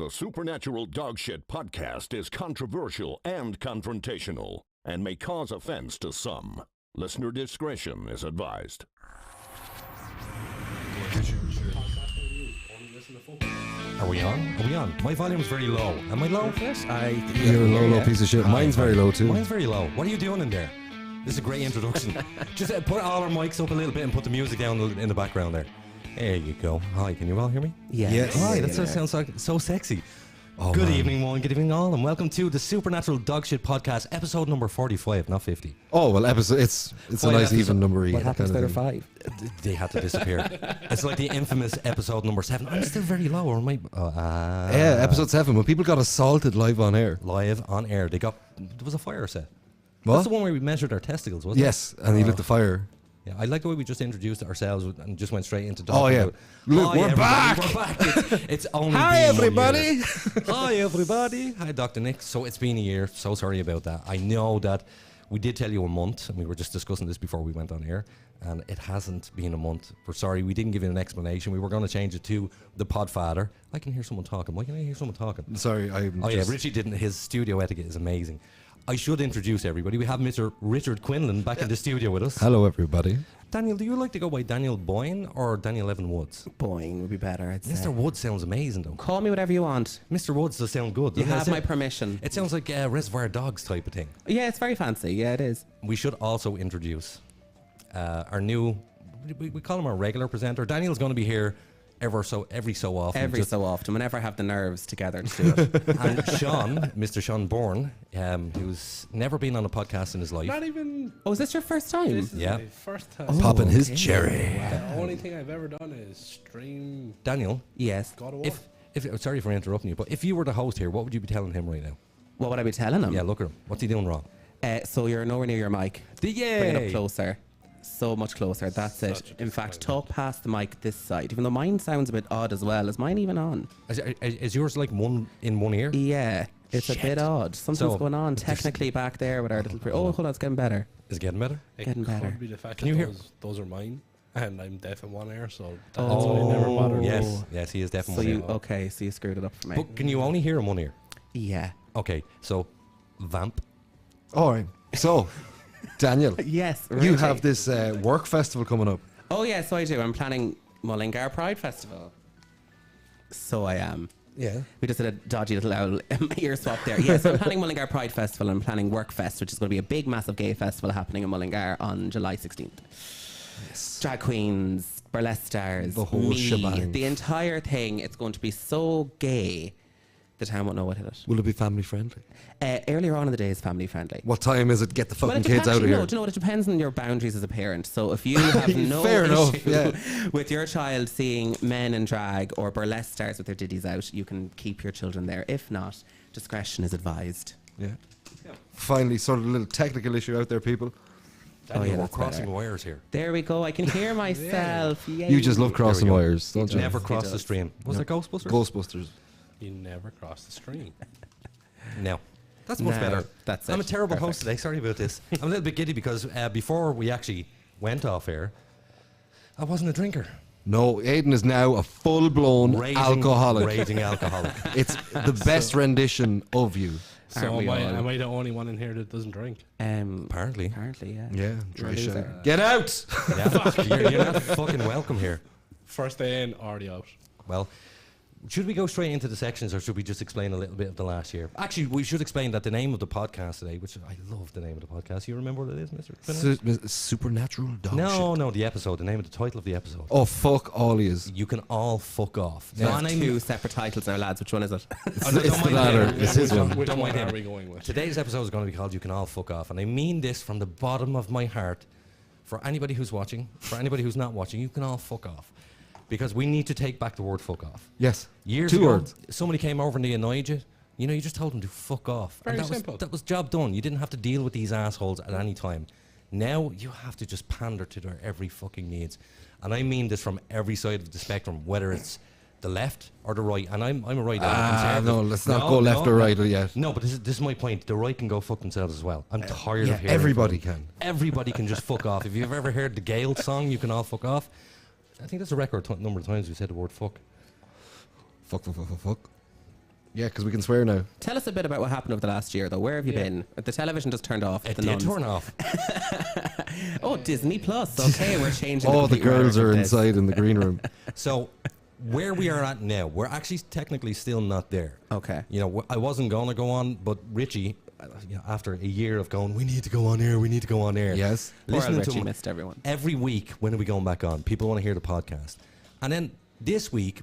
The Supernatural Dogshit podcast is controversial and confrontational and may cause offense to some. Listener discretion is advised. Are we on? Are we on? My volume's very low. Am I low? Yes, You're a low piece of shit. Mine's very low too. Mine's very low. What are you doing in there? This is a great introduction. Just put all our mics up a little bit and put the music down in the background there. There you go. Hi, can you all hear me? Yes. Hi, that sounds like so sexy. Oh, good man. evening, one. Good evening, all, and welcome to the Supernatural Dogshit podcast, episode number 45, not 50. Oh well, episode. It's a nice even number. What happens to the 5? They had to disappear. It's like the infamous episode number 7. I'm still very low, or am I? Yeah, episode 7. When people got assaulted live on air. Live on air. There was a fire set. What? That's the one where we measured our testicles, wasn't it? Yes, and he lit the fire. Yeah, I like the way we just introduced ourselves and just went straight into talking. Oh yeah, about, look, "Hi, we're everybody, back. We're back. It's only Hi been 1 everybody. year. Hi everybody. Hi Dr. Nick. So it's been a year. So sorry about that. I know that we did tell you a month, and we were just discussing this before we went on air, and it hasn't been a month. We're sorry. We didn't give you an explanation. We were going to change it to the Podfather. I can hear someone talking. Why can I hear someone talking? Sorry, I'm. Oh yeah, Richie didn't. His studio etiquette is amazing. I should introduce everybody. We have Mr. Richard Quinlan back in the studio with us. Hello everybody. Daniel, do you like to go by Daniel Boyne or Daniel Evan Woods? Boing would be better, I'd say. Mr. Woods sounds amazing, though. Call me whatever you want. Mr. Woods does sound good. You doesn't it? have my permission. It sounds like Reservoir Dogs type of thing. Yeah, it's very fancy. Yeah, it is. We should also introduce our new, we call him our regular presenter. Daniel's going to be here every so often. Every so often, whenever I have the nerves together to do it. And Sean, Mr. Sean Bourne, who's never been on a podcast in his life. Not even. Oh, is this your first time? This is Yeah. my first time. Oh. Popping his okay. cherry. The only thing I've ever done is stream Daniel, Yes. God of War. if sorry for interrupting you, but if you were the host here, what would you be telling him right now? What would I be telling him? Yeah, look at him. What's he doing wrong? So you're nowhere near your mic. Bring it up closer. So much closer. That's Such it. a In fact, disappointment. talk past the mic this side. Even though mine sounds a bit odd as well. Is mine even on? Is yours like one in one ear? Yeah. It's Shit. a bit odd. Something's So, going on there's- technically back there with our little... Oh, hold on. It's getting better. Is it getting better? It getting could better. be the fact Can that you hear- those are mine, and I'm deaf in one ear, so that's Oh. why I never bothered. Yes, he is So definitely. you... Okay, so you screwed it up for me. But can you only hear in one ear? Yeah. Okay, so vamp. All right. So, Daniel, Yes. you Richie. have this work festival coming up. Oh, yeah, so I do. I'm planning Mullingar Pride Festival. So I am. Yeah. We just did a dodgy little owl ear swap there. Yeah, so I'm planning Mullingar Pride Festival. I'm planning Workfest, which is going to be a big, massive gay festival happening in Mullingar on July 16th. Yes. Drag queens, burlesque stars, The whole me, shebang. the entire thing. It's going to be so gay, the town won't know what hit it. Will it be family friendly? Earlier on in the day is family friendly. What time is it? Get the Well, fucking it kids out of actually, here. No, do you know what? It depends on your boundaries as a parent. So if you have no Fair enough, issue yeah. with your child seeing men in drag or burlesque stars with their ditties out, you can keep your children there. If not, discretion is advised. Yeah. Finally, sort of a little technical issue out there, people. Oh, yeah, we're that's crossing better. wires here. There we go. I can hear myself. Yay. You just love crossing go. wires, don't you? Never cross does. the stream. Was No. it Ghostbusters? Ghostbusters. You never cross the stream. No. That's much No, better. that's I'm a it. terrible Perfect. host today. Sorry about this. I'm a little bit giddy because before we actually went off air, I wasn't a drinker. No, Aiden is now a full-blown alcoholic. Raging alcoholic. It's the best rendition of you. So Aren't we all? am I the only one in here that doesn't drink? Apparently. Apparently, yeah. Yeah, You're a try shit. loser. Get out! Yeah, you're not fucking welcome here. First day in, already out. Well, should we go straight into the sections or should we just explain a little bit of the last year? Actually, we should explain that the name of the podcast today, which I love the name of the podcast. You remember what it is, Mr. Quinlan? Supernatural Dogshit. No, the episode, the name of the title of the episode. Oh, fuck all he is. You can all fuck off. There's No, and I'm- two separate titles now, lads. Which one is it? It's, Oh, no, it's don't the mind latter. him. It's his one. Which Don't one mind are him. we going with? Today's episode is going to be called You Can All Fuck Off. And I mean this from the bottom of my heart. For anybody who's watching, for anybody who's not watching, you can all fuck off. Because we need to take back the word fuck off. Yes. Years Two ago, words. somebody came over and they annoyed you. You know, you just told them to fuck off. Very and simple. that was job done. You didn't have to deal with these assholes at any time. Now you have to just pander to their every fucking needs. And I mean this from every side of the spectrum, whether it's the left or the right. And I'm a right. No, let's not go left or right yet. No, but this is my point. The right can go fuck themselves as well. I'm tired Yeah, of hearing everybody from- can. Everybody can just fuck off. If you've ever heard the Gale song, You Can All Fuck Off, I think that's a record number of times we said the word fuck. Fuck. Yeah, because we can swear now. Tell us a bit about what happened over the last year, though. Where have you been? The television just turned off. It the did nuns. turn off. Oh, Disney Plus. Okay, we're changing. All the complete girls order are of this. inside in the green room. So where we are at now, we're actually technically still not there. Okay. You know, I wasn't going to go on, but Richie, after a year of going, we need to go on air, we need to go on air. Yes. Poor old Listening to Richie him missed everyone. every week, when are we going back on? People want to hear the podcast. And then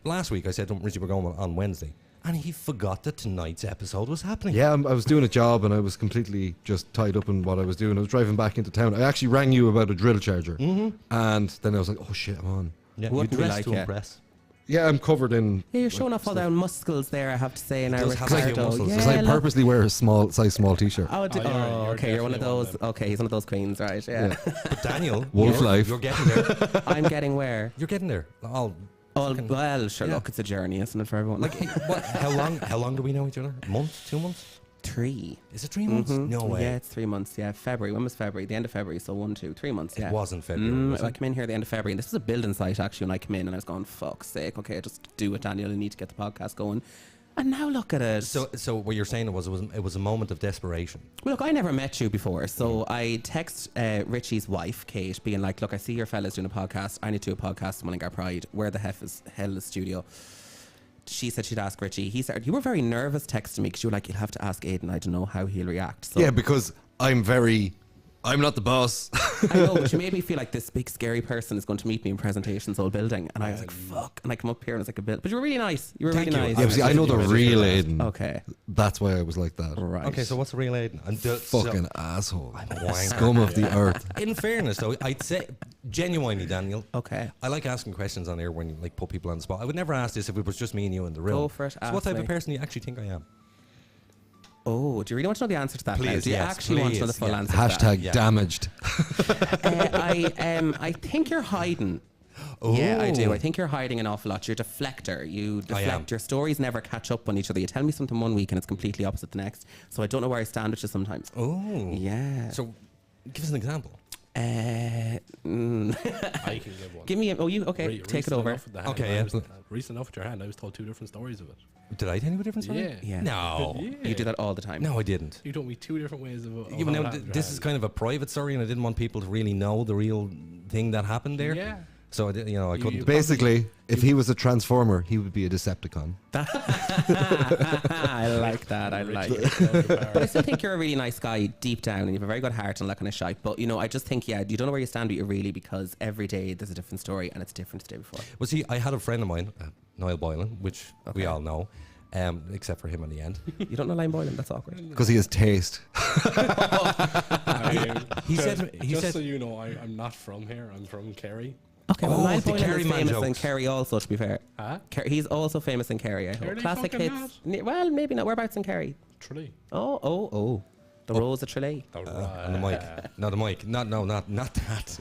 last week, I said to him, Richie, we're going on Wednesday. And he forgot that tonight's episode was happening. Yeah, I was doing a job and I was completely just tied up in what I was doing. I was driving back into town. I actually rang you about a drill charger. Mm-hmm. And then I was like, oh shit, I'm on. Yeah, Wouldn't you we dress like to it? impress. Yeah, I'm covered in... Yeah, you're showing off all the muscles there, I have to say, in our does have a few Ricardo. muscles. Yeah, Because I look. purposely wear a size small t-shirt. Oh, you're okay, you're one of definitely one those. of them. Okay, he's one of those queens, right? Yeah. But Daniel, Wolf you're, life. you're getting there. I'm getting where? You're getting there. Well, sure. Yeah. Look, it's a journey, isn't it, for everyone? Like, how long do we know each other? A month? 2 months? 3. Is it 3 months? Mhm. No way. Yeah, it's 3 months. Yeah, February. When was February? The end of February. So 1, 2, 3 months. Yeah. It wasn't February. Was I it? came in here at the end of February, and this was a building site actually. When I came in, and I was going, "Fuck's sake, okay, just do it, Daniel. I need to get the podcast going." And now look at it. So what you're saying it was a moment of desperation. Well, look, I never met you before, so I text Richie's wife, Kate, being like, "Look, I see your fellas doing a podcast. I need to do a podcast in Mullingar Pride. Where the hell is the studio?" She said she'd ask Richie. He said, you were very nervous texting me because you were like, "You'll have to ask Aiden. I don't know how he'll react." So Yeah, because I'm not the boss. I know, but you made me feel like this big scary person is going to meet me in Presentation's old building, and I was like, "Fuck!" And I come up here and it's like a bit, but you were really nice. You were Thank really you. nice. Yeah, but see, I know the real Aiden. Okay, That's why I was like that. right. Okay, so what's the real Aiden? And Fucking asshole. I'm a wanker. Scum of the earth. In fairness, though, I'd say genuinely, Daniel. Okay. I like asking questions on air when you like put people on the spot. I would never ask this if it was just me and you in the room. Go for it, So ask what type me. of person do you actually think I am? Oh, do you really want to know the answer to that? now? Please, Do you yes, actually want to know the please, full yeah. answer? to that? Hashtag Yeah. damaged. I think you're hiding. Yeah, I do. I think you're hiding an awful lot. You're a deflector. You am. deflect. Your stories never catch up on each other. You tell me something one week and it's completely opposite the next. So I don't know where I stand with you sometimes. Oh. Yeah. So give us an example. I can give one. Give me a. Oh, you okay? Take Recent it over. enough with the hand. Okay, I yeah. was- recent enough with your hand. I was told 2 different stories of it. Did I tell you a different story? Yeah. Yeah. No. Yeah. You do that all the time. No, I didn't. You told me 2 different ways of. You know, this is kind of a private story, and I didn't want people to really know the real thing that happened there. Yeah. So I did, I couldn't. Basically, if he was a transformer, he would be a Decepticon. I like that. I like it. But I still think you're a really nice guy deep down, and you have a very good heart and all that kind of shite. But I just think, yeah, you don't know where you stand with you really, because every day there's a different story, and it's different the day before. Well, see, I had a friend of mine, Niall Boylan, which we Okay. all know, except for him in the end. You don't know Lime Boylan? That's awkward. Because he has taste. He said, so you know, I'm not from here. I'm from Kerry. Okay, well, Oh, Niall the Boylan Kerry is man famous in jokes. Kerry also, to be fair. Huh? He's also famous in Kerry, I hope. Are they Classic fucking hits. Well, maybe not. Whereabouts in Kerry? Tralee. Oh. The Rose of Tralee. on the mic. No, the mic. No, not that.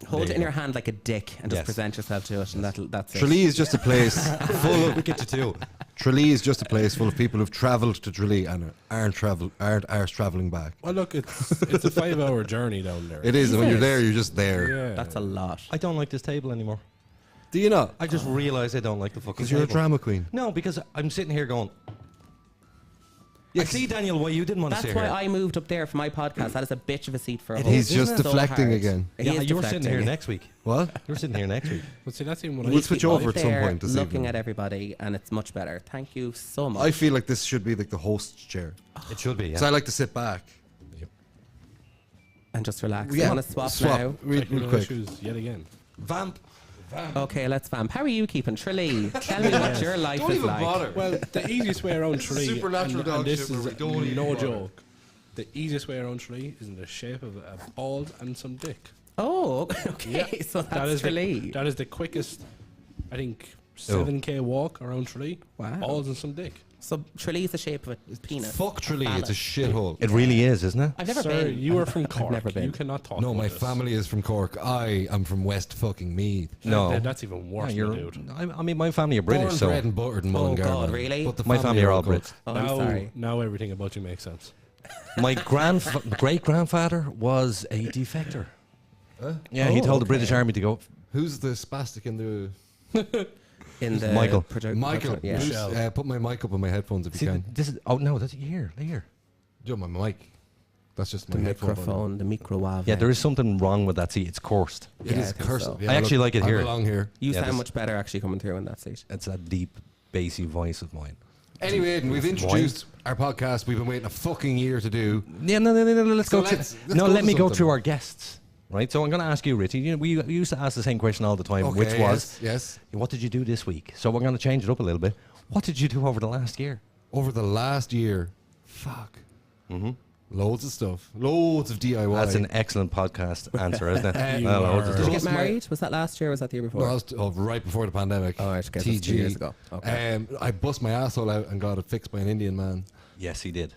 Hold it There in you your hand like a dick and just Yes. present yourself to it, and that's it. Tralee is just a place full of... We get to 2. Tralee is just a place full of people who've travelled to Tralee and aren't arse travelling back. Well, look, it's a 5-hour journey down there. It is. When you're it? there, you're just there. Yeah. That's a lot. I don't like this table anymore. Do you not? I just realised I don't like the fucking Because you're a table. drama queen. No, because I'm sitting here going. I see, Daniel, why you didn't want to That's sit why here. I moved up there for my podcast. That is a bitch of a seat for a It host. He's isn't just it? So deflecting hard. again. He Yeah, is you were sitting here deflecting. next week. What? You were sitting here next week. But see, that's even when We'll I switch used to- over at some There, point this looking evening. at everybody, and it's much better. Thank you so much. I feel like this should be like the host's chair. It should be, So I like to sit back. and just relax. Yeah, You want to swap now? Real Technical quick. issues yet again. Vamp. Okay, let's vamp. How are you keeping? Tralee, tell me what your life is like. Well, the easiest way around Tralee, Supernatural and this Dogshit, is where we don't even no bother. joke. The easiest way around Tralee is in the shape of a ball and some dick. Oh, okay. So that's Tralee. That is the quickest, I think, 7K walk around Tralee. Wow. Balls and some dick. So Tralee is the shape of a penis. Fuck Tralee, it's a Phallus. shithole. It really is, isn't it? I've never Sir, been. you are from I've Cork. never been. You cannot talk No, about my this. family is from Cork. I am from West fucking Meath. No. That's even worse, Yeah, my dude. I mean, my family are British, Born, so bred and buttered in Oh, Mullingar. God, man. really? But the my family are all good. Brits. Oh, I'm sorry. Now everything about you makes sense. My great grandfather was a defector. Yeah, he told the British Army to go. Who's the spastic in the... in the Michael. Michael, Yeah. please, put my mic up on my headphones if you See, can. this is. Oh no, that's here. Do my mic. That's just The my headphone volume. microphone, the microwave. Yeah, there is something wrong with that seat. It's cursed. It Yeah, is I think cursive. so. Yeah, I actually like it I here. belong here. You Yeah, sound this- much better actually coming through in that seat. It's that deep, bassy voice of mine. Anyway, Aiden, we've introduced our podcast. We've been waiting a fucking year to do. Yeah, no. Let's So go. let's No, go let to me go something. through our guests. Right, so I'm going to ask you, Richie. You know, we used to ask the same question all the time, Okay, which was, yes. what did you do this week? So we're going to change it up a little bit. What did you do over the last year? Over the last year, fuck. Loads of stuff. Loads of DIY. That's an excellent podcast answer, isn't it? You Well, are- loads of Did you stuff. get Just my- married? Was that last year or was that the year No, before? that was right before the pandemic. Oh, right, okay, so that's 2 years ago. Okay. I bust my asshole out and got it fixed by an Indian man. Yes, he did.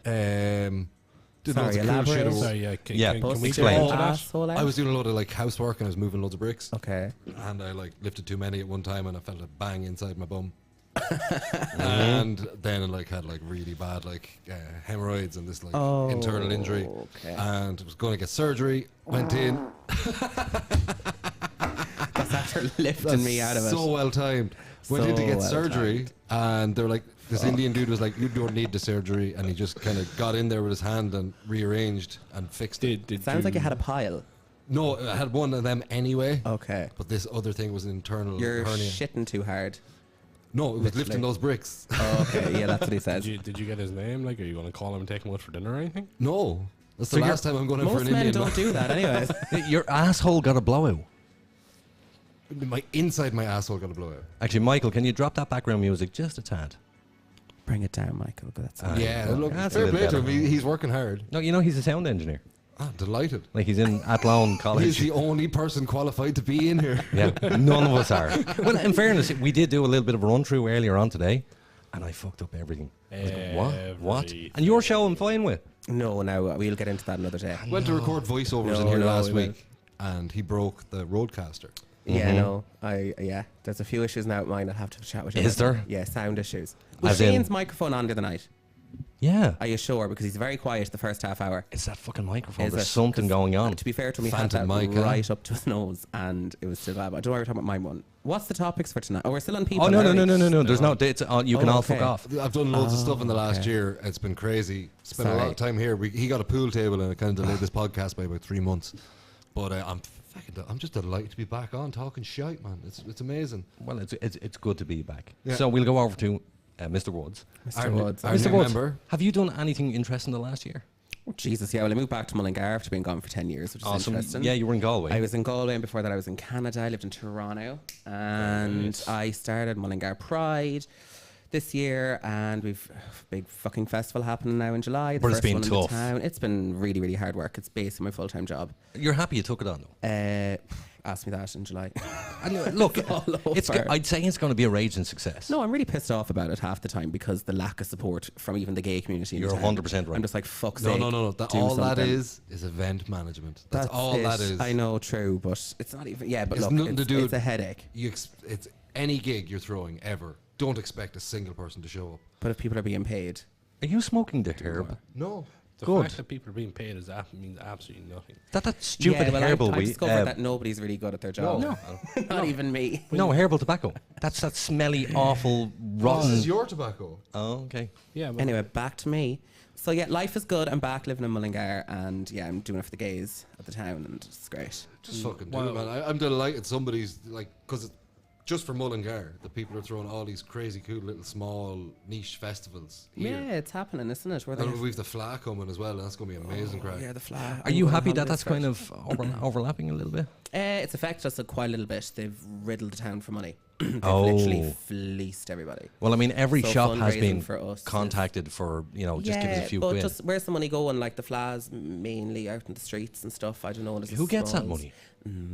Did Sorry, loads of cool elaborate. shit. Sorry, yeah. Yeah, Can Bust we explain. get your into that? asshole out? I was doing a lot of like housework and I was moving loads of bricks. Okay. And I like lifted too many at one time and I felt a bang inside my bum. And then I like had like really bad like hemorrhoids and this like internal injury. okay. And was going to get surgery. Went in. That's after lifting me out of it. So well timed. Went in to So get well surgery and they were like, this Indian dude was like, you don't need the surgery. And he just kind of got in there with his hand and rearranged and fixed it. Sounds like you had a pile. No, I had one of them anyway. Okay. But this other thing was an internal You're hernia. shitting too hard. No, it was Literally. lifting those bricks. Oh, okay. Yeah, that's what he says. Did you get his name? Like, are you going to call him and take him out for dinner or anything? No. That's So the you're- last time I'm going in for Most an men Indian. don't do that anyways. Your asshole got a blowout. My inside my asshole got a blowout. Actually, Michael, can you drop that background music just a tad? Bring it down, Michael. That's Yeah, look, That's a fair bit play to him. better. He's working hard. No, you know he's a sound engineer. Ah, delighted. Like he's in Athlone He's College. the only person qualified to be in here. Yeah, none of us are. Well, in fairness, we did do a little bit of a run through earlier on today, and I fucked up everything. I was like, what? Everything. And your show I'm fine with. No, we'll get into that another day. Went to record voiceovers in No, here no, last we week, and he broke the roadcaster. Yeah, no. There's a few issues now with mine. I'll have to chat with you. Is about. there? Yeah, sound issues. Was As in- Shane's microphone on the other night? Yeah. Are you sure? Because he's very quiet the first half hour. It's that fucking microphone. Is There's it? something 'Cause going on. To be fair to him, he had Phantom that mic, huh? right up to his nose, and it was still bad. But I don't know why we're talking about my one. What's the topics for tonight? Oh, we're still on people. Oh, no. are we? There's no dates. You can Oh, all fuck okay. off. I've done loads of stuff in the last okay. year. It's been crazy. Spent a lot Sorry. of time here. He got a pool table, and it kind of delayed this podcast by about 3 months. But I'm just delighted to be back on talking shite, man. It's amazing. Well, it's good to be back. Yeah. So we'll go over to Mr. Woods. Mr. Woods. Our Mr. new Woods, member. have you done anything interesting the last year? Oh, Jesus, yeah. Well, I moved back to Mullingar after being gone for 10 years, which is Awesome. interesting. Yeah, you were in Galway. I was in Galway, and before that I was in Canada. I lived in Toronto, and Nice. I started Mullingar Pride this year, and we've a big fucking festival happening now in July. The But it's first been one in the tough. town. It's been really, really hard work. It's basically my full-time job. You're happy you took it on, though. Ask me that in July. And look, all it's. over. I'd say it's going to be a raging success. No, I'm really pissed off about it half the time because the lack of support from even the gay community. in the You're town. 100% right. I'm just like, fuck's No, sake. no. do All that something. is event management. That's all it. that is. I know, true, but it's not even. Yeah, but It's look, nothing to do it's with- a headache. It's any gig you're throwing ever. Don't expect a single person to show up. But if people are being paid, Are you smoking the herb? No. The Good. fact that people are being paid means absolutely nothing. That stupid yeah, well, herbal I weed. discovered that nobody's really good at their job. No. Not even me. No, herbal tobacco. That's that smelly, awful, This rotten. is your tobacco. Oh, okay. Yeah, but Anyway, back to me. So yeah, life is good. I'm back living in Mullingar, and yeah, I'm doing it for the gays at the town, and it's great. Just fucking do Wow. it, man. I'm delighted somebody's like, because just for Mullingar, the people are throwing all these crazy, cool little small niche festivals here. Yeah, it's happening, isn't it? We're And we've the Fla coming as well, and that's going to be amazing, crack. yeah, the flag. Are you happy that that's kind of overlapping a little bit? It's affected us quite a little bit. They've riddled the town for money. They've Oh. literally fleeced everybody. Well, I mean, every So shop has fundraising been for us is- contacted for, just give us a few but quid. just where's the money going? Like the flags mainly out in the streets and stuff. I don't know. There's Who gets that smalls. money?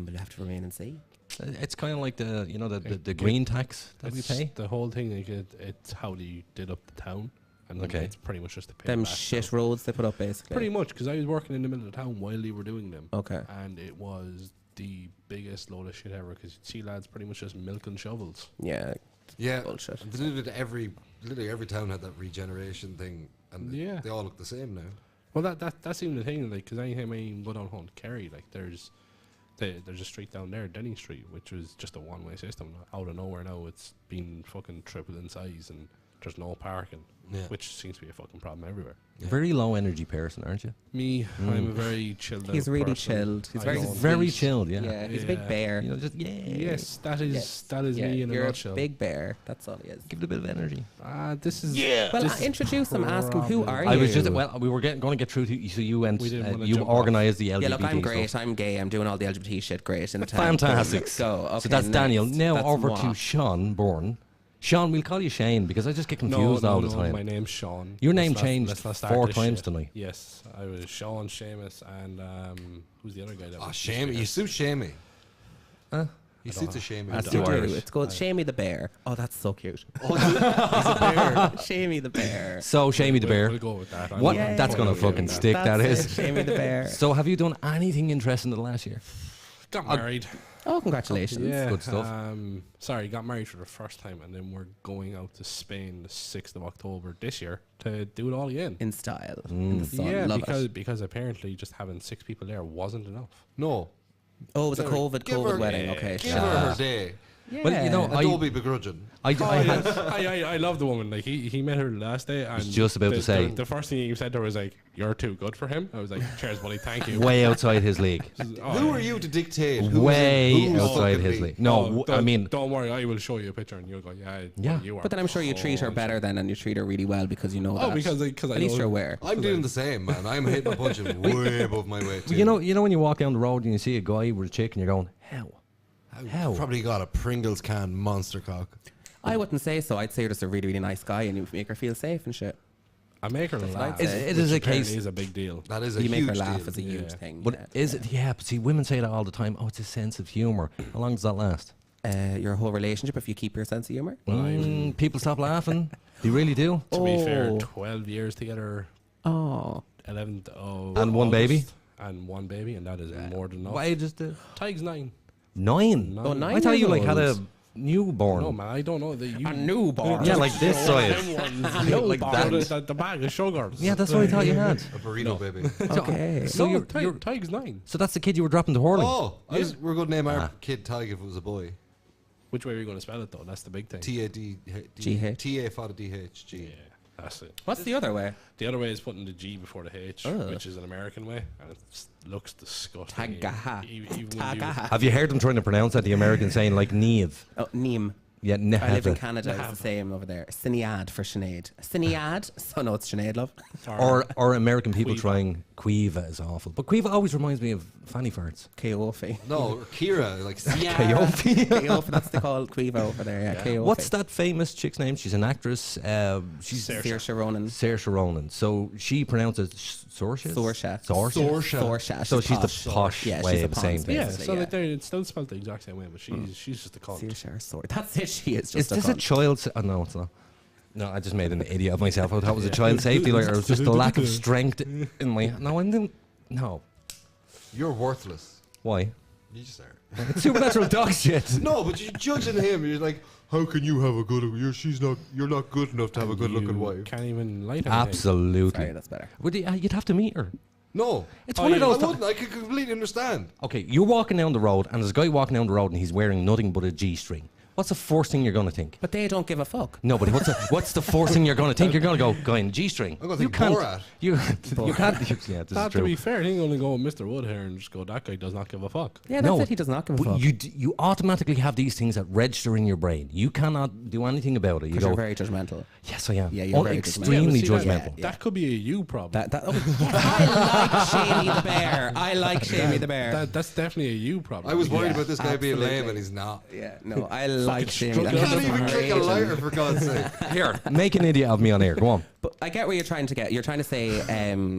We'll have to remain and see. It's kind of like the green tax that we it's pay. the whole thing. Like it's how they did up the town, and Okay. it's pretty much just to pay Them back shit now. roads they put up basically. Pretty much, because I was working in the middle of the town while they were doing them. Okay. And it was the biggest load of shit ever, because you'd see lads pretty much just milking shovels. Yeah. Yeah, Bullshit. and literally every town had that regeneration thing, and Yeah. they all look the same now. Well, that's even the thing, like, because anytime I go down home to Kerry, like, there's there's a street down there, Denny Street, which was just a one-way system. Out of nowhere now, it's been fucking triple in size, and there's no parking, which seems to be a fucking problem everywhere. Very low energy person, aren't you? Me, I'm a very chilled. He's out really person. chilled. He's very Very sweet. chilled, yeah. Yeah, he's a big bear. You know, just Yes, that is me in a You're nutshell. a big bear. That's all he is. Give it a bit of energy. This is Well, this introduce him. Ask him, who are you? I was just we were going to get through to you, so you went. We didn't wanna You jump organised the LGBT. Yeah, look, I'm stuff. great. I'm gay. I'm doing all the LGBT shit great in the town. Fantastic. Let's go. Okay, So that's Daniel. next. Now That's over moi. to Sean Bourne. Sean, we'll call you Shane because I just get no, confused all the time. My name's Sean. Your name Let's not- changed let's not start 4 this times shit. tonight. Yes, I was Sean, Seamus, and who's the other guy? That Oh, was Shamey. You suit Shamey. Huh? He suits a Shamey. That's too too Irish. It's called Shamey the Bear. Oh, that's so cute. Oh, he's a bear. Shamey the Bear. So, Shamey the Bear. We'll go with that. What? Yeah, That's going to yeah, fucking yeah. stick, that That's is. it, Shamey the Bear. So, have you done anything interesting in the last year? Got married. Oh, congratulations. Yeah, good stuff. Sorry, got married for the first time, and then we're going out to Spain the 6th of October this year to do it all again. In style. In the sun. Yeah, Love it. because apparently just having 6 people there wasn't enough. No. Oh, it was a Give her- COVID wedding. Okay, Give sure. her her day. Yeah. Well, you know, And don't be begrudging. I had, I love the woman. Like he met her last day, and was just about to say. the first thing he said to her was like, "You're too good for him." I was like, "Cheers, buddy, thank you." way outside his league. Who are you to dictate? who's Way who's outside fucking his me? league. No, I mean, don't worry, I will show you a picture, and you'll go, "Yeah, you are." But then I'm sure you treat her better then, and you treat her really well because you know that. because I At least know- you're aware. I'm doing the same, man. I'm hitting a punching way above my weight. you know when you walk down the road and you see a guy with a chick and you're going, how? Probably got a Pringles can monster cock. I wouldn't say so. I'd say you're just a really, really nice guy and you make her feel safe and shit. I make her laugh. I'd say. It is a which apparently case. is a big deal. That is a You make huge her laugh deal. is a huge Yeah. thing. But yeah. is it? Yeah, but see, women say that all the time. Oh, it's a sense of humour. How long does that last? Your whole relationship, if you keep your sense of humor. People stop laughing. They really do. To be fair, Oh. 12 years together, Oh, 11th of And one baby? August, and one baby, and that is more than enough. What age is the Tig's 9. 9? Oh, 9 I thought you years like had a old. newborn. No, man, I don't know that you. a newborn. Yeah, like this size. like that. the bag of sugars. Yeah, that's what I thought you had. A burrito baby. Okay. So No, you're Tig's 9. so that's the kid you were dropping to hurling. Oh, we're going to name our kid Tig if it was a boy. Which way are you going to spell it though? That's the big thing. G-H. T-A for the D-H-G. Yeah, that's it. What's the other way? The other way is putting the G before the H, Oh. which is an American way, and it looks disgusting. Tagaha. Even when you- Tagaha. Have you heard them trying to pronounce that? The American saying like Neve. Oh, Neem. Yeah, I live in Neve. Canada. It's the same over there. Sinead for Sinead. Sinead. So no, it's Sinead, love. Or American people Quiva. trying Quiva is awful. But Quiva always reminds me of fanny farts. Keofi. No, Kira, like Keofi. Keofi. That's the called Quiva over there. Yeah. Keofi. What's that famous chick's name? She's an actress. She's Saoirse Ronan. Saoirse Ronan. So she pronounces Saoirse. Saoirse. Saoirse. Saoirse. So she's the posh Yeah, way she's of a saying Ponce, things. Yeah, basically, so yeah. like it's still spelled the exact same way, but she's just a cunt. Saoirse Sword. That's it. She is Is just a this a cunt. child? Oh, no, it's not. No, I just made an idiot of myself. I thought it was a child safety light. Or it was just a lack of strength in my. No, I didn't. No. you're worthless. Why? You just are. It's supernatural dog shit. No, but you're judging him. You're like, how can you have a good? You're not good enough to have a good-looking You wife. Can't even light anything. Absolutely. Sorry, that's better. You'd have to meet her. No, It's one of I those. wouldn't. I could completely understand. Okay, you're walking down the road, and there's a guy walking down the road, and he's wearing nothing but a G-string. What's the first thing you're going to think? But they don't give a fuck. No, but what's the first thing you're going to think? You're going to go, guy in G-string. I'm gonna You think can't. Borat. You can't. Yeah, this is To true. be fair, I think only go with Mr. Wood here and just go, that guy does not give a fuck. Yeah, that's No, it. He does not give a But fuck. you automatically have these things that register in your brain. You cannot do anything about it. You Because go, you're very judgmental. yes, I am. Yeah, you're very extremely Yeah, but see, judgmental. That could be a you problem. I like Shamey the Bear. I like Shamey the Bear. That's definitely a you problem. I was worried Yeah, about this guy being lame, absolutely. and he's not. Yeah, no, I like Shamey. struggle. He can't even click a lighter, for God's sake. Here, make an idiot of me on air. Go on. But I get where you're trying to get. You're trying to say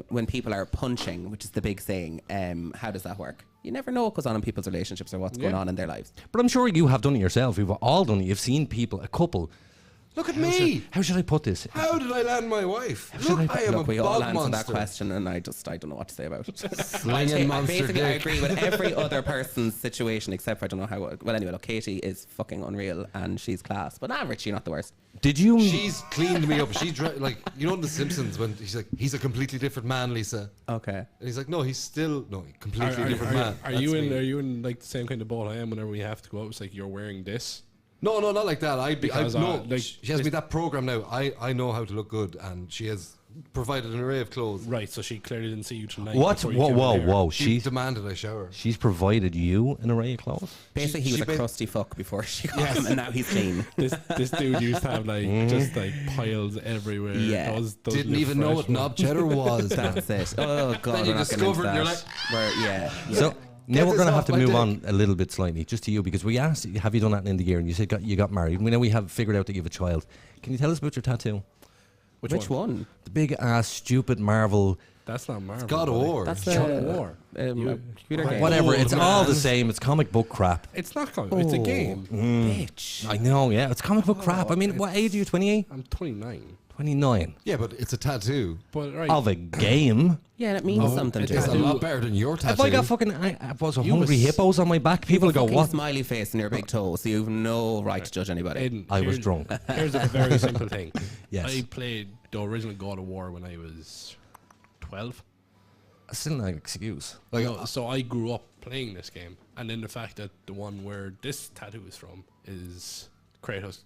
when people are punching, which is the big saying. How does that work? You never know what goes on in people's relationships or what's going on in their lives. But I'm sure you have done it yourself. We've all done it. You've seen people, a couple, Look at me. How should I put this? How did I land my wife? Look, I am Look, a we all bog answered that monster. question, and I don't know what to say about it. Slinging monster Basically, I dick. agree with every other person's situation, except for I don't know how. Well, anyway, look, Katie is fucking unreal, and she's class. But Richie, you're not the worst. Did you? She's cleaned me up. Like, you know in The Simpsons when he's like, he's a completely different man, Lisa. Okay. And he's like, no, he's still completely different man. Are you in like the same kind of boat I am? Whenever we have to go out, it's like you're wearing this. No, not like that. Like, she has me that program now. I know how to look good, and she has provided an array of clothes. Right, so she clearly didn't see you tonight. What? before you came in here. Whoa! She demanded I shower. She's provided you an array of clothes. Basically, he was a crusty fuck before she got him, and now he's clean. This dude used to have like just like piles everywhere. Yeah. Those Didn't live even know fresh what ones. knob cheddar was. That's it. Oh god, Then you we're not getting into discovered and you're that. like, So now we're this going to have off to my move dick. on a little bit slightly, just to you, because we asked, have you done that in the gear? And you said you got married. We know we have figured out that you have a child. Can you tell us about your tattoo? Which one? The big ass, stupid Marvel, That's not Marvel. God of buddy. War. That's God the of War. computer game. whatever. Oh, It's all the man. same. It's comic book crap. It's not comic. It's a game. Bitch. I know, yeah. It's comic book crap. I mean, what age are you? 28? I'm 29. 29. Yeah, but it's a tattoo. But right. Of a game. Yeah, that means something It to is you. a lot better than your tattoo. If I got fucking You hungry was- hippos on my back, people go, Fucking what? smiley face and your big toe, so you've no right to judge anybody. Aiden, I was here's- drunk. Here's a very simple thing. Yes. I played the original God of War when I was 12. That's still not an excuse. Like, So I grew up playing this game, and then the fact that the one where this tattoo is from is Kratos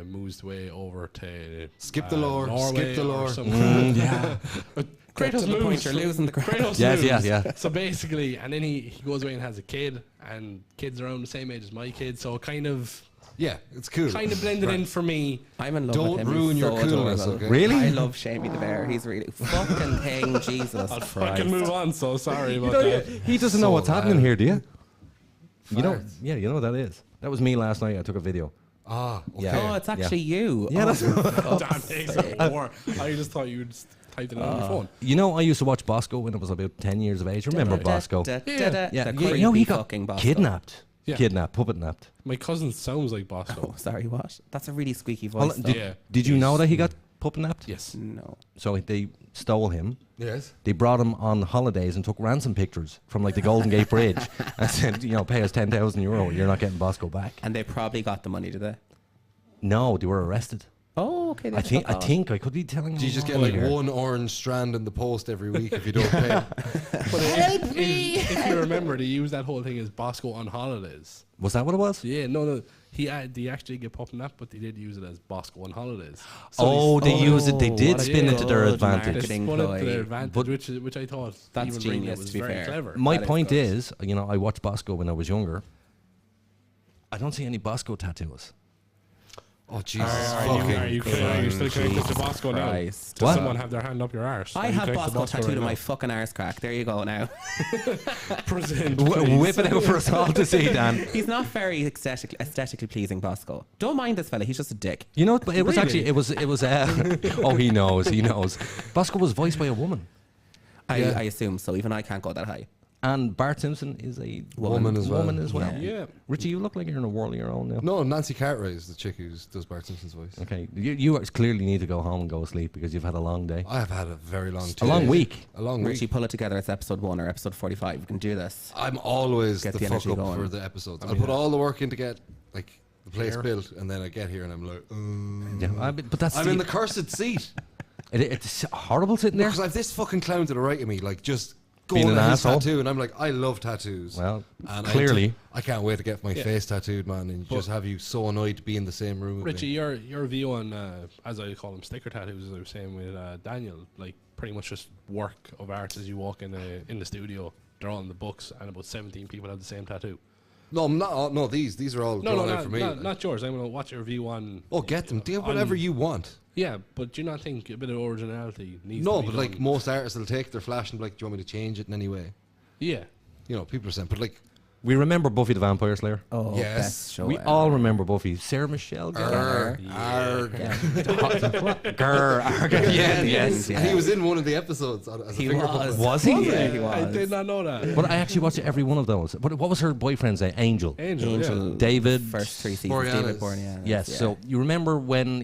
moves the way over to Skip the lore, Norway skip the or lore. some Yeah. But Get to Kratos the point moves. you're losing the crowd. Kratos Yes, moves. yeah. So basically, and then he goes away and has a kid, and kids around the same age as my kid, so it kind of yeah, it's cool. blended in for me. I'm in love Don't with him. ruin He's your so coolness, adorable. okay? Really? I love Shamey the Bear. He's really fucking thing. Jesus I'll Christ. fucking move on. So sorry about You know, that. he doesn't know So what's happening loud. here, do you? You know, Farts. yeah, you know what that is. That was me last night. I took a video. Ah, okay. Yeah. Oh, it's actually you. Yeah, Oh, that's Damn, thanks for war. I just thought you'd typed it on your phone. You know, I used to watch Bosco when I was about 10 years of age. Remember Bosco? Yeah, Yeah, the you know he creepy got fucking Bosco. kidnapped. Yeah. Kidnapped, puppet napped. My cousin sounds like Bosco. Oh, sorry, what? That's a really squeaky Hold voice. on, though. Yeah. Did you know that he got puppet napped? Yes. No. So they stole him. Yes. They brought him on holidays and took ransom pictures from like the Golden Gate Bridge and said, pay us €10,000. You're not getting Bosco back. And they probably got the money, did they? No, they were arrested. Oh, okay. I think I could be telling Do you a just lie get like here. one orange strand in the post every week if you don't pay? But Help me! If you remember, they used that whole thing as Bosco on holidays. Was that what it was? Yeah, no. They actually get popping up, but they did use it as Bosco on holidays. So Oh, they used it. They Oh, did what a spin it to their good advantage. they marketing spun it to ploy. their advantage, But- which I thought That's even reading genius, it was to be very fair. clever. My That is point good. is, I watched Bosco when I was younger. I don't see any Bosco tattoos. Oh, Jesus Are you still connected to Bosco now? Christ. Does What? someone have their hand up your arse? I Are you have connected to Bosco tattooed right on my now? fucking arse crack. There you go now. Present, please. Whip it out for us all to see, Dan. He's not very aesthetically pleasing, Bosco. Don't mind this fella. He's just a dick. You know, but it was Really? actually, it was, oh, he knows. Bosco was voiced by a woman. I assume so. Even I can't go that high. And Bart Simpson is a Woman as well. Yeah. Richie, you look like you're in a world of your own now. No, Nancy Cartwright is the chick who does Bart Simpson's voice. Okay, you clearly need to go home and go to sleep because you've had a long day. I have had a very long A long week. A long Richie, week. pull it together. It's episode 1 or episode 45. We can do this. I'm always Get the the fuck energy up going. for the episodes. I'll put all the work in to get like the place built, and then I get here and I'm like, Yeah, but that's I'm in the cursed seat. it's horrible sitting there. Because I have this fucking clown to the right of me, like just Being going an at his asshole. tattoo, and I'm like, I love tattoos. Well, And clearly. I can't wait to get my face tattooed, man, and But- just have you so annoyed to be in the same room with Richie, me. your view on, as I call them, sticker tattoos, as I was saying with Daniel, like pretty much just work of art as you walk in the studio. They're all in the books, and about 17 people have the same tattoo. No, I'm not. No, these are all drawn out for me. not yours. I'm gonna watch your view on. Oh, get them. Do whatever you want. Yeah, but do you not think a bit of originality needs? No, to be but like done? most artists will take their flash and be like, do you want me to change it in any way? Yeah, You know, people are saying, but like, We remember Buffy the Vampire Slayer. Oh, Yes. best show We ever. all remember Buffy. Sarah Michelle Gellar. Yes. And he was in one of the episodes as a He finger was. puppet. Was he? Yeah, he was. I did not know that. But I actually watched every one of those. What was her boyfriend's name? Angel. Angel. David. First 3 seasons. Boreanaz. David Boreanaz. Yes. Yeah. So you remember when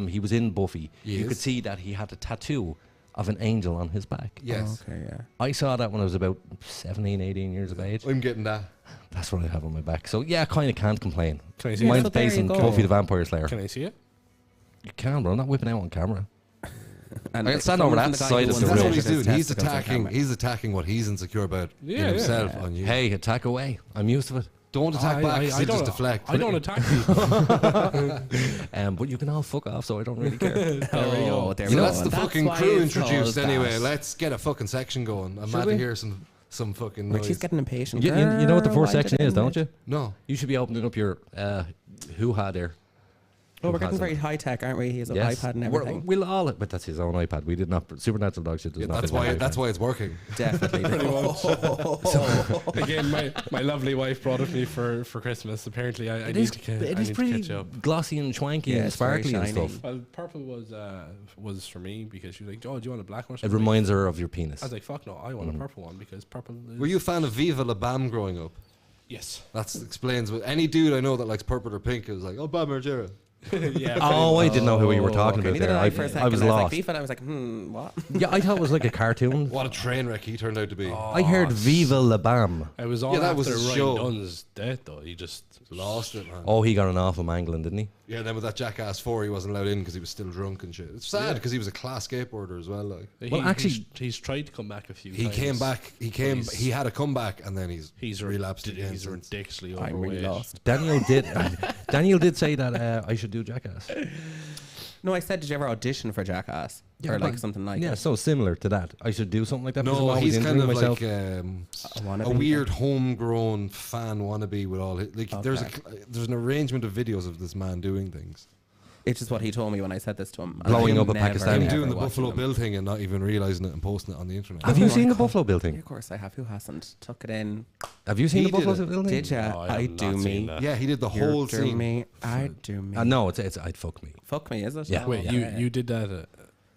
he was in Buffy? You Yes. could see that he had a tattoo of an angel on his back. Yes. Okay, yeah. I saw that when I was about 17, 18 years of age. I'm getting that. That's what I have on my back. So yeah, I kind of can't complain. Can I see it? Mine's So there based you on go. Buffy the Vampire Slayer. Can I see it? You can, bro. I'm not whipping out on camera. And I can stand coming over from that the guy side who of won the That's room. what he's his doing. He's testicles on attacking. camera. He's attacking what he's insecure about in Yeah, himself yeah. on you. Hey, attack away. I'm used to it. Don't attack back. 'Cause I he'll don't just deflect. I don't attack people. But you can all fuck off, so I don't really care. There we go. There So we go. that's the And fucking why crew it's introduced called anyway. that. Let's get a fucking section going. I'm Should mad we? to hear some fucking noise. Richie's getting impatient. you know what the Girl, first why section did is, don't you? No. You should be opening up your hoo-ha there. Oh, we're Who getting hasn't? very high tech, aren't we? He has an Yes. iPad and We're- everything. We'll all, but that's his own iPad. We did not. Supernatural Dogshit does Yeah, not. that's fit on why. iPad. That's why it's working. Definitely. Pretty much. Again, my lovely wife brought it me for Christmas. Apparently, I It need is. to, It I is need pretty to catch up. glossy and schwanky Yeah, and it's very sparkly and shiny. stuff. Well, purple was for me because she was like, "Oh, do you want a black one?" It reminds her of your penis. I was like, "Fuck no, I want a purple one because purple." Is Were you a fan of Viva La Bam growing up? Yes. That explains. What any dude I know that likes purple or pink is like, oh, Bam Margera. Yeah. Oh, I didn't know who you were talking Okay, about neither there. did I for a I second. was like, lost. FIFA, and I was like, what? Yeah, I thought it was like a cartoon. What a train wreck he turned out to be. I heard Viva La Bam. I was all Yeah, that after was his Ryan show. Dunn's death though. He just Lost it, man. Oh, he got an off from England, didn't he? Yeah, then with that Jackass 4, he wasn't allowed in because he was still drunk and shit. It's sad because he was a class skateboarder as well. Like Well, actually- he's tried to come back a few he times. came back. he's- He had a comeback, and then He's relapsed again. He's since. ridiculously I'm overweight. really lost. Daniel did say that I should do Jackass. No, I said, did you ever audition for Jackass? Yeah, or like but- something like Yeah, that? so similar to that. I should do something like that. because I'm No, always he's kind interviewing of myself. like A a wannabe? weird homegrown fan wannabe with all his, like there's an arrangement of videos of this man doing things. It's just what he told me when I said this to him. Blowing I'm up a never, Pakistani. Him ever doing the watching Buffalo them. Bill thing and not even realizing it and posting it on the internet. Have you Oh, seen the God. Buffalo Bill Yeah, thing? of course I have. Who hasn't? Tuck it in. Have you seen He the did Buffalo it. Bill thing? Did ya? No, I I have do not seen me. that. Yeah, he did the You whole do scene. me. I do me. No, it's I'd fuck me. Fuck me, is it? Yeah. Oh, Wait, yeah. you did that?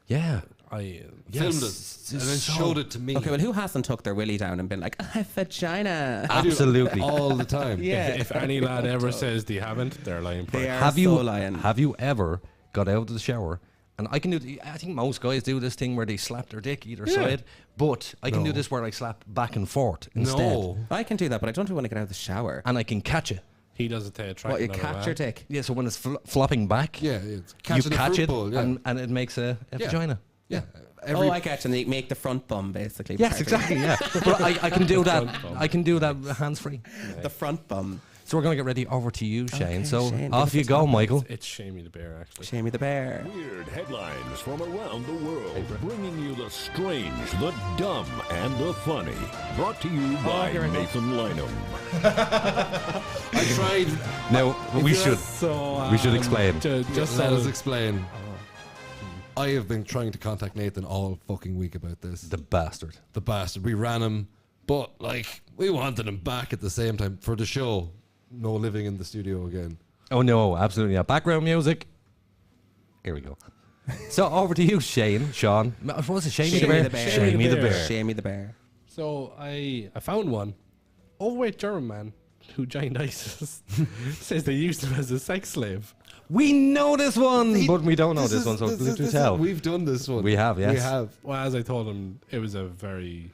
Yeah. I Filmed Yes, it and then so- showed it to me. Okay, well, who hasn't tucked their willy down and been like, I have vagina? I do it Absolutely. all the time. Yeah. if any lad ever says they haven't, they're lying. They are Have so you lying. have you ever got out of the shower? And I can do. I think most guys do this thing where they slap their dick either side. But I can do No. this where I slap back and forth instead, No. I can do that, but I don't want to get out of the shower. and I can catch it. He does it to attract. What, you another catch man. your dick? Yeah. So when it's flopping back, Yeah, it's you catching a catch fruit it, bowl, yeah. and it makes a Yeah. vagina. Yeah. Oh, I catch and they make the front bum, basically. Yes, part of exactly. Yeah. But I can do that. Front bum. I can do that hands free. it. The front bum. So we're gonna get ready over to you, Shane. Okay, So Shane, off give you us a go, topic. Michael. It's Shamey the bear, actually. Shamey the bear. Weird headlines from around the world, bringing you the strange, the dumb, and the funny. Brought to you by here we go. Nathan Lynham. I tried. Now we should. So We should explain. Just Let so us explain. I have been trying to contact Nathan all fucking week about this. The bastard. The bastard. We ran him, but like we wanted him back at the same time for the show. No living in the studio again. Oh no, absolutely not. Background music. Here we go. So over to you, Shane. Sean. What was it? Shamey the bear. Shamey the bear. Shamey the bear. So I found one overweight German man who joined ISIS. Says they used him as a sex slave. We know this one, but we don't know this one. So do tell. We've done this one. We have, yes. We have. Well, as I told him, it was a very.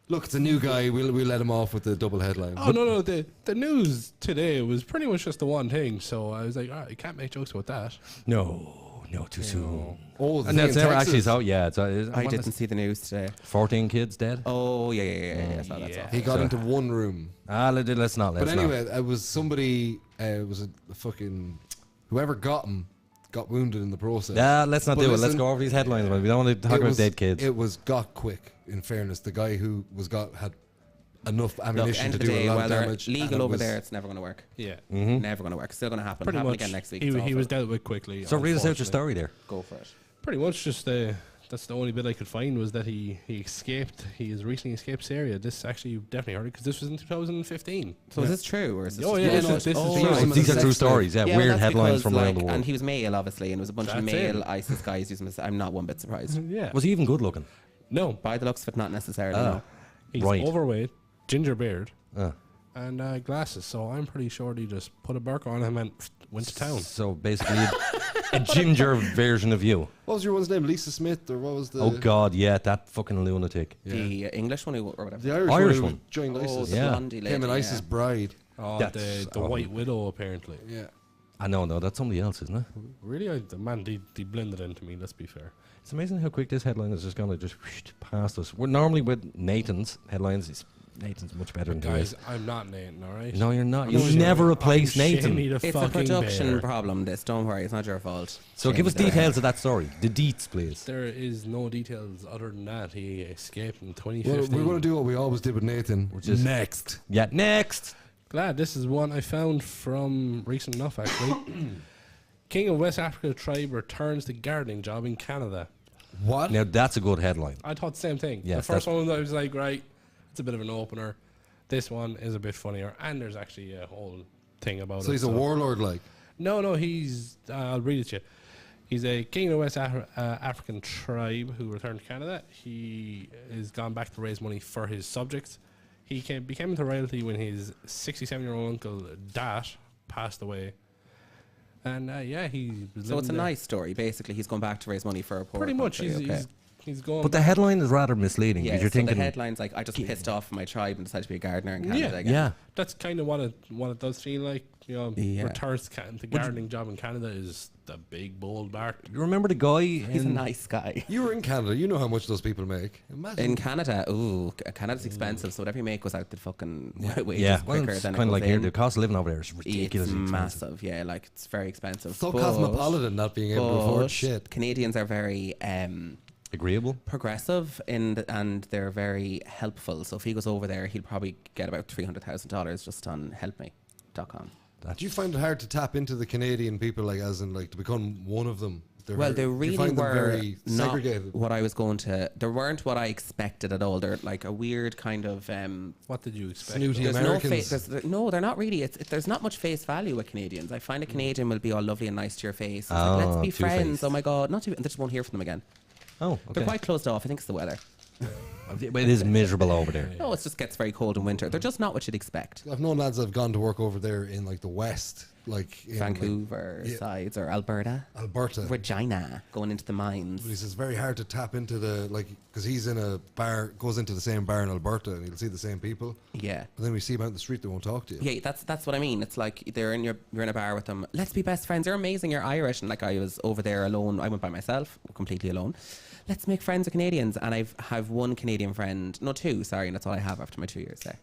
Look, it's a new guy. We'll let him off with the double headline. Oh no! The news today was pretty much just the one thing. So I was like, all right, you can't make jokes about that. No, too soon. Oh, the And thing that's in never Texas. actually so. Yeah, it's, I what didn't is- see the news today. 14 kids dead. Oh, yeah. I saw that. yeah. He got So- into one room. Let's not. But anyway, it was somebody. It was a fucking whoever got him got wounded in the process. Yeah, let's not But do it. Let's listen, go over these headlines, man. We don't want to talk It about was- dead kids. It was got quick. In fairness, the guy who was got had enough Look, ammunition end to of the do day, a lot while of they're damage. and legal it over was- there, it's never going to work. Yeah, Never going to work. Still going to happen. pretty Happen much. again next week. He It's was awful. dealt with quickly. So read us out your unfortunately. story there. Go for it. Pretty much just That's the only bit I could find was that he escaped. He has recently escaped Syria. This actually you definitely heard it because this was in 2015. So is this true or is this? Oh yeah, this is true. These are true stories. Yeah, Yeah, weird that's headlines because, from around the world. And he was male, obviously, and it was a bunch of That's male it. ISIS guys using this. I'm not one bit surprised. Yeah. Was he even good looking? No, By the looks of it, not necessarily. No. he's Right. overweight, ginger beard, Uh, and glasses. So I'm pretty sure he just put a burqa on him and went to town. so basically, a ginger version of you. What was your one's name? Lisa Smith, or what was the? Oh God, yeah, that fucking lunatic. The English one or whatever. The Irish, Irish one. one. Who joined Oh, ISIS. the Yeah. blondie lady. Him and ISIS bride. Oh, That's the White Widow apparently. Yeah. I know, no, that's somebody else, isn't it? Really, they blended into me. Let's be fair. It's amazing how quick this headline is just gonna just whoosh past us. We're normally with Nathan's headlines. Nathan's much better than Guys, his. I'm not Nathan, all right? No, you're not. I'm You'll shame- never I'm replace shamey Nathan. the It's a fucking production bear. problem, this. Don't worry, it's not your fault. So give us Shame. details of that story. The deets, please. There is no details other than that he escaped in Well, 2015. we're going to do what we always did with Nathan. Which is- next. Yeah, next. Glad this is one I found from recent enough actually. King of West Africa tribe returns to gardening job in Canada. What? Now that's a good headline. I thought the same thing. Yes, the first that's- one I was like, right, it's a bit of an opener. This one is a bit funnier, and there's actually a whole thing about it. So he's a warlord, like. No, he's. I'll read it to you. He's a king of West African tribe who returned to Canada. He has gone back to raise money for his subjects. He became into royalty when his 67-year-old uncle Dat passed away. And yeah, he. Was So it's a living there. nice story. Basically, he's gone back to raise money for a poor Pretty much, country, okay. he's going. But the back. headline is rather misleading Yeah, because you're so thinking, the headline's like, I just pissed off my tribe and decided to be a gardener in Canada again. yeah, That's kind of what it does feel like. You know, Yeah. returns to gardening job in Canada is the big bold bark. you remember the guy? He's a nice guy. You were in Canada. You know how much those people make. Imagine. In Canada, Canada's expensive, so whatever you make goes out the fucking wages Yeah, well, quicker it's than kind it of goes like here. in. The cost of living over there is It's ridiculously expensive. massive, yeah, like it's very expensive. so But- cosmopolitan, not being able to but afford shit. Canadians are very Agreeable. progressive and they're very helpful. So if he goes over there, he'll probably get about $300,000 just on helpme.com. Do you find it hard to tap into the Canadian people, like as in like to become one of them? Well, they do you really find them were very not segregated. what I was going to. They weren't what I expected at all. They're like a weird kind of. What did you expect? Snooty though? There's Americans. no, they're not really. There's not much face value with Canadians. I find a Canadian will be all lovely and nice to your face. It's Oh, like, let's be two-faced. friends. Oh my god, not too. And they just won't hear from them again. Oh, okay. They're quite closed off. I think it's the weather. But it is miserable over there. No, it just gets very cold in winter. They're just not what you'd expect. I've known lads that have gone to work over there in like the west, like in Vancouver like, yeah, sides or Alberta, Alberta. Regina, going into the mines. But he says it's very hard to tap into the like because he's in a bar, goes into the same bar in Alberta, and he'll see the same people. Yeah. But then we see him out in the street, they won't talk to you. Yeah, that's what I mean. It's like you're in a bar with them. Let's be best friends. You're amazing. You're Irish, and like I was over there alone. I went by myself, completely alone. Let's make friends with Canadians, and have one Canadian friend. No, two. Sorry, and that's all I have after my 2 years there.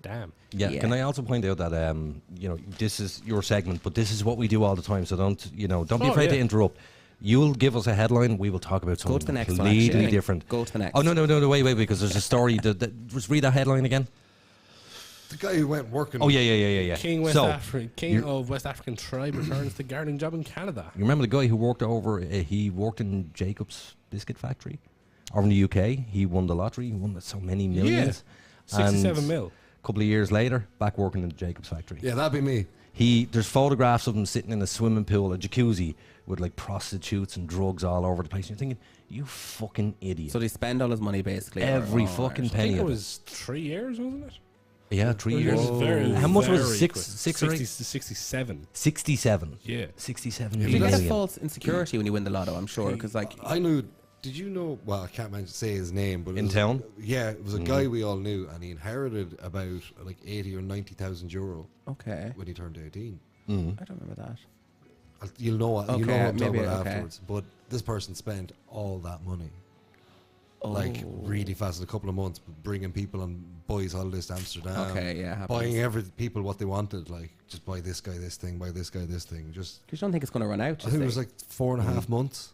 Damn. Yeah. Yeah. Can I also point out that this is your segment, but this is what we do all the time. So don't be Oh, afraid to yeah. interrupt. You'll give us a headline. We will talk about something Go to the next one. completely Actually. different. Go to the next. Oh no! Wait, because there's a story. Just read that headline again. The guy who went working. Oh yeah. King So, King you're- of West African tribe returns to gardening job in Canada. You remember the guy who worked over? He worked in Jacob's biscuit factory over in the UK. He won the lottery. He won so many millions. 67 And mil. A couple of years later, back working in the Jacob's factory. Yeah, that'd be me. There's photographs of him sitting in a swimming pool, a jacuzzi, with like prostitutes and drugs all over the place. And you're thinking, you fucking idiot. So they spend all his money basically. Every or- fucking I penny think it of it. was 3 years, wasn't it? Yeah, 3 years. It was very, How much was it? very Six- quick. six or 60 eight? to 67. 67. Yeah. 67 You get a million. false insecurity when you win the lotto. I'm sure because like I knew. Did you know? Well, I can't say his name, but it In was- town? Yeah, it was a guy we all knew, and he inherited about like 80 or 90,000 euro okay, when he turned 18. I don't remember that. You'll know what you'll know Okay, what I'm talking maybe, about okay. afterwards. But this person spent all that money, Oh. like really fast, in a couple of months, bringing people on boys' holidays to Amsterdam. Okay, yeah, happens. buying people what they wanted, like just buy this guy this thing, buy this guy this thing. Just You don't think it's going to run out? I think it was like 4.5 months.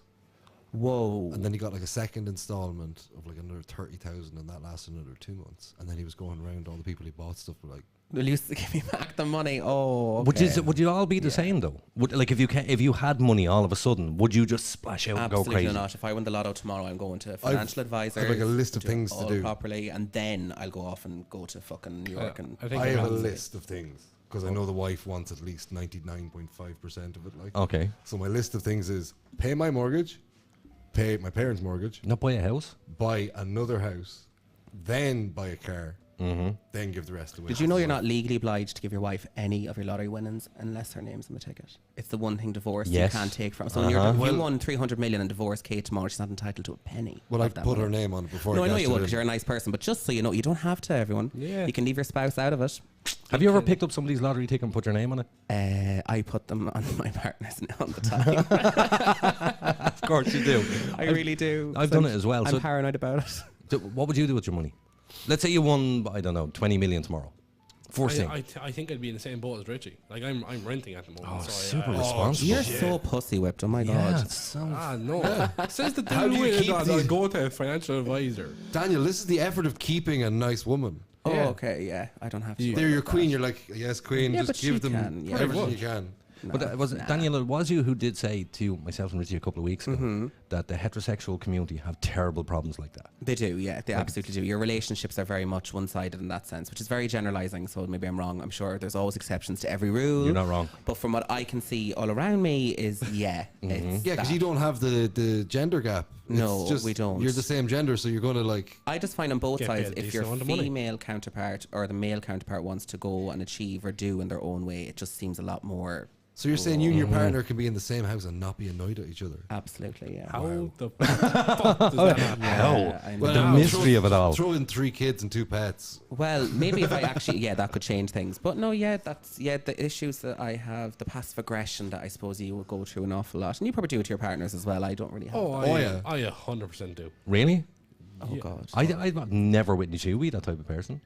Whoa. And then he got like a second installment of like another 30,000, and that lasted another 2 months. And then he was going around all the people he bought stuff with, like, Will you give me back the money? Oh, okay. Would you all be the same though? Like if you had money all of a sudden, would you just splash out and go Absolutely crazy? not. If I win the lotto tomorrow, I'm going to financial advisor. I have like a list of things to do properly, and then I'll go off and go to fucking New York. And I have a list of things because I know the wife wants at least 99.5% of it. Like, Okay. So my list of things is pay my mortgage, pay my parents' mortgage, Not buy a house. buy another house, then buy a car, then give the rest away. Did you know you're not legally obliged to give your wife any of your lottery winnings unless her name's on the ticket? It's the one thing divorce Yes. you can't take from. So when if you won 300 million and divorced Kate tomorrow, she's not entitled to a penny. Well, of I've that put her money. name on it before. No, I know cashed you it would in. because you're a nice person, but just so you know, you don't have to, everyone. Yeah. You can leave your spouse out of it. Have you ever picked up somebody's lottery ticket and put your name on it? I put them on my partner's now all the time. Of course you do. I really do. I've done it as well. I'm So paranoid about it. what would you do with your money? Let's say you won, I don't know, 20 million tomorrow. First thing. I think I'd be in the same boat as Richie. Like I'm renting at the moment. So super I, responsible. You're so pussy whipped. Oh my god. no. Says the How do dude you with keep it. these- I'll go to a financial advisor. Daniel, this is the effort of keeping a nice woman. Oh, Yeah. okay, yeah. I don't have to. You- worry They're your about queen. that. You're like, yes, queen. Yeah, but just give she them can, yeah. everything you can. No, But was it, Daniel, it was you who did say to myself and Richie a couple of weeks ago Mm-hmm. that the heterosexual community have terrible problems like that. They do, yeah. They absolutely do. Your relationships are very much one-sided in that sense, which is very generalizing. So maybe I'm wrong. I'm sure there's always exceptions to every rule. You're not wrong. But from what I can see all around me is, it's Yeah, because that. you don't have the gender gap. No, It's just, we don't. You're the same gender, so you're going to like. I just find on both Get sides, paid if decent your amount of money. female counterpart or the male counterpart wants to go and achieve or do in their own way, it just seems a lot more. So you're saying you and your partner can be in the same house and not be annoyed at each other? Absolutely, yeah. How the fuck does that happen? Yeah, I know. The mystery of it all. Throw in 3 kids and 2 pets. Well, maybe if I actually, that could change things. But no, the issues that I have, the passive aggression that I suppose you would go through an awful lot. And you probably do it to your partners as well. I don't really have Oh, that. I 100% do. Really? Oh, God. I've never witnessed you be that type of person.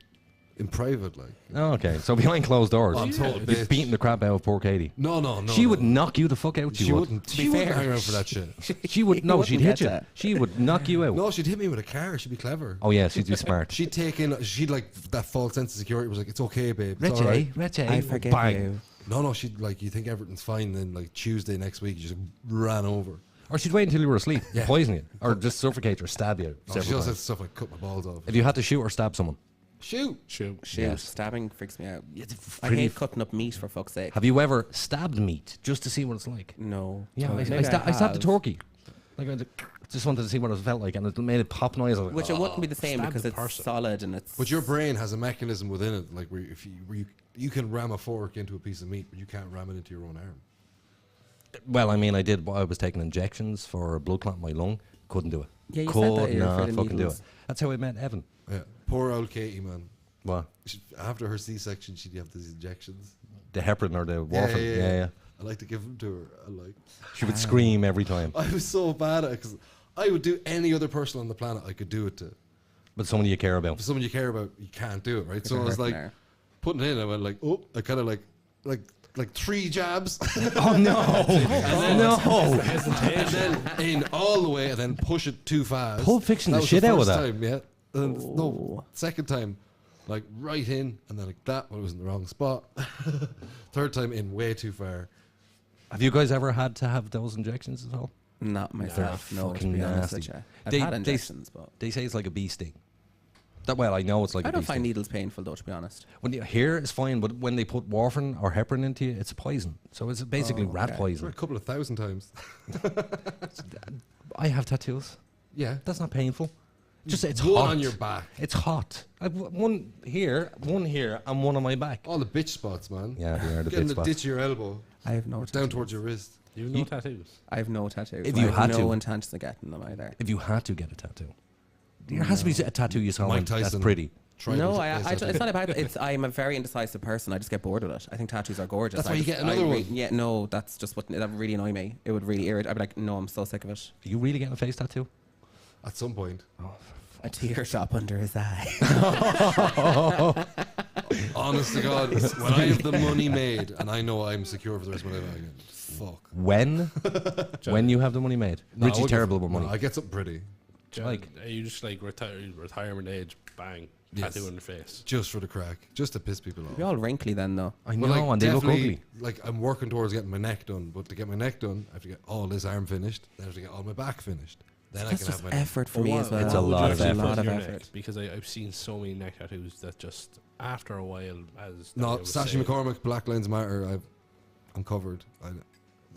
In private, like. Oh, okay. So behind closed doors, I'm total you've bitch. beaten the crap out of poor Katie. No. She would knock you the fuck out. She wouldn't. be She wouldn't fair. hang around for that shit. She would. No, wouldn't she'd hit get you. that. She would knock you out. No, she'd hit me with a car. She'd be clever. Oh yeah, she'd be smart. She'd take in. She'd like that false sense of security. Was like, it's okay, babe. It's Richie, all right. Richie, I forgive bang. you. No, she'd like, you think everything's fine, then like Tuesday next week, you just ran over. Or she'd wait until you were asleep, Yeah. poison you, or just suffocate you or stab you No, she several also said times. stuff like cut my balls off. If you had to shoot or stab someone, Shoot. Shoot. Shit, stabbing freaks me out. it's I pretty hate cutting up meat, for fuck's sake. have you ever stabbed meat just to see what it's like? No. Yeah, Oh, I maybe stabbed the have. turkey. Like just wanted to see what it felt like, and it made a pop noise. I was like, Which it wouldn't be the same stab because the it's person. solid and it's. But your brain has a mechanism within it, like where you can ram a fork into a piece of meat, but you can't ram it into your own arm. well, I mean, I did. I was taking injections for a blood clot in my lung. Couldn't do it. Yeah, you said Could that, you're not afraid of fucking do it. needles. That's how I met Evan. Yeah. Poor old Katie, man. What? After her C-section, she'd have these injections. The heparin or the warfarin? Yeah. I like to give them to her. I like. She would scream every time. I was so bad at it because I would do any other person on the planet I could do it to. But someone you care about. For someone you care about, you can't do it, right? So I you're was hurting like her. putting it in. I went like, oh, I kind of like 3 jabs, Oh no! No! and then in all the way, and then push it too fast. Pulp Fiction That the was shit out of first that. Time, yeah. And Oh. no, second time, like right in, and then like that, but it was in the wrong spot. Third time in, way too far. Have you guys ever had to have those injections at all? Not myself, no, to fucking be honest with nasty. you. I've They- had they- injections, but They say it's like a bee sting. That well, I know it's like I a don't bee find sting. needles painful, though, to be honest. When you hear it's fine, but when they put warfarin or heparin into you, it's poison. So it's basically rat okay. For poison. a couple of 1,000 times. I have tattoos. Yeah. That's not painful. Just it's one hot on your back. It's hot. I've one here, and one on my back. All the bitch spots, man. Yeah, they are the Getting bitch the spots. ditch of your elbow I have no down tattoos. towards your wrist. You have no tattoos. I have no tattoos. If you I have had no to. intention of getting them either. If you had to get a tattoo, there has to be a tattoo you saw. Mike and that's Tyson. pretty. No, it's not about it. I'm a very indecisive person. I just get bored with it. I think tattoos are gorgeous. That's why I you just- get another one. Yeah, no, that's just what that would really annoy me. It would really irritate. I'd be like, no, I'm so sick of it. Are you really getting a face tattoo? At some point. A tear drop under his eye. Honest to God, when I have the money made and I know I'm secure for the rest of my life, fuck. When you have the money made. No, I Richie's wouldn't- terrible with money. No, I get something pretty. Like- you just like retirement age, bang, Yes. tattoo on your face. Just for the crack. Just to piss people off. You're all wrinkly then, though. I But, know, and they look definitely, ugly. Like, I'm working towards getting my neck done, but to get my neck done, I have to get all this arm finished, then I have to get all my back finished. Then I That's can just have my neck. effort for me as well. It's a lot of It's effort. a lot of Your neck, effort. because I've seen so many neck tattoos that just after a while, as No, Daniel was Sashi saying- McCormick, Black Lives Matter, I'm covered.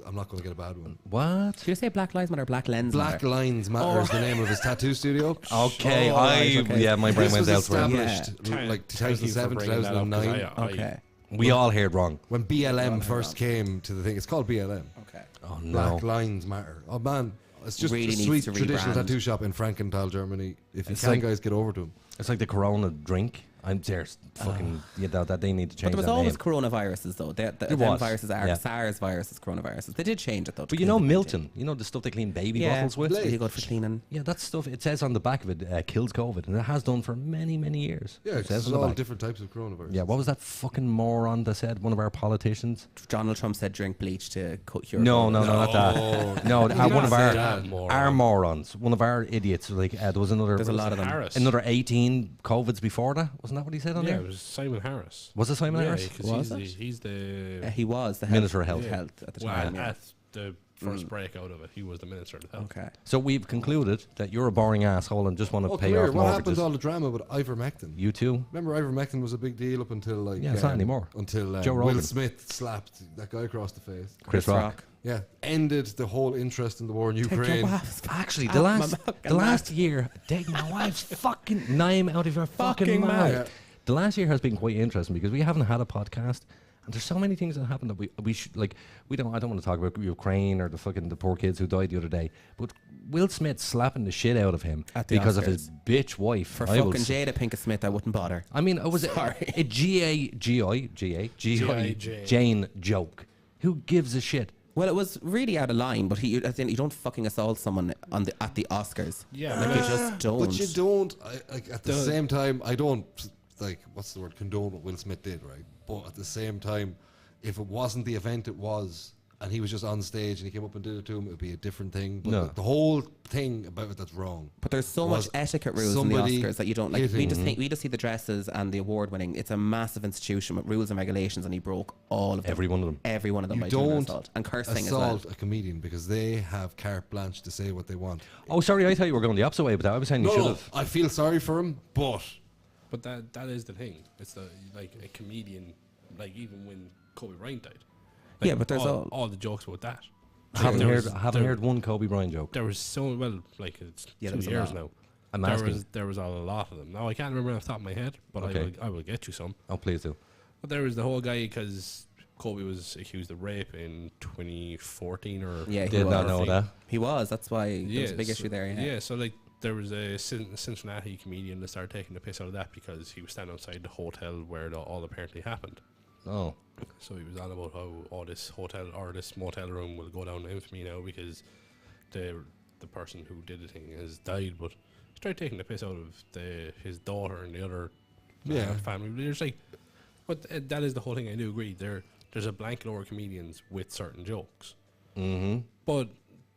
I'm not going to get a bad one. What? Did you say Black Lives Matter or Black Lens Black Matter? Lines Matter is the name of his tattoo studio. Okay, right, okay. yeah, my brain This was went elsewhere. established like Thank you for 2007, bringing that up, 'cause 2009. Okay. We all heard wrong. When BLM first came to the thing. It's called BLM. Okay. Oh Black no. Lives Matter. Oh man, it's just Really a needs sweet to traditional rebrand. tattoo shop in Frankenthal, Germany. If you It's can, like- guys, get over to them. It's like the Corona drink. I'm serious. Fucking that they need to But change there was that always name. coronaviruses, though. Them was, viruses are yeah. SARS viruses, coronaviruses. They did change it, though. to But you know COVID-19. Milton, you know the stuff they clean baby Yeah, bottles with? really good for cleaning. Yeah, that stuff, it says on the back of it, kills COVID, and it has done for many, many years. Yeah, It 'cause says there's on the all back. different types of coronavirus. Yeah, what was that fucking moron that said, one of our politicians? Donald Trump said drink bleach to cure. No, COVID. not that. No, did one not of say our that, moron. our morons, one of our idiots. Like there was another. There's a lot of them. Harris. Another 18 COVIDs before that. Wasn't that what he said on Yeah, there? it was Simon Harris. Was it Simon Yeah, Harris? because Was he's the He was the Minister of health, Health. at the well, time. Yeah. at the first breakout of it, he was the minister of health. Okay. So we've concluded that you're a boring asshole and just want to Oh, pay come here. off What happened mortgages. to all the drama with ivermectin? You too. Remember, ivermectin was a big deal up until like Yeah, it's not anymore. Until Joe Will Rogan. Smith slapped that guy across the face. Chris Rock. Yeah, ended the whole interest in the war in Take your Ukraine. wives. Actually, Out the my last fucking the last mouth. year, take my wife's fucking name out of your fucking Fucking mouth. mouth. Yeah. The last year has been quite interesting because we haven't had a podcast, and there's so many things that happened that we should like. I don't want to talk about Ukraine or the poor kids who died the other day, but Will Smith slapping the shit out of him At the because of Oscars. his bitch wife. For I will fucking s- Jada Pinkett Smith, I wouldn't bother. I mean, it was Sorry. a G.I. Jane joke. Who gives a shit? Well, it was really out of line, but you don't fucking assault someone at the Oscars. Yeah, like but you just don't. But you don't. At the same time, I don't like what's the word, condone what Will Smith did, right? But at the same time, if it wasn't the event it was, and he was just on stage and he came up and did it to him, it would be a different thing. But No. the whole thing about it that's wrong. But there's so was much etiquette rules in the somebody Oscars that you don't like. We hitting- just think we just see the dresses and the award winning. It's a massive institution with rules and regulations, and he broke all of them. Every one of them. Every one of them. You by doing don't assault and cursing as well. assault a comedian because they have carte blanche to say what they want. Oh, sorry, I thought you were going the opposite way with that. I was saying you should No, have. I feel sorry for him, but But that is the thing. It's like a comedian, like even when Kobe Bryant died. Like Yeah, but there's all the jokes about that. I haven't There heard. was- I haven't there- heard one Kobe Bryant joke. There was so well, like it's Yeah, there 2 was a years lot. now. I'm there asking. was a lot of them. Now I can't remember off the top of my head, but Okay. I will get you some. Oh, please do. But there was the whole guy because Kobe was accused of rape in 2014 or Yeah, he Did was. not know that. He was. That's why there was a big so- issue there. Yeah. Yeah, so like there was a Cincinnati comedian that started taking the piss out of that because he was standing outside the hotel where all apparently happened. Oh, So he was on about how this hotel or this motel room will go down in infamy now because the person who did the thing has died. But he started taking the piss out of his daughter and the other family. There's like, but that is the whole thing. I do agree. There's a blanket over comedians with certain jokes. mm-hmm. But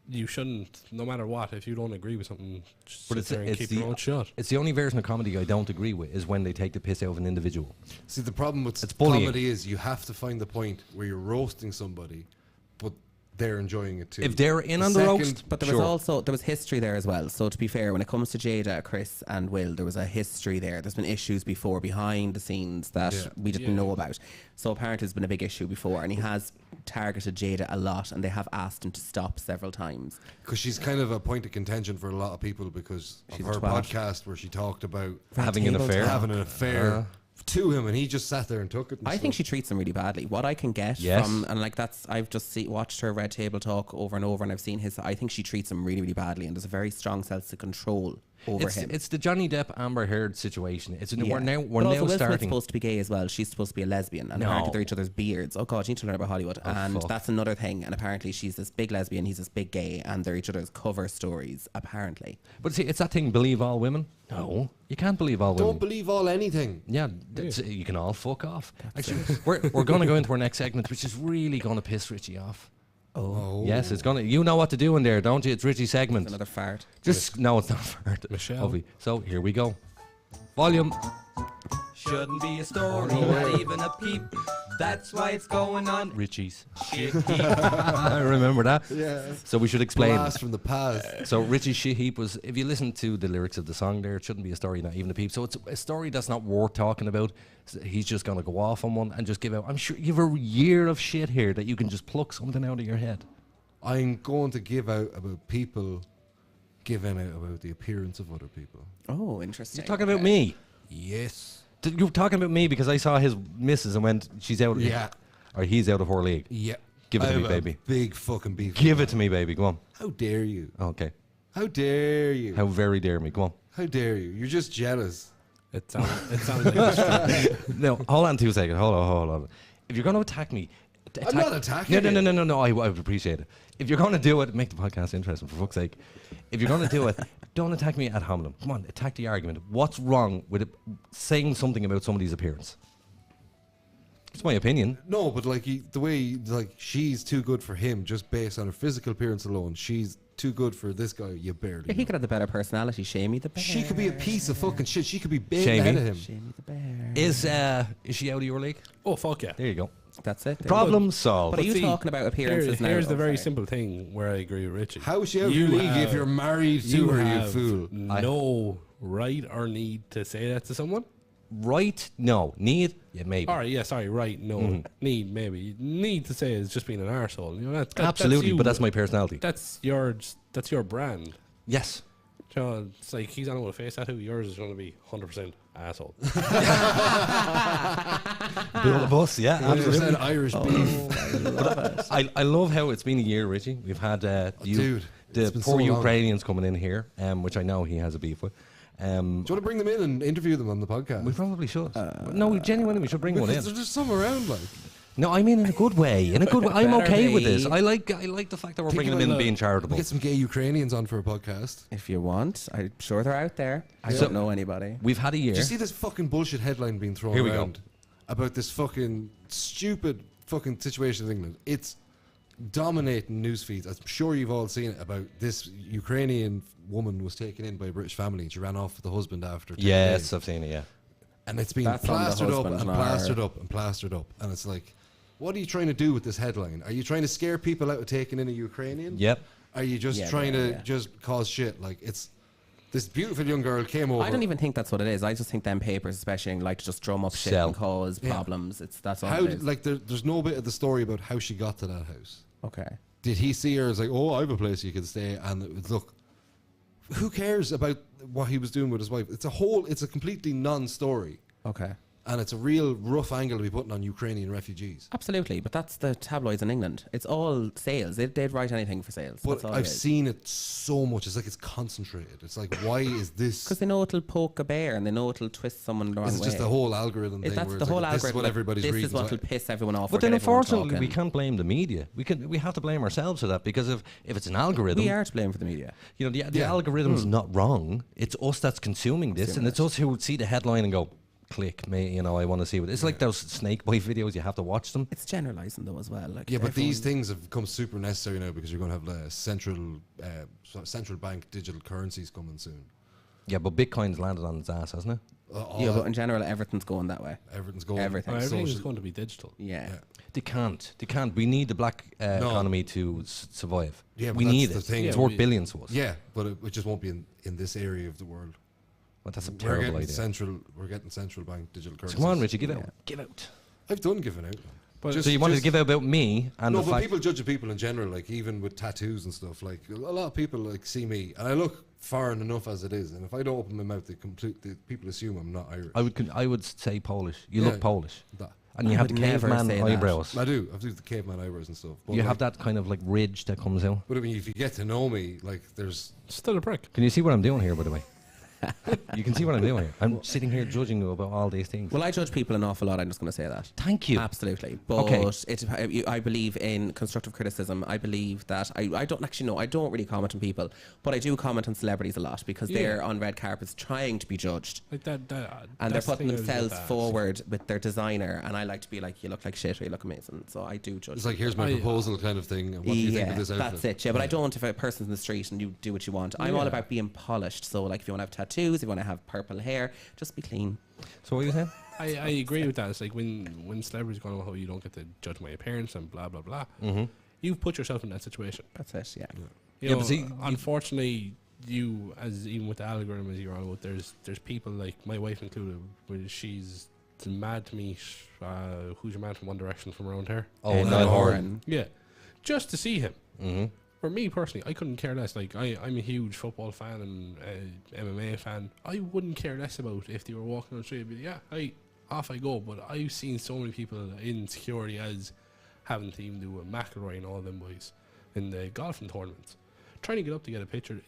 you shouldn't, no matter what, if you don't agree with something, just But sit it's there and it's keep your own shut. it's the only version of comedy I don't agree with is when they take the piss out of an individual. see the problem with It's bullying. comedy is you have to find the point where you're roasting somebody, but they're enjoying it too. If they're in on the second- roast, But there was history there as well. So to be fair, when it comes to Jada, Chris, and Will, there was a history there. There's been issues before behind the scenes that Yeah. we didn't know about. So apparently, there's been a big issue before, and he has targeted Jada a lot, and they have asked him to stop several times. Because she's kind of a point of contention for a lot of people because She's of a her twat. podcast where she talked about having an Table affair. talk. having an affair to him, and he just sat there and took it. And I think stuff. she treats him really badly. What I can get Yes. from, and like I've just watched her Red Table Talk over and over, and I've seen I think she treats him really, really badly, and there's a very strong sense of control over him. It's the Johnny Depp Amber Heard situation. It's Yeah. we're But now also Will Smith's starting. supposed to be gay as well. She's supposed to be a lesbian, and No. apparently they're each other's beards. Oh god, you need to learn about Hollywood, and fuck. that's another thing. And apparently she's this big lesbian, he's this big gay, and they're each other's cover stories. Apparently, But see, it's that thing. Believe all women? No, you can't believe all Don't women. believe all anything. Yeah, you can all fuck off. Actually, we're going to go into our next segment, which is really going to piss Richie off. Oh. Yes, it's gonna. You know what to do in there, don't you? It's Richie's segment. Another fart. Just no, it's not fart. Michelle. Obvi. So here we go. Volume. Shouldn't be a story, not even a peep. That's why it's going on. Richie's. Shit. I remember that. Yeah. So we should explain. Blast from the past. So Richie's shit heap was, if you listen to the lyrics of the song there, it shouldn't be a story, not even a peep. So it's a story that's not worth talking about. He's just going to go off on one and just give out. I'm sure you have a year of shit here that you can just pluck something out of your head. I'm going to give out about people giving out about the appearance of other people. Oh, interesting. You're talking about me. Yes. You're talking about me because I saw his missus and went, she's out. Yeah. Or he's out of her league. Yeah. Give it to I me, have a baby. Big fucking beef. Give it to me, baby. Go on. How dare you? Okay. How dare you? How very dare me. Go on. How dare you? You're just jealous. It sounds like No, hold on 2 seconds. Hold on. If you're going to attack me, I'm not attacking No. I would appreciate it. If you're going to do it, make the podcast interesting, for fuck's sake. If you're going to do it, don't attack me ad hominem. Come on, attack the argument. What's wrong with saying something about somebody's appearance? It's my opinion. No, but like the way she's too good for him just based on her physical appearance alone. She's too good for this guy. You barely. Yeah, he know. could have the better personality. Shamey the bear. She could be a piece of fucking shit. She could be big Shamey. ahead of him. Shamey the bear. Is she out of your league? oh, fuck yeah. There you go. That's it. Problem solved. But are you see, talking about appearances now? Here's the Oh, very sorry. simple thing where I agree with Richie. How is she out of your league if you're married to her, you have fool? no right or need to say that to someone. Right? No. Need? Yeah, maybe. All right, yeah, sorry, right, no, need, maybe. Need to say is just being an arsehole. You know, Absolutely, you. but that's my personality. That's your brand. Yes. You know, it's like he's on with a face tattoo. Yours is going to be 100% asshole. Build a bus, yeah, absolutely. 100% Irish beef. I love how it's been a year, Richie. We've had dude, the it's been poor so long. Ukrainians coming in here, which I know he has a beef with. Do you want to bring them in and interview them on the podcast? We probably should. No, genuinely, we should bring one in. Because there's just some around, like. No, I mean in a good way. In a good way. I'm Better okay with be. this. I like the fact that we're bringing them in and being charitable. Get some gay Ukrainians on for a podcast. If you want, I'm sure they're out there. I So- don't know anybody. We've had a year. Did you see this fucking bullshit headline being thrown Here we go. around about this fucking stupid fucking situation in England? It's dominating news feeds. I'm sure you've all seen it about this Ukrainian woman was taken in by a British family and she ran off with the husband after 10 Yes, days. I've seen it. Yeah. And it's been That's on the plastered up husband, and not plastered her. up and plastered up. And it's like, what are you trying to do with this headline? Are you trying to scare people out of taking in a Ukrainian? Yep. Are you just Yeah, trying yeah, to yeah. just cause shit? Like, it's this beautiful young girl came over. I don't even think that's what it is. I just think them papers, especially, like to just drum up shit Sell. and cause Yeah. problems. That's all How it is. like there's no bit of the story about how she got to that house. Okay. Did he see her as like, oh, I have a place you can stay? And it was, look, who cares about what he was doing with his wife? It's a completely non-story. Okay. And it's a real rough angle to be putting on Ukrainian refugees. Absolutely, but that's the tabloids in England. It's all sales. They'd write anything for sales. But I've seen it so much. It's like it's concentrated. It's like, why is this? because they know it'll poke a bear and they know it'll twist someone the wrong It's way. just the whole algorithm thing. That's where the it's whole like, algorithm. This is what like, everybody's this reading. is what so will piss everyone off. But or then, get everyone unfortunately, we talking. can't blame the media. We have to blame ourselves for that because if it's an algorithm, We are to blame for the media. you know, the Yeah. algorithm's not wrong. It's us that's consuming this, and it's us who would see the headline and go, "Click, me." You know, I want to see what it's like. Those snake bite videos. You have to watch them. It's generalising though as well. Like Yeah, but these everyone- things have become super necessary now because you're going to have central bank digital currencies coming soon. Yeah, but Bitcoin's landed on its ass, hasn't it? All Yeah, that- but in general, everything's going that way. everything's going. everything. Everything is social- going to be digital. Yeah. Yeah. They can't. They can't. We need the black No. economy to survive. Yeah, but we that's need the it. thing. It's Yeah, worth we- billions to us. Yeah, but it just won't be in this area of the world. But that's a We're terrible getting idea. We're getting central bank digital So currencies. come on, Richie, give Yeah. out. Give out. I've done giving out. But Just- So you wanted to just- give out about me and No, the but fact. people judge people in general, like even with tattoos and stuff. Like a lot of people like see me, and I look foreign enough as it is. And if I don't open my mouth, people assume I'm not Irish. I would say Polish. You Yeah. look Polish, That- and you I have the would never caveman say that. eyebrows. I do. I do the caveman eyebrows and stuff. But You like, have that kind of like ridge that comes out. But I mean, if you get to know me, like there's still a prick. Can you see what I'm doing here, by the way? You can see what I'm doing here. I'm sitting here judging you about all these things. Well, I judge people an awful lot. I'm just going to say that. Thank you. Absolutely. But Okay. I believe in constructive criticism. I believe that I don't actually know. I don't really comment on people, but I do comment on celebrities a lot because they're on red carpets trying to be judged. Like that And they're that's the putting thing is with themselves that. forward with their designer. And I like to be like, you look like shit or you look amazing. So I do judge. It's like, here's my proposal kind of thing. What do you think of this outfit? That's it. Yeah, but I don't. If a person's in the street and you do what you want, I'm all about being polished. So like, if you want to have tattoos, if you want to have purple hair, just be clean. So what are you saying? I agree with that. It's like when celebrities go, oh, you don't get to judge my appearance and blah blah blah. You've put yourself in that situation. That's it. Yeah. You know, but see, unfortunately, you as even with the algorithm as you're on about, there's people like my wife included, where she's mad to meet who's your man from One Direction from around here. Oh, Niall Horan. Yeah, just to see him. For me personally, I couldn't care less. Like I'm a huge football fan and MMA fan. I wouldn't care less about if they were walking on the street. I'd be off I go. But I've seen so many people in security as having to even do a McIlroy and all them boys in the golfing tournaments, trying to get up to get a picture.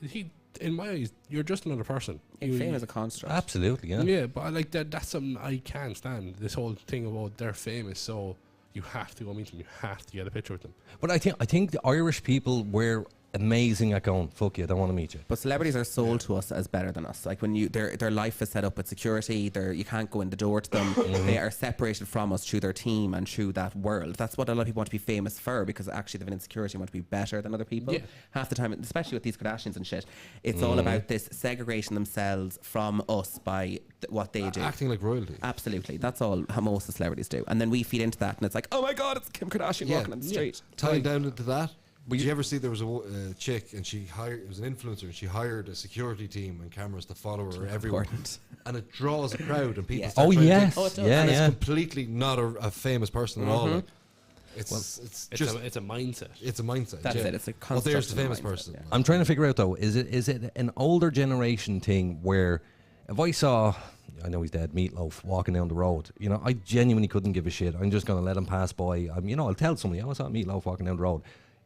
In my eyes, you're just another person. Fame is a construct. Absolutely, yeah. Yeah, but I like that. That's something I can't stand. This whole thing about they're famous, so you have to go meet them. You have to get a picture with them. But I think the Irish people were amazing at going, fuck you, I don't want to meet you. But celebrities are sold to us as better than us. Like when their life is set up with security, you can't go in the door to them. They are separated from us through their team and through that world. That's what a lot of people want to be famous for, because actually they've been in security and want to be better than other people. Half the time, especially with these Kardashians and shit, it's all about this segregating themselves from us by what they do. Acting like royalty. Absolutely. That's all how most of the celebrities do. And then we feed into that and it's like, oh my God, it's Kim Kardashian walking on the street. Tying down into that, did you ever see there was a chick and it was an influencer and she hired a security team and cameras to follow her everywhere. And it draws a crowd and people start Oh, trying yes. to Oh, it does. Yeah, and yeah. it's completely not a famous person at all. Like, it's just It's a mindset. it's a mindset. That's yeah. it. It's a Well, there's construct the of a famous mindset, person. yeah. I'm trying to figure out though, is it an older generation thing where if I saw, I know he's dead, Meatloaf walking down the road, you know, I genuinely couldn't give a shit. I'm just going to let him pass by. I'll tell somebody, I saw Meatloaf walking down the road.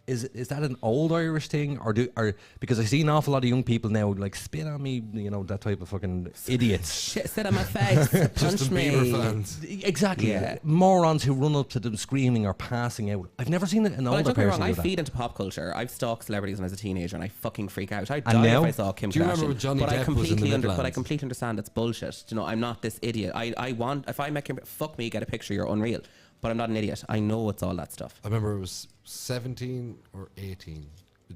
Is that an old Irish thing, or because I see an awful lot of young people now like spit on me, you know, that type of fucking idiots. Shit, sit on my face. Punch Justin me. Bieber fans. Exactly, Yeah. morons who run up to them screaming or passing out. I've never seen an Well, older don't get me person wrong, do I that. feed into pop culture. I've stalked celebrities when I was a teenager and I fucking freak out. I'd And die now? if I saw Kim Do you Kardashian. remember when Johnny but I Depp was in the completely but I Midlands? completely understand it's bullshit. You know, I'm not this idiot. I want, if I make him, fuck me, get a picture, you're unreal. But I'm not an idiot. I know it's all that stuff. I remember it was 17 or 18.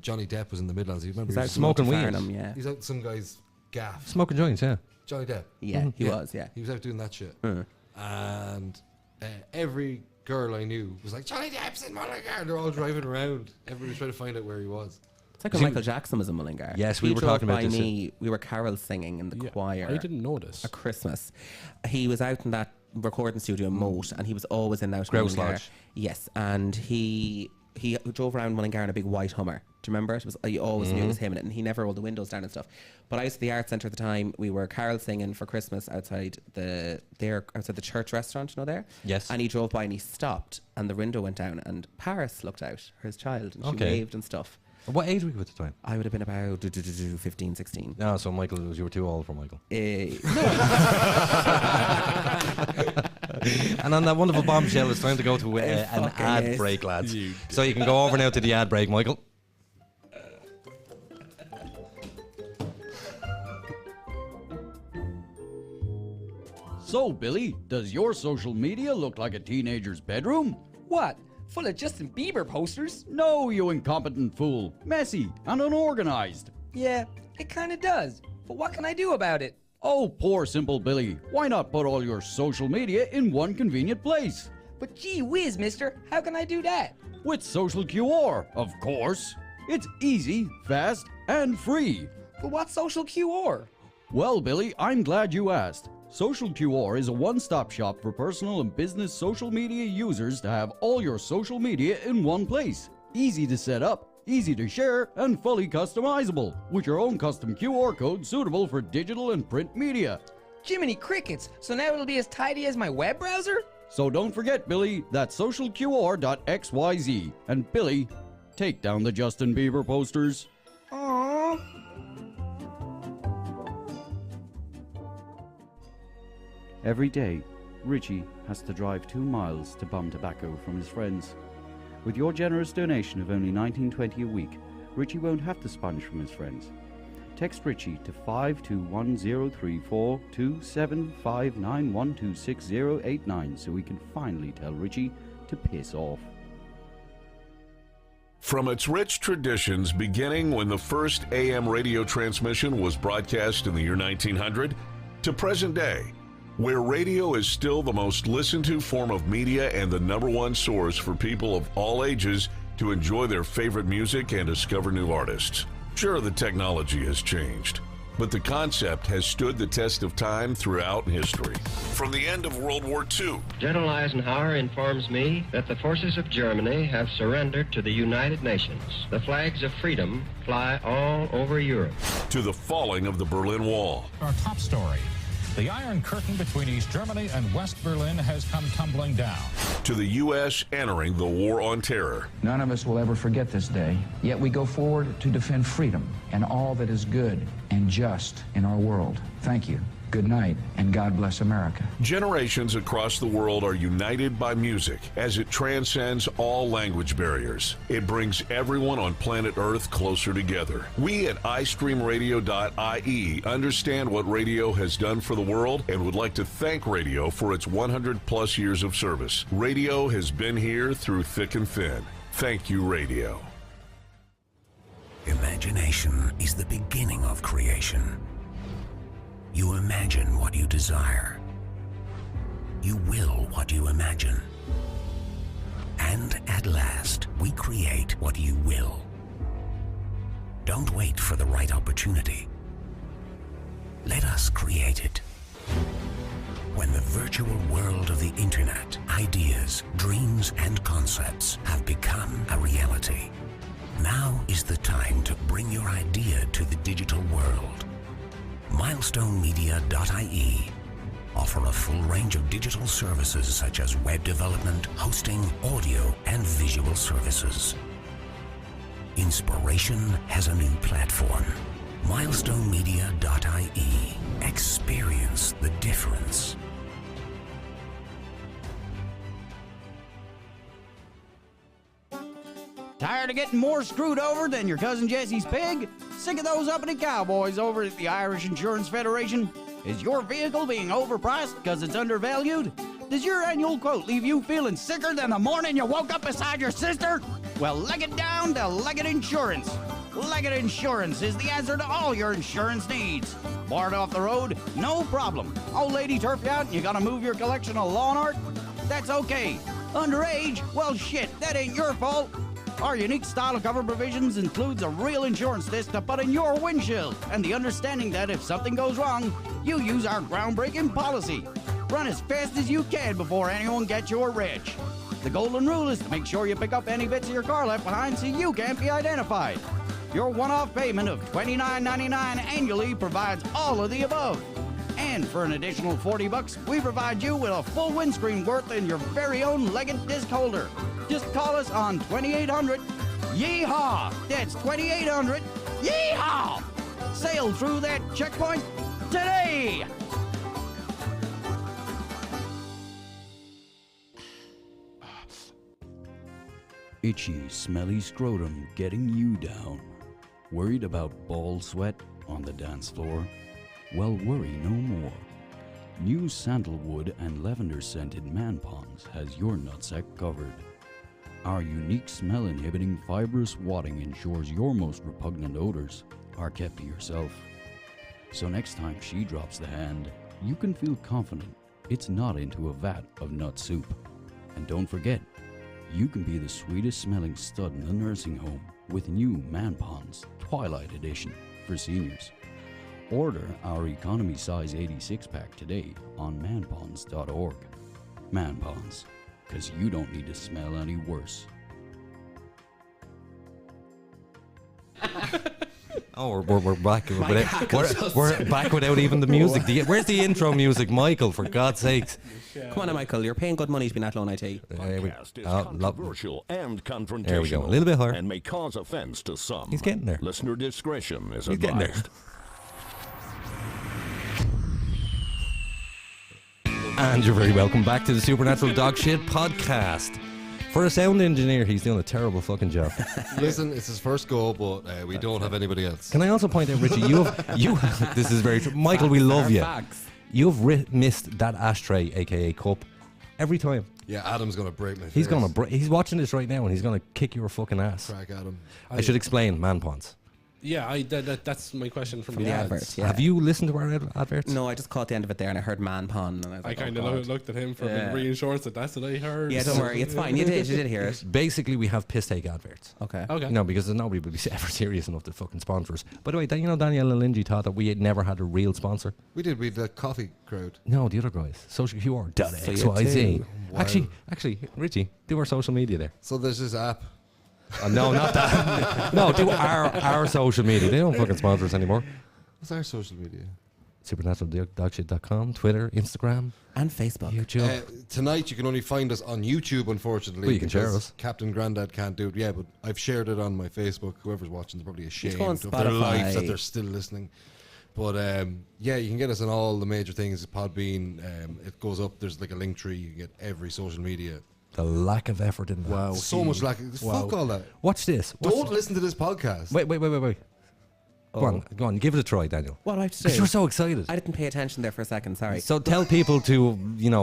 Johnny Depp was in the Midlands. You remember? He's out smoking weed. Farnham, yeah. He's out some guy's gaff. Smoking joints, yeah. Johnny Depp. Yeah, he was, yeah. He was out doing that shit. And every girl I knew was like, Johnny Depp's in Mullingar. They're all driving around. Everybody was trying to find out where he was. It's like when Michael Jackson was in Mullingar. Yes, we He were drove talking about by this, me. We were carol singing in the choir. I didn't know this. At Christmas. He was out in that recording studio in Moat, and he was always in that Grouse Mullingar. Lodge. Yes, and he drove around Mullingar in a big white Hummer. Do you remember it? You always knew it was him in it, and he never rolled the windows down and stuff. But I was at the art centre at the time. We were carol singing for Christmas outside the church restaurant, you know there? Yes. And he drove by and he stopped, and the window went down, and Paris looked out, his child, and she Okay. waved and stuff. What age were you at the time? I would have been about 15, 16. No, so Michael, you were too old for Michael. And on that wonderful bombshell, it's time to go to an fucking ad is. break, lads. So you can go over now to the ad break, Michael. So, Billy, does your social media look like a teenager's bedroom? What? Full of Justin Bieber posters? No, you incompetent fool. Messy and unorganized. Yeah, it kinda does. But what can I do about it? Oh, poor simple Billy. Why not put all your social media in one convenient place? But gee whiz, mister, how can I do that? With Social QR, of course. It's easy, fast, and free. But what's social QR? Well, Billy, I'm glad you asked. Social QR is a one-stop shop for personal and business social media users to have all your social media in one place. Easy to set up, easy to share, and fully customizable, with your own custom QR code suitable for digital and print media. Jiminy crickets, so now it'll be as tidy as my web browser? So don't forget, Billy, that's socialqr.xyz. And Billy, take down the Justin Bieber posters. Aww. Every day, Richie has to drive 2 miles to bum tobacco from his friends. With your generous donation of only $19.20 a week, Richie won't have to sponge from his friends. Text Richie to 5210342 27591268089 so we can finally tell Richie to piss off. From its rich traditions beginning when the first AM radio transmission was broadcast in the year 1900 to present day, where radio is still the most listened to form of media and the #1 source for people of all ages to enjoy their favorite music and discover new artists. Sure, the technology has changed, but the concept has stood the test of time throughout history. From the end of World War II, General Eisenhower informs me that the forces of Germany have surrendered to the United Nations. The flags of freedom fly all over Europe. to the falling of the Berlin Wall, Our top story. The Iron Curtain between East Germany and West Berlin has come tumbling down. to the U.S. entering the War on Terror, None of us will ever forget this day, yet we go forward to defend freedom and all that is good and just in our world. Thank you. Good night, and God bless America. generations across the world are united by music as it transcends all language barriers. It brings everyone on planet Earth closer together. We at iStreamRadio.ie understand what radio has done for the world and would like to thank radio for its 100-plus years of service. Radio has been here through thick and thin. Thank you, radio. Imagination is the beginning of creation. You imagine what you desire. You will what you imagine. And at last, we create what you will. Don't wait for the right opportunity. Let us create it. When the virtual world of the internet, ideas, dreams, and concepts have become a reality, now is the time to bring your idea to the digital world. MilestoneMedia.ie offer a full range of digital services such as web development, hosting, audio, and visual services. Inspiration has a new platform. MilestoneMedia.ie. Experience the difference. Tired of getting more screwed over than your cousin Jesse's pig? Sick of those uppity cowboys over at the Irish Insurance Federation? Is your vehicle being overpriced because it's undervalued? Does your annual quote leave you feeling sicker than the morning you woke up beside your sister? Well, leg it down to Leggett Insurance. Leggett Insurance is the answer to all your insurance needs. Bored off the road? No problem. Old lady turfed out and you gotta move your collection of lawn art? That's okay. Underage? Well, shit, that ain't your fault. Our unique style of cover provisions includes a real insurance disc to put in your windshield and the understanding that if something goes wrong, you use our groundbreaking policy. Run as fast as you can before anyone gets your wrench. The golden rule is to make sure you pick up any bits of your car left behind so you can't be identified. Your one-off payment of $29.99 annually provides all of the above. And for an additional $40, we provide you with a full windscreen worth in your very own Leggett disc holder. Just call us on 2800 Yeehaw! That's 2800 Yeehaw! Sail through that checkpoint today! Itchy, smelly scrotum getting you down. Worried about ball sweat on the dance floor? Well, worry no more. New sandalwood and lavender scented Man Ponds has your nutsack covered. Our unique smell inhibiting fibrous wadding ensures your most repugnant odors are kept to yourself. So next time she drops the hand, you can feel confident it's not into a vat of nut soup. And don't forget, you can be the sweetest smelling stud in the nursing home with new Man Ponds Twilight Edition for seniors. Order our economy size 86 pack today on manponds.org. Man Ponds, because you don't need to smell any worse. Oh, we're back. We're back without even the music. Where's the intro music, Michael? For God's sakes! Come on, Michael. You're paying good money to be Athlone IT. Podcast is controversial and confrontational. There we go. A little bit higher. And may cause offense to some. He's getting there. Listener discretion is He's getting there. advised. And you're very welcome back to the Supernatural Dogshit podcast. For a sound engineer, he's doing a terrible fucking job. Listen, it's his first go, but we don't have anybody else. Can I also point out, Richie, you this is very true. Michael, we love you. You've missed that ashtray, aka cup, every time. Yeah, Adam's gonna break my face. He's watching this right now, and he's gonna kick your fucking ass. Crack Adam. I should explain man pawns. Yeah, that's my question from the advert. Yeah. Have you listened to our adverts? No, I just caught the end of it there and I heard man pun. And I kind of looked at him for reassurance that that's what I heard. Yeah, don't worry, it's fine. You did hear it. Basically, we have piss take adverts. Okay. No, because nobody would be ever serious enough to fucking sponsor us. By the way, Danielle and Lindsay thought that we had never had a real sponsor. We did. We had the coffee crowd. No, the other guys. Social QR. XYZ. Actually, Richie, do our social media there. So there's this app. No, not that. No, do our social media. They don't fucking sponsor us anymore. What's our social media? SupernaturalDogshit.com, Twitter, Instagram, and Facebook. YouTube. Tonight you can only find us on YouTube, unfortunately. Well, you can share us. Captain Grandad can't do it. Yeah, but I've shared it on my Facebook. Whoever's watching is probably ashamed of their lives that they're still listening. But yeah, you can get us on all the major things. Podbean, it goes up. There's like a link tree. You can get every social media. The lack of effort in that. Wow. So much lack of... Fuck all that. Watch this. Don't listen to this podcast. Wait. Go on, give it a try, Daniel. What do I have to do? Because you're so excited. I didn't pay attention there for a second, sorry. So tell people to,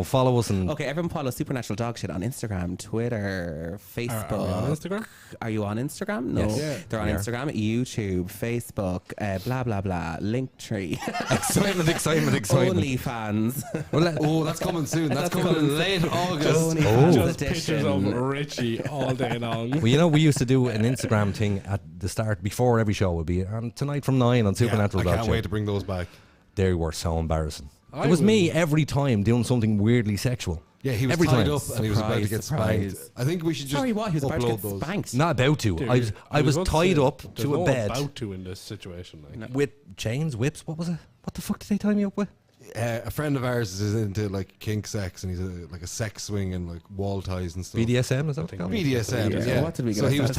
follow us and... Okay, everyone follow Supernatural Dogshit on Instagram, Twitter, Facebook. Are we on Instagram? Are you on Instagram? No. Yes. Yeah. They're on Instagram, YouTube, Facebook, blah, blah, blah, Linktree. Excitement. OnlyFans. That's coming soon. That's coming in late August. Just pictures of Richie all day long. Well, we used to do an Instagram thing at the start, before every show would be, and tonight from 9 on Supernatural Dogshit. I can't wait to bring those back. They were so embarrassing. It was me every time doing something weirdly sexual. Yeah, he was every tied time. up and he was about to get spanked. I think we should just Sorry, what? He was about to upload get those. spanked? Not about to. Dude, I was tied up to a bed. About to in this situation. Like. With chains, whips, what was it? What the fuck did they tie me up with? A friend of ours is into like kink sex and he's like a sex swing and like wall ties and stuff. BDSM, is that what it's called? BDSM, yeah. What did we get So he was that?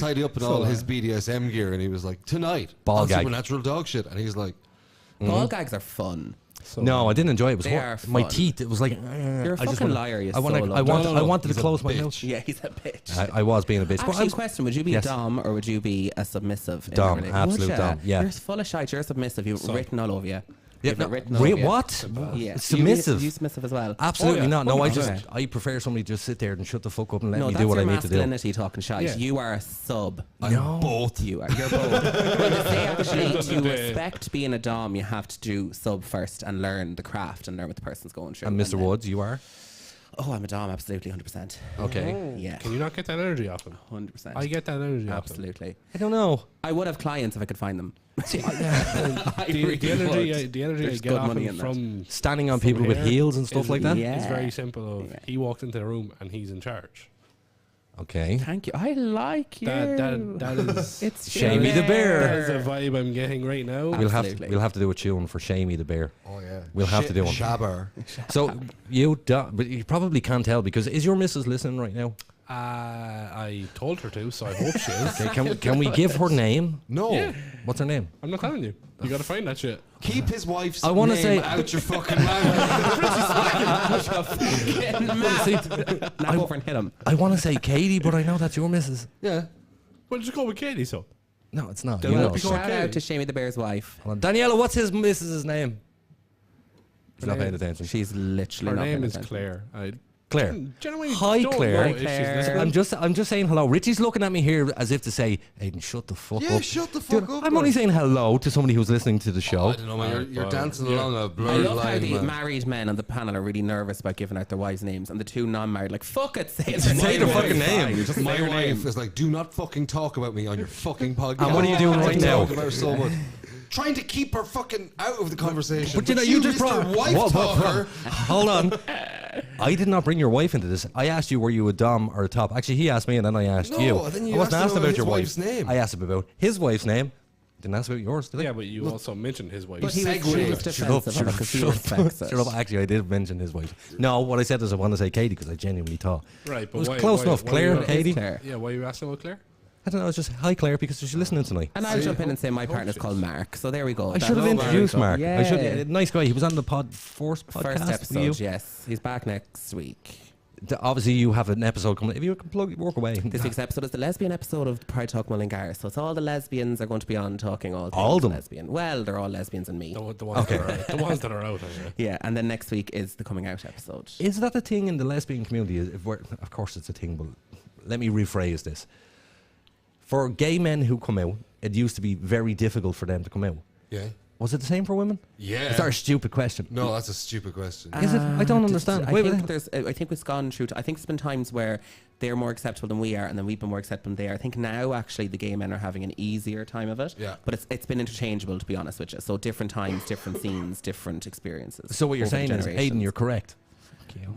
tied up in all his BDSM gear and he was like, tonight, Ball on gag. Supernatural Dogshit. And he's like, Ball gags are fun. So No, I didn't enjoy it. It was They are my fun. teeth. It was like You're a I just fucking wanna- liar, you I wanted solo. I No, wanted to he's a close my bitch. mouth. Yeah, he's a bitch. I was being a bitch. But I Actually, was- question, would you be Yes. a dom or would you be a submissive? in Dom, a relationship? absolute Would ya? dom, yeah. You're full of shite, you're submissive, you've written all over you. Yeah, You've no, written all over you. what? Yeah. Submissive. You submissive as well? Absolutely Oh, yeah. not. No, I 100%. I prefer somebody to just sit there and shut the fuck up and let No, me that's do what I your need to do. masculinity talking shite. Yeah. You are a sub. No. both. You are. You're both. Well, they say actually End of to the day. respect being a dom, you have to do sub first and learn the craft and learn what the person's going through. And Mr. then- Woods, you are? Oh, I'm a dom, absolutely, 100%. Okay. Yeah, Can you not get that energy off him? 100%. I get that energy off him. Absolutely. I don't know. I would have clients if I could find them. The really energy, would. the energy I There's get good off money him in that. from Standing on people with here heels and stuff is- like that? Yeah. It's very simple. Yeah. He walked into the room and he's in charge. Okay. Thank you. I like you. That is It's Shamey the bear. that is a vibe I'm getting right now. Absolutely. We'll have to do a tune for Shamey the bear. Oh yeah, We'll have to do one. Shabber. So but you probably can't tell because is your missus listening right now? I told her to, so I hope she is. Okay, can we give her name? No, Yeah. What's her name? I'm not telling you. You gotta find that shit. keep his wife's I wanna name say- out your fucking mouth. Knock over and hit him. I want to say Katie, but I know that's your missus. Yeah, Well, just go with Katie, so. No, it's not. Don't You let know. me go- Shout okay. out to Shamey the Bear's wife. Hold on. Daniela, what's his missus's name? She's not paying attention. She's literally Her not name paying is attention. Claire. I Claire. genuinely Hi, don't Claire. know Hi, if she's Claire. listening. I'm just saying hello. Richie's looking at me here as if to say, Aiden, shut the fuck yeah. up. Shut the fuck Dude, up. I'm only saying hello to somebody who's listening to the show. I don't know, man. You're dancing Yeah. along a I blurred love how line, the man. married men on the panel are really nervous about giving out their wives' names, and the two non-married like, fuck it, say it. Say their fucking name. Just say My your name. wife is like, do not fucking talk about me on your fucking podcast. And what are you doing I right now? talk about her so much. Trying to keep her fucking out of the conversation. But you know, you just Mr. brought wife talker. Hold on. I did not bring your wife into this. I asked you, were you a dom or a top? Actually, he asked me, and then I asked No, you. then you I wasn't asked asked him about his your wife's wife. name. I asked him about his wife's name. Didn't ask about yours, did I? Yeah, but you also mentioned his wife. But he was, Segue. he was Shut up, defensive of it because he respects it. Shut up. Actually, I did mention his wife. No, what I said is I want to say Katie because I genuinely thought Right, it but was why- close why- enough. why Claire you- and Katie. Claire. Yeah, why are you asking about Claire? I don't know. It's just hi Claire because she's listening tonight. And I'll jump in and say my partner's called Mark. So there we go. I should have introduced Mark. Yeah. I should. Nice guy. He was on the first podcast. First episode, with you. yes. He's back next week. Obviously, you have an episode coming. If you can work away. This week's episode is the lesbian episode of Pride Talk Mullingar. So it's all the lesbians are going to be on talking all of them? lesbian. Well, they're all lesbians and me. The ones that are out. The ones that are out. Anyway. Yeah, and then next week is the coming out episode. Is that a thing in the lesbian community? Of course, it's a thing, but let me rephrase this. For gay men who come out, it used to be very difficult for them to come out. Yeah. Was it the same for women? Yeah. Is that a stupid question? No, that's a stupid question. Is it? I don't understand. I think it's gone through. I think there's been times where they're more acceptable than we are, and then we've been more acceptable than they are. I think now actually the gay men are having an easier time of it. Yeah. But it's been interchangeable, to be honest with you. So different times, different scenes, different experiences. So what you're over saying is, generations. Aiden, you're correct.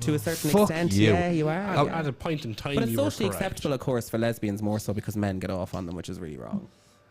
To a certain Fuck extent, you. yeah, you are. At a point in time, But it's you were socially correct. acceptable, of course, for lesbians more so because men get off on them, which is really wrong.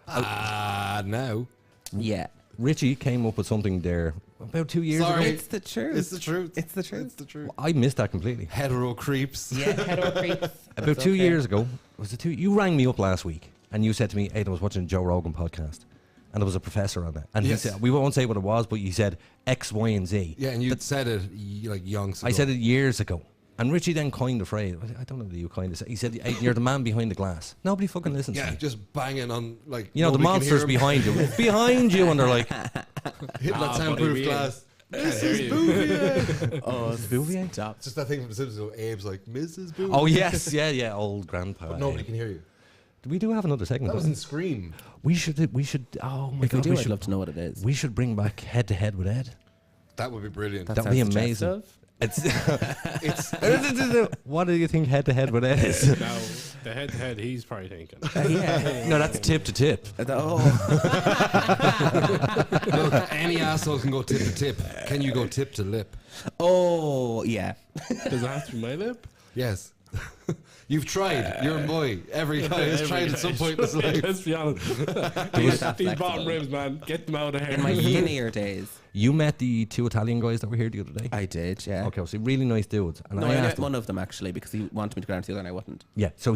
Now. Yeah. Richie came up with something there about 2 years Sorry. ago. It's the truth. It's the truth. It's the truth. It's the truth. I missed that completely. Hetero creeps. Yeah, hetero creeps. About 2 years ago, was it 2? You rang me up last week and you said to me, Aiden, I was watching Joe Rogan podcast and there was a professor on it. And Yes. he said, we won't say what it was, but you said X, Y, and Z. Yeah, and you said it like youngs ago. I said it years ago. And Richie then coined the phrase. I don't know what you coined it. He said, "Aiden, you're the man behind the glass." Nobody fucking listens to Yeah, me. just banging on like. You know, the nobody can hear monster's him. behind you. Behind you, and they're like, Hit that soundproof buddy, glass. Mrs. Bouvier. Oh, Bouvier? It's just that thing from The Simpsons. Where Abe's like Mrs. Bouvier. "Oh yes, yeah, old grandpa." But nobody can hear you. We do have another segment. That was don't in Scream. we should. Oh my If we god, do, we I'd should. love to know what it is. We should bring back Head to Head with Ed. That would be brilliant. That That'd be sounds amazing. suggestive. It's. What do you think Head to Head with Ed is? Now, the head-to-head, he's probably thinking. Yeah. No, that's tip to tip. Oh. Look, any asshole can go tip to tip. Can you go tip to lip? Oh, yeah. Does it have to be my lip? Yes. You've tried. You're a boy. Every guy has tried at some point in his life. Let's be honest. These These bottom ribs, man. Get them out of here. In my skinnier days. You met the 2 Italian guys that were here the other day. I did, yeah. Okay, so really nice dudes. And No, I I asked met him, one of them actually because he wanted me to go down to the other and I wouldn't. yeah, so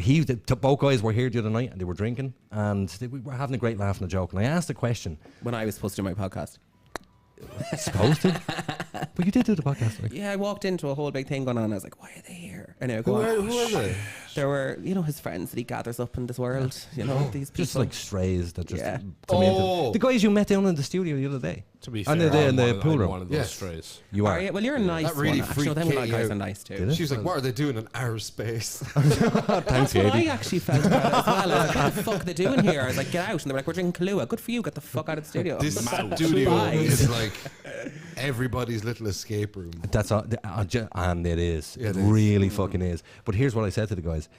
both guys were here the other night and they were drinking and we were having a great laugh and a joke. And I asked a question. When I was supposed to do my podcast. Supposed to? But you did do the podcast, right? Yeah, I walked into a whole big thing going on and I was like, why are they here? Anyway, Who go are on. they? There were, his friends that he gathers up in this world. You know, these people. Just like strays that just Yeah. come Oh. into the guys you met down in the studio the other day. To be And fair, in the I'm pool room. one of those Yes. strays. You are. Yeah, well, you're a nice That really one. Actually, no, them freaked guys Katie are out. nice too. Did it? She was like, what are they doing in our space? Thanks, That's what I Katie. actually felt about it as well. I was like, what the fuck are they doing here? I was like, get out. And they were like, we're drinking Kahlua. Good for you. Get the fuck out of the studio. This Mouth. studio Bye. is like everybody's little escape room. That's all, and it is. Yeah, it it is. really fucking is. But here's what I said to the guys.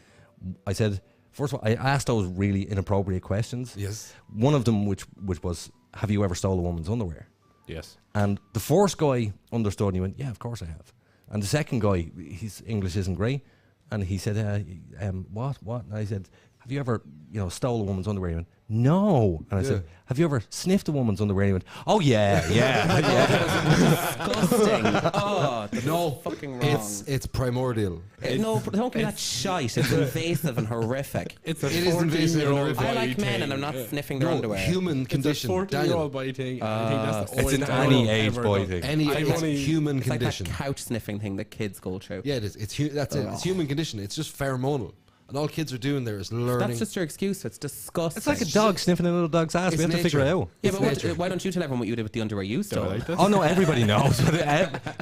I said, first of all, I asked those really inappropriate questions. Yes. One of them, which was, have you ever stolen a woman's underwear? Yes. And the first guy understood and he went, yeah, of course I have. And the second guy, his English isn't great. And he said, what? And I said, have you ever, stole a woman's underwear? He went, no. And I said, have you ever sniffed a woman's underwear? He went, oh yeah. Disgusting. Oh, that's No, fucking wrong. it's primordial. No, don't give that shite. It's invasive and horrific. It's a It is invasive and 14-year-old horrific. I body like men thing. and I'm not sniffing their No, underwear. human It's a condition. 14-year-old body thing. I think that's the It's an only any time I've age ever boy done. thing. I've It's only- human It's like condition. that couch sniffing thing that kids go through. Yeah, it is. That's it. It's human condition. It's just pheromonal. And all kids are doing there is learning. That's just your excuse. It's disgusting. It's like a dog sniffing a little dog's ass. It's We have to figure it nature. out. Yeah, It's but nature. why don't you tell everyone what you did with the underwear you Do I stole? like this? Oh no, everybody knows.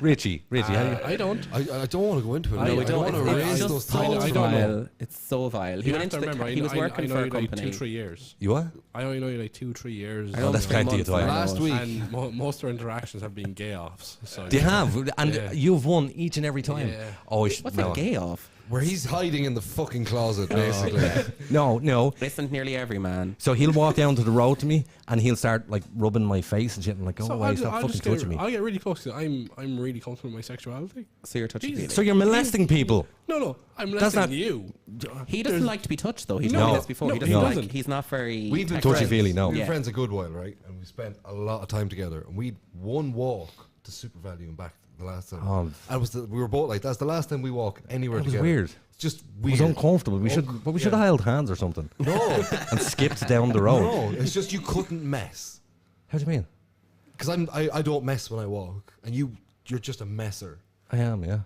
Richie, how do you? I don't. I don't want to go into it. I No, don't- I don't want to It's raise just those so thoughts. I don't know. vile. It's so vile. He You went have to into remember, he was working I for know a you like company. 2-3 years. You what? I only know you like 2-3 years. I don't that's think plenty of months, time. I know. Last week, And most of our interactions have been gay offs. So They have, and Yeah. you've won each and every time. Yeah. Oh, What's that gay of? where he's hiding in the fucking closet, basically. No. Listen, nearly every man. So he'll walk down to the road to me, and he'll start like rubbing my face and shit, and like, go So away, stop fucking touching me. I'll get really close to it. I'm really comfortable with my sexuality. So you're touching Jesus. feely. So you're molesting people. No, I'm That's molesting not- you. He doesn't like to be touched, though. He No. told me this before. No, he he doesn't like. doesn't. He's not very. We've been Touchy friends. feely, no. We've been Yeah. friends a good while, right? And we spent a lot of time together. And we'd one walk to Super Value and back the last time. Oh. We were both like, that's the last time we walk anywhere It was together. weird. It's just It weird. was uncomfortable. We should have held hands or something. No. And skipped down the road. No, it's just you couldn't mess. How do you mean? Because I don't mess when I walk, and you're just a messer. I am, yeah.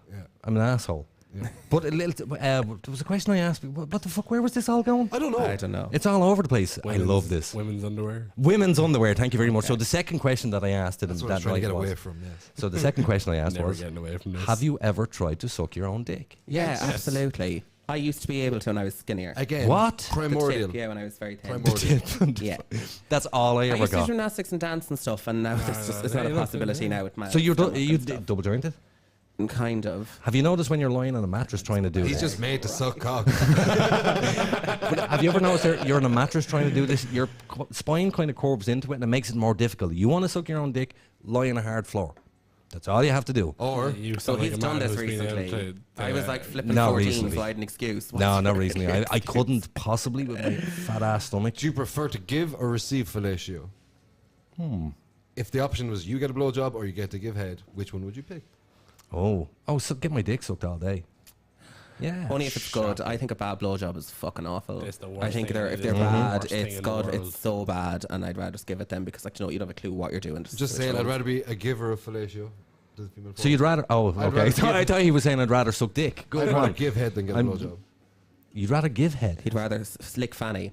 I'm an asshole. Yeah. But there was a question I asked. What the fuck? Where was this all going? I don't know. I don't know. It's all over the place. I love this. Women's underwear. Women's underwear. Thank you very much. So the second question that I asked That's what I was trying to get away from. Yes. So the second question I asked Never was, getting away from this. have you ever tried to suck your own dick? Yeah, Yes. absolutely. I used to be able to when I was skinnier. Again, What? The primordial. tip, yeah, when I was very thin. Primordial. Yeah. That's all I I ever used to do got. gymnastics and dance and stuff, and now it's not a possibility now with my. So you stomach and stuff. double jointed? Kind of. Have you noticed when you're lying on a mattress trying to do He's this? just made to suck cock. But have you ever noticed you're on a mattress trying to do this? Your spine kind of curves into it and it makes it more difficult. You want to suck your own dick, lie on a hard floor. That's all you have to do. Or You So sound like he's a done man this who's been able recently. to, I was like flipping Not 14, recently. so I had an excuse. No, not recently. I couldn't possibly with my fat ass stomach. do you prefer to give or receive fellatio? If the option was you get a blowjob or you get to give head, which one would you pick? Oh, so get my dick sucked all day. Yeah. Only if it's good. I think a bad blowjob is fucking awful. It's the I worst think thing. if It they're is the bad, worst thing it's in the good. world. It's so bad, and I'd rather just give it them because, like, you know, you don't have a clue what you're doing. Just saying, I'd rather be a giver of fellatio. to the female So you'd rather? Oh, I'd okay. rather I give- thought he was saying I'd rather suck dick. Go I'd on. rather give head than get a blowjob. You'd rather give head. He'd rather slick fanny.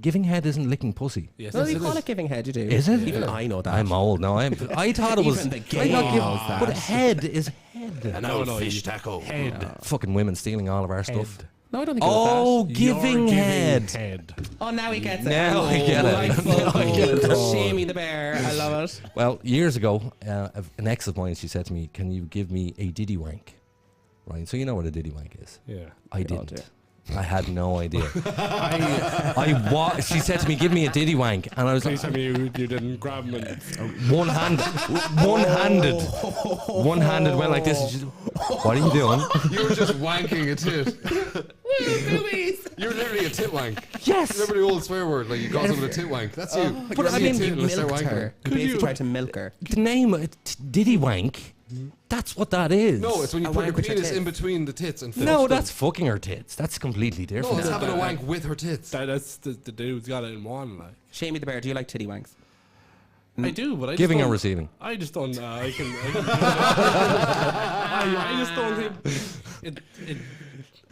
Giving head isn't licking pussy. Yes, No, yes, you it call is. it giving head. You do. Is it? Even I know that. I'm old now. I thought it was. Even the I gay not give- knows that. But head is head. An No, old no, fish you- taco. Head. Fucking women stealing all of our stuff. Head. No, I don't think Oh, it was giving You're head. head. that. Oh, now he gets it. Now I get it. Right, Now I get it. Shamey the bear. I love it. Well, years ago, an ex of mine, she said to me, "Can you give me a diddy wank?" Right. So you know what a diddy wank is. Yeah. I all didn't. do. I had no idea. She said to me, "Give me a diddy wank," and I was Please like, tell me you didn't grab him and one-handed, went like this. And she's, "What are you doing?" You were just wanking a tit. You were literally a tit wank. Yes. Remember the old swear word? Like you call someone a tit wank. That's you. But Grab I me a mean, tit You and let's start milked wanking. her. You basically tried to milk her. The name diddy wank. That's what that is. No, it's when you A put your wank with your penis tits. in between the tits and No, flush them. that's fucking her tits. That's completely different. No, it's having a wank with her tits. that's the dude's got it in one. Like Shamey the bear. Do you like titty wanks? I do, but I Giving just or don't- receiving? I just don't. I just don't think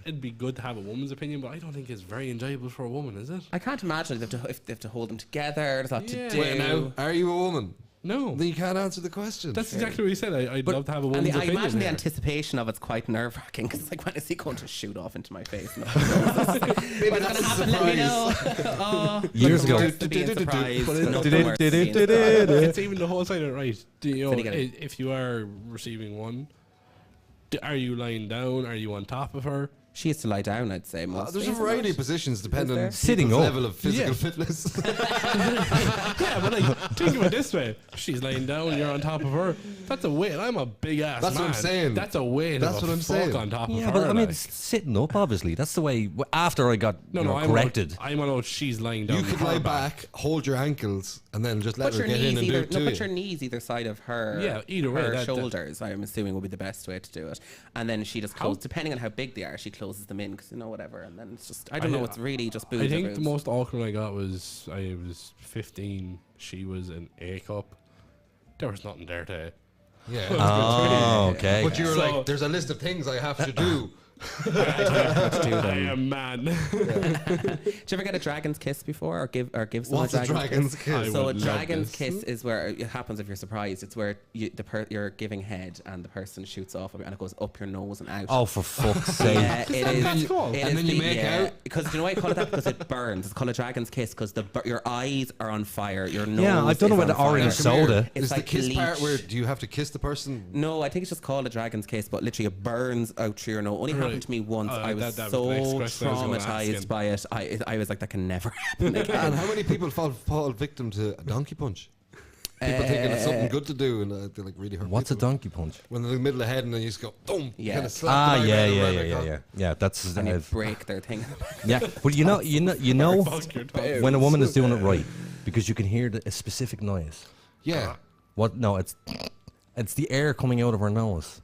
it'd be good to have a woman's opinion, but I don't think it's very enjoyable for a woman, is it? I can't imagine if they have to hold them together. There's a lot Yeah. to do. Wait, now, are you a woman? No, Then you can't answer the question. that's exactly what he said. I'd But- love to have a and woman's I opinion. imagine the here. anticipation of it's quite nerve wracking because like when is he going to shoot off into my face? No. Maybe What's that's going to a happen? Let me know. surprise. Oh, Years look ago. forward to being surprised. But it- Nothing worse than being surprised. It's even the whole side of it, right. You know, Then you get it. if you are receiving one, are you lying down? Are you on top of her? She has to lie down, I'd say. Most There's a days, variety isn't of positions depending there? on Sitting people's up. level of physical Yeah. fitness. Yeah, but like, think of it this way: she's laying down, you're on top of her. That's a weight. I'm a big ass. That's what I'm man. saying. That's a weight. That's of a what I'm fuck saying. on top of Yeah, her. but I mean, like. it's sitting up. Obviously, that's the way. After I got I'm corrected. I'm on. She's laying down. You with could her lie back, hold your ankles, and then just let Put her your get in knees and do either. it No, to put you. your knees either side of her. Yeah, either way, Her that- shoulders. I'm assuming will be the best way to do it. And then she just closes. Depending on how big they are, she closes them in because you know whatever. And then it's just I don't know. It's really just boobs. I or think boobs. the most awkward I got was I was 15. She was an A cup. There was nothing there to. Yeah. Oh, okay. But you're So- like, there's a list of things I have to do. I am man. Did you ever get a dragon's kiss before, or give someone What's a dragon's kiss? I So a would love dragon's this. kiss is where it happens if you're surprised. It's where you're giving head and the person shoots off of you and it goes up your nose and out. Oh, for fuck's sake! Yeah, it is. That's cool. it And is then you make out? because you know why I call it that? Because it burns. It's called a dragon's kiss because your eyes are on fire. Your nose. Yeah, I've done it is with on the orange fire. Come here. soda. It's Is the like kiss part bleach. where do you have to kiss the person? No, I think it's just called a dragon's kiss, but literally it burns out through your nose. Only Right. happened to me once. I was that was so the next question I was gonna ask traumatized him. by it. I was like, that can never happen again. And how many people fall victim to a donkey punch? People thinking it's something good to do and they like really hurt. What's a people. donkey punch? When they're in the middle of the head and then you just go boom. Yeah. Kind of slap Ah, the yeah, eyebrow yeah, right yeah, across. yeah, yeah. That's And you I've- break their thing. yeah. But you know, Fuck your tongue. when a woman is doing it right, because you can hear a specific noise. Yeah. What? No, it's It's the air coming out of her nose.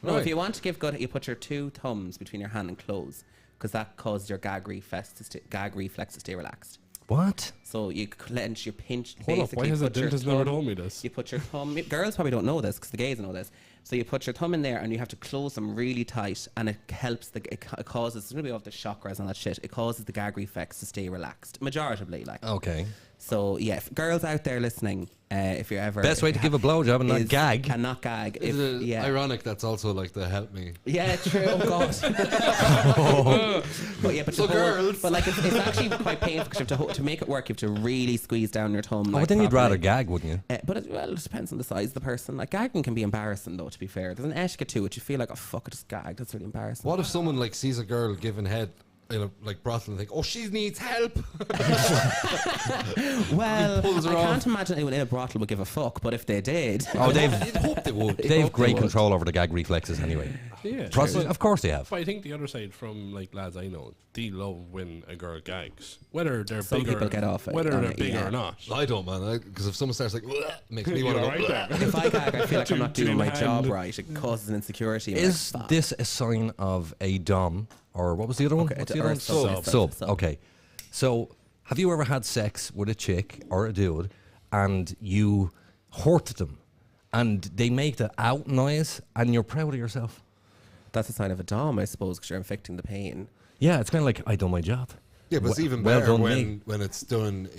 No, if you want to give good, you put your 2 thumbs between your hand and close, because that causes your gag reflex to stay relaxed. What? So you clench, you pinch. Hold up, why has the put your dentist never thumb- told me this? You put your thumb. Girls probably don't know this because the gays know this. So you put your thumb in there and you have to close them really tight, and it helps. It causes. It's going to be off the chakras and that shit. It causes the gag reflex to stay relaxed, majoritively, like. Okay. So yeah, girls out there listening, if you're ever Best way to give a blowjob and not is- gag. and not gag. Is it yeah. ironic that's also like the help me? Yeah, true. Oh God. But yeah, but So girls. but like it's actually quite painful because you have to make it work. You have to really squeeze down your thumb. Oh, like, but then you'd rather properly. gag, wouldn't you? But it depends on the size of the person. Like gagging can be embarrassing, though. To be fair, there's an etiquette to it. You feel like, oh fuck, I just gagged. That's really embarrassing. What if someone like sees a girl giving head in a like brothel and think, oh, she needs help? Well, pulls I her can't off. imagine anyone in a brothel would give a fuck. But if they did, Oh, You'd hope they would. they've great control over the gag reflexes anyway. Yeah, Of course they have. But I think the other side, from like lads I know, they love when a girl gags, whether they're Some bigger, people get off it, whether on they're it, bigger yeah. or not. I don't, man. Because if someone starts like, "Bleh," makes me You want to go. alright "Bleh." there? if I gag, I feel like I'm not Two doing my hand. job right. It causes an insecurity. I'm Is like, fuck. this a sign of a dom, or what was the other one? Okay, What's or the other one? sub. Sub. Okay. So, have you ever had sex with a chick or a dude, and you hurt them, and they make the out noise, and you're proud of yourself? That's a sign of a dom, I suppose, because you're inflicting the pain. Yeah, it's kind of like I done my job. Yeah, but it's even Well better done, me. when it's done.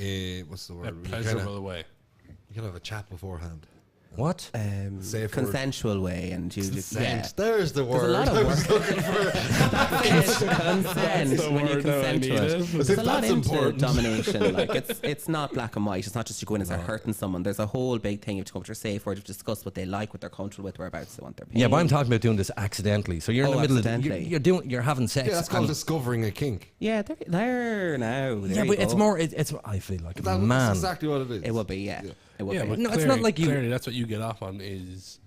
What's the A word? You pleasurable way. can have a chat beforehand. What? Safe word. Consensual way, and you just yeah. Consent. There's the word. There's a lot I of was work. looking for. Consent the when you word that I consent to needed. it. As There's if a lot that's into important. domination. Like it's not black and white. It's not just you go in and start hurting someone. There's a whole big thing. You have to come to a safe word. You have to discuss what they like, what they're comfortable with, whereabouts they want their pain. Yeah, but I'm talking about doing this accidentally. So you're in Oh, the middle accidentally. of you're having sex. Yeah, that's called and- discovering a kink. Yeah, there now. There yeah, you but it's go. more. It's I feel like a That's man. exactly what it is. It would be, yeah. It would Yeah, be. but No, it's not like you- Clearly, that's what you get off on is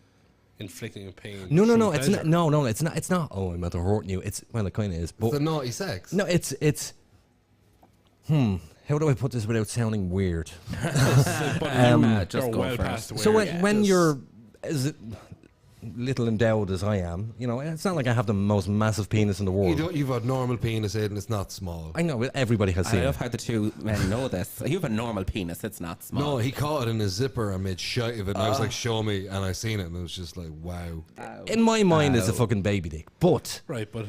inflicting a pain. No, through it's pleasure. not. No, it's not. It's not. Oh, I'm at hurting you. It's well, it kind of is. It's But the naughty sex. no, it's. How do I put this without sounding weird? But just you're go well for it. past the So weird. when you're as little endowed as I am, you know, it's not like I have the most massive penis in the world. You've a normal penis, Aiden. It's not small. I know everybody has I seen love it. how the two men know this. You have a normal penis. It's not small. No, he caught it in his zipper and made shite of it. And I was like, show me. And I seen it and it was just like, wow. In my mind, it's a fucking baby dick. But Right, but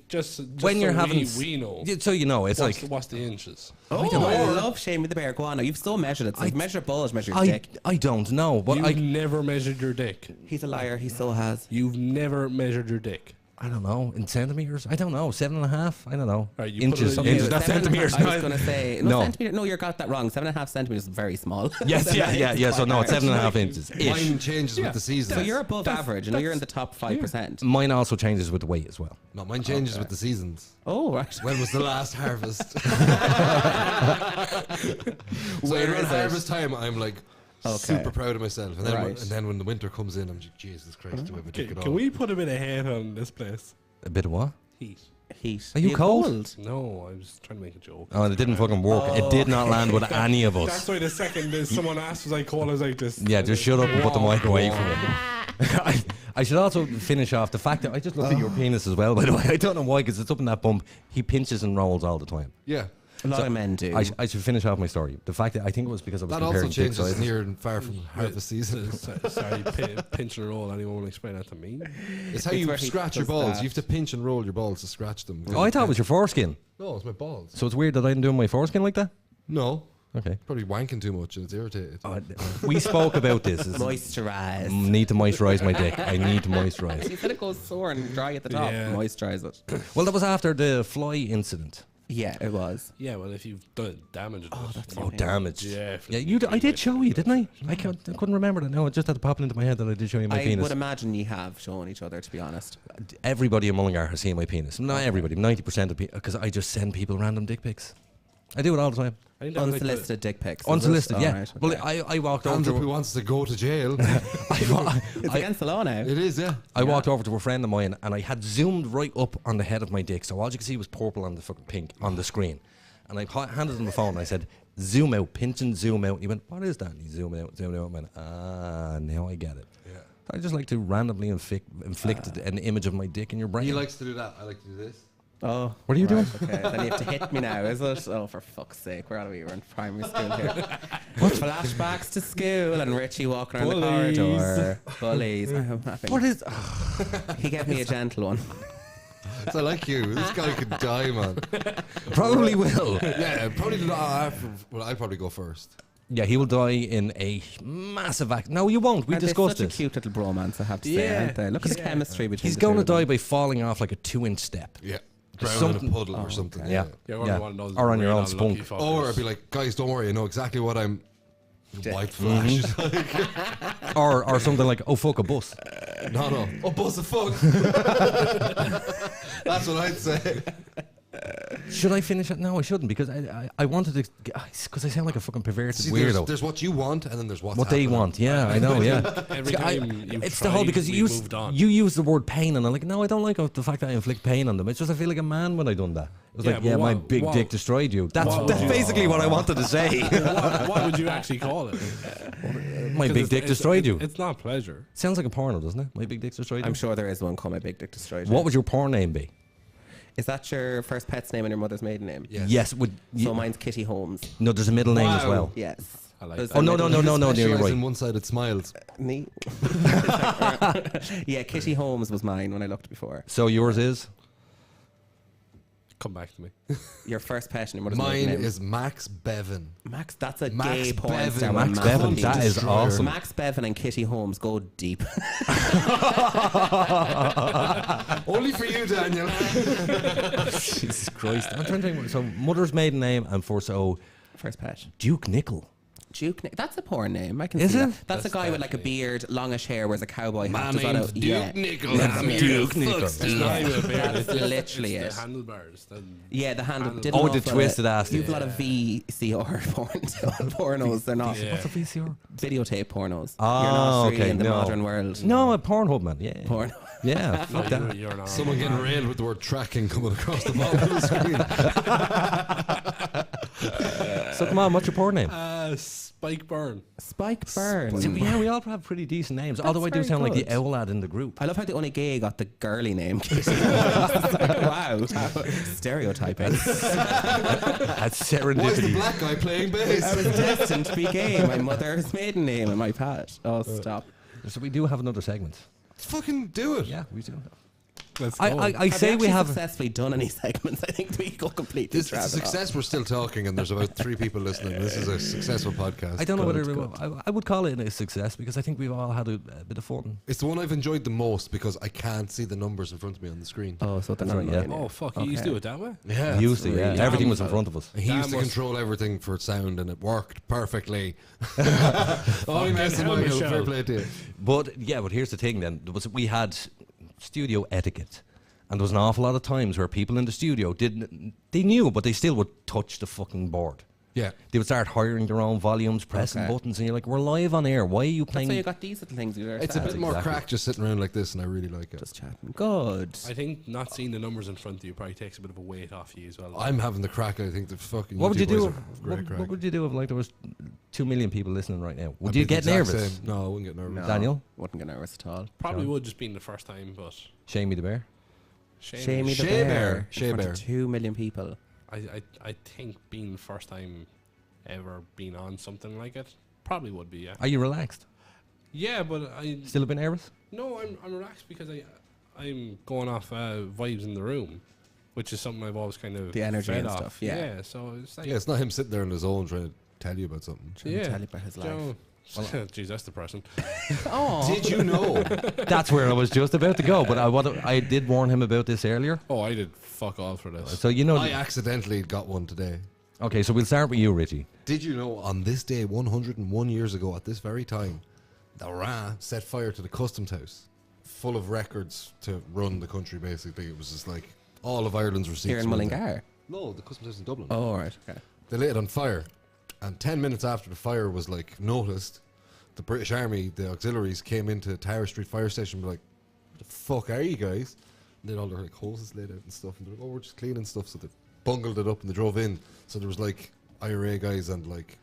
just when so you're having, we know. so you know, it's What's, like what's the inches? Oh, I love Shane with the bear. Go on now. You've still measured it. So you've measured balls, measured dick. I don't know, but You've never measured your dick. He's a liar. He still has. You've never measured your dick. I don't know, in centimeters. I don't know, 7.5. I don't know. Right, you Inches, put it in- inches, not centimeters. I was going to say No. centimeter. No, you got that wrong. 7.5 centimeters is very small. Yes, yeah. So no, it's 7.5 inches. Mine changes with the season. So you're above average. You know, you're in the top 5%. Mine also changes with the weight as well. No, mine changes with the seasons. Oh, right. When was the last harvest? So Where around is it? harvest time, I'm like Okay. super proud of myself. And then, Right. when the winter comes in, I'm just, Jesus Christ, do I have a dick at all? Can we put a bit of heat on this place? A bit of what? Heat. Heat. Are you cold? No, I was trying to make a joke. Oh, and it didn't fucking work. It did not land with any of That's us. why the second someone asked was I cold, I was like this. Yeah, just shut up and put the mic away from it. I should also finish off the fact that I just looked at your penis as well, by the way. I don't know why, because it's up in that bump. He pinches and rolls all the time. Yeah. A lot of men do. I should finish off my story. The fact that I think it was because I was That also comparing dick changes sizes. near and far from harvest season. Sorry, pinch and roll. Anyone want to explain that to me? It's how It's you where he scratch your does balls. that. You have to pinch and roll your balls to scratch them. Oh, I thought it was your foreskin. No, it's my balls. So it's weird that I didn't do my foreskin like that? No. Okay. Probably wanking too much and it's irritated. We spoke about this. Moisturize. Need to moisturize my dick. I need to moisturize. You said it goes sore and dry at the top. Yeah. Moisturize it. Well, that was after the fly incident. Yeah, it was. Yeah, well, if you've done damage, Oh, damage. Yeah, I did show you, didn't I? I couldn't remember that. No, it just had to pop into my head that I did show you my I penis. would imagine you have shown each other, to be honest. Everybody in Mullingar has seen my penis. Not everybody, 90% of people, because I just send people random dick pics. I do it all the time. I think that's like Unsolicited dick pics. is it? Unsolicited, yeah. Alright, Well, okay. I walked Hands up over who to wants to go to jail. It's against the law now. It is, yeah. I walked over to a friend of mine and I had zoomed right up on the head of my dick, so all you could see was purple and the fucking pink on the screen. And I handed him the phone and I said, zoom out, pinch and zoom out. And he went, what is that? And he zoomed out. And I went, now I get it. Yeah. I just like to randomly inflict an image of my dick in your brain. He likes to do that. I like to do this. Oh, what are you doing? Okay, then you have to hit me now, is it? Oh, for fuck's sake, where are we? We're in primary school here. Flashbacks to school and Richie walking around the corridor. Bullies. I'm having. What is? He gave me a gentle one. So I like you. This guy could die, man. Probably will. Yeah, probably not after. Well, I'll probably go first. Yeah, he will die in a massive act. No, you won't. We discussed such this. a cute little bromance, I have to say, aren't they? Look at the chemistry between He's the going two to of die them. by falling off like a 2-inch step. Yeah. Drown in a puddle or something. Yeah. One of those Or on your own real spunk. unlucky fuckers. Or I'd be like, guys, don't worry, I know exactly what I'm. White flash. or something like, oh fuck, a bus. No. Oh, bus of fuck. That's what I'd say. Should I finish it? No, I shouldn't, because I wanted to, because I sound like a fucking perverted See, weirdo. there's what you want, and then there's what what's they happening. want. Yeah, I know. Yeah, Every time you it's the whole, because we you moved on. use the word pain, and I'm like, no, I don't like the fact that I inflict pain on them. It's just I feel like a man when I done that. It was Yeah, like, but yeah, my what- big what- dick destroyed you. That's what would you- basically what I wanted to say. what would you actually call it? My big dick destroyed you. It's not pleasure. Sounds like a porno, doesn't it? My big dick destroyed you. I'm sure there is one called My Big Dick Destroyed You. What would your porn name be? Is that your first pet's name and your mother's maiden name? Yes. So mine's Kitty Holmes. No, there's a middle name as well. Yes. I like There's that. Oh a no, middle- you're Specialise right. in one-sided smiles. Neat. Yeah, Kitty Holmes was mine when I looked before. So yours is? Come back to me. Your first pet and your mother's Mine maiden name. is Max Bevan. Max. That's a Max gay porn Bevan. star. Max with Bevan, massive that penis. is awesome. Max Bevan and Kitty Holmes go deep. Only for you, Daniel. Jesus Christ. I'm trying to think. So mother's maiden name and First pet. Duke Nickel. Duke. That's a porn name. I can Is see it? that. That's a guy with like a beard, longish hair, wears a cowboy hat. My Does that name's out- Duke yeah. Nichols. That's I'm it. here to Duke Nichols. fuck It's stuff. not even a beard. That's literally it's it. the handlebars. Yeah, the handle. did Oh, an the awful twisted lot- ass. You've a lot of VCR pornos. They're not Yeah. What's a VCR? videotape pornos. Oh, You're not really okay, in the no. modern world. No, a Pornhub, man. Yeah. Porn. Yeah, fuck that. You're not. Someone getting railed with the word tracking coming across the bottom of the screen. So come on, what's your porn name? Spike Byrne. Spike Byrne. See, yeah, we all have pretty decent names. Although I do very sound like the good. owl lad in the group. I love how the only gay got the girly name. Wow. Stereotyping. That's Why is the serendipity. black guy playing I bass? was destined to be gay. My mother's maiden name and my pet. Oh, stop. So we do have another segment. Fucking do it. Yeah, we do. Let's go. I say we have. successfully done any segments. I think we go completely This is a success. We're still talking, and there's about 3 people listening. This is a successful podcast. I don't know Good, whether I would call it a success because I think we've all had a bit of fun. It's the one I've enjoyed the most because I can't see the numbers in front of me on the screen. Oh, so that's Right, not yeah. yeah. Oh fuck! You used to do it that way. Yeah, We used to, yeah. really Everything was in dumb. front of us. He used to That was- control everything for sound, and it worked perfectly. Oh, you messing hell, Michael. Michelle. Fair play to you. But yeah, but here's the thing then. We had studio etiquette. And there was an awful lot of times where people in the studio they knew, but they still would touch the fucking board. Yeah. They would start hiring their own volumes, pressing Okay. buttons, and you're like, we're live on air. Why are you That's playing? why you got these little things. It's a bit more exactly. crack just sitting around like this, and I really like it. Just chatting. Good. I think not seeing the numbers in front of you probably takes a bit of a weight off you as well. I'm having the crack. I think the fucking. What would you YouTube do? boys have great crack. What would you do if like there was 2 million people listening right now? Would I'd you be the get exact nervous? same. No, I wouldn't get nervous. No, Daniel? Wouldn't get nervous at all. Probably would just being the first time, but Shamey the bear. Shamey the Shea bear. Bear. in Shea front of Bear. 2 million people. I think being the first time ever being on something like it probably would be, yeah. Are you relaxed? Yeah, but Still a bit nervous? no, I'm relaxed because I'm going off vibes in the room, which is something I've always kind of The energy fed and off. stuff, yeah. So it's like Yeah, it's not him sitting there on his own trying to tell you about something. Trying to tell you about his life. Jeez, that's depressing. Oh. Did you know? That's where I was just about to go, but I did warn him about this earlier. Oh, I did fuck all for this. So you know. I accidentally got one today. Okay, so we'll start with you, Richie. Did you know on this day, 101 years ago, at this very time, the Ra set fire to the customs house, full of records to run the country, basically. It was just like all of Ireland's receipts. Here in were there. Mullingar? No, the customs house in Dublin. Oh, all right. Okay. They lit it on fire. And 10 minutes after the fire was like noticed, the British Army, the auxiliaries, came into Tower Street Fire Station and were like, "What the fuck are you guys?" And then all their like hoses laid out and stuff. And they're like, "Oh, we're just cleaning stuff." So they bungled it up and they drove in. So there was like IRA guys and like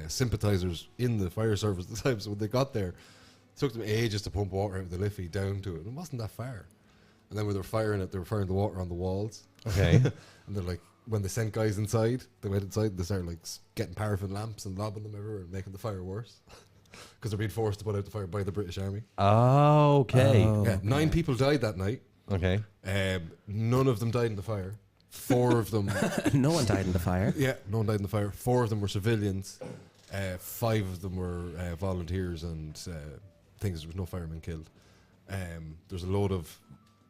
sympathizers in the fire service at the time. So when they got there, it took them ages to pump water out of the Liffey down to it. It wasn't that far. And then when they were firing it, they were firing the water on the walls. Okay. And they're like, when they sent guys inside, they went inside and they started like getting paraffin lamps and lobbing them everywhere and making the fire worse. Because they're being forced to put out the fire by the British Army. Oh, okay. Yeah, 9 people died that night. Okay. None of them died in the fire. 4 of them... No one died in the fire. Yeah, no one died in the fire. 4 of them were civilians. 5 of them were volunteers and things. There was no firemen killed. There's a load of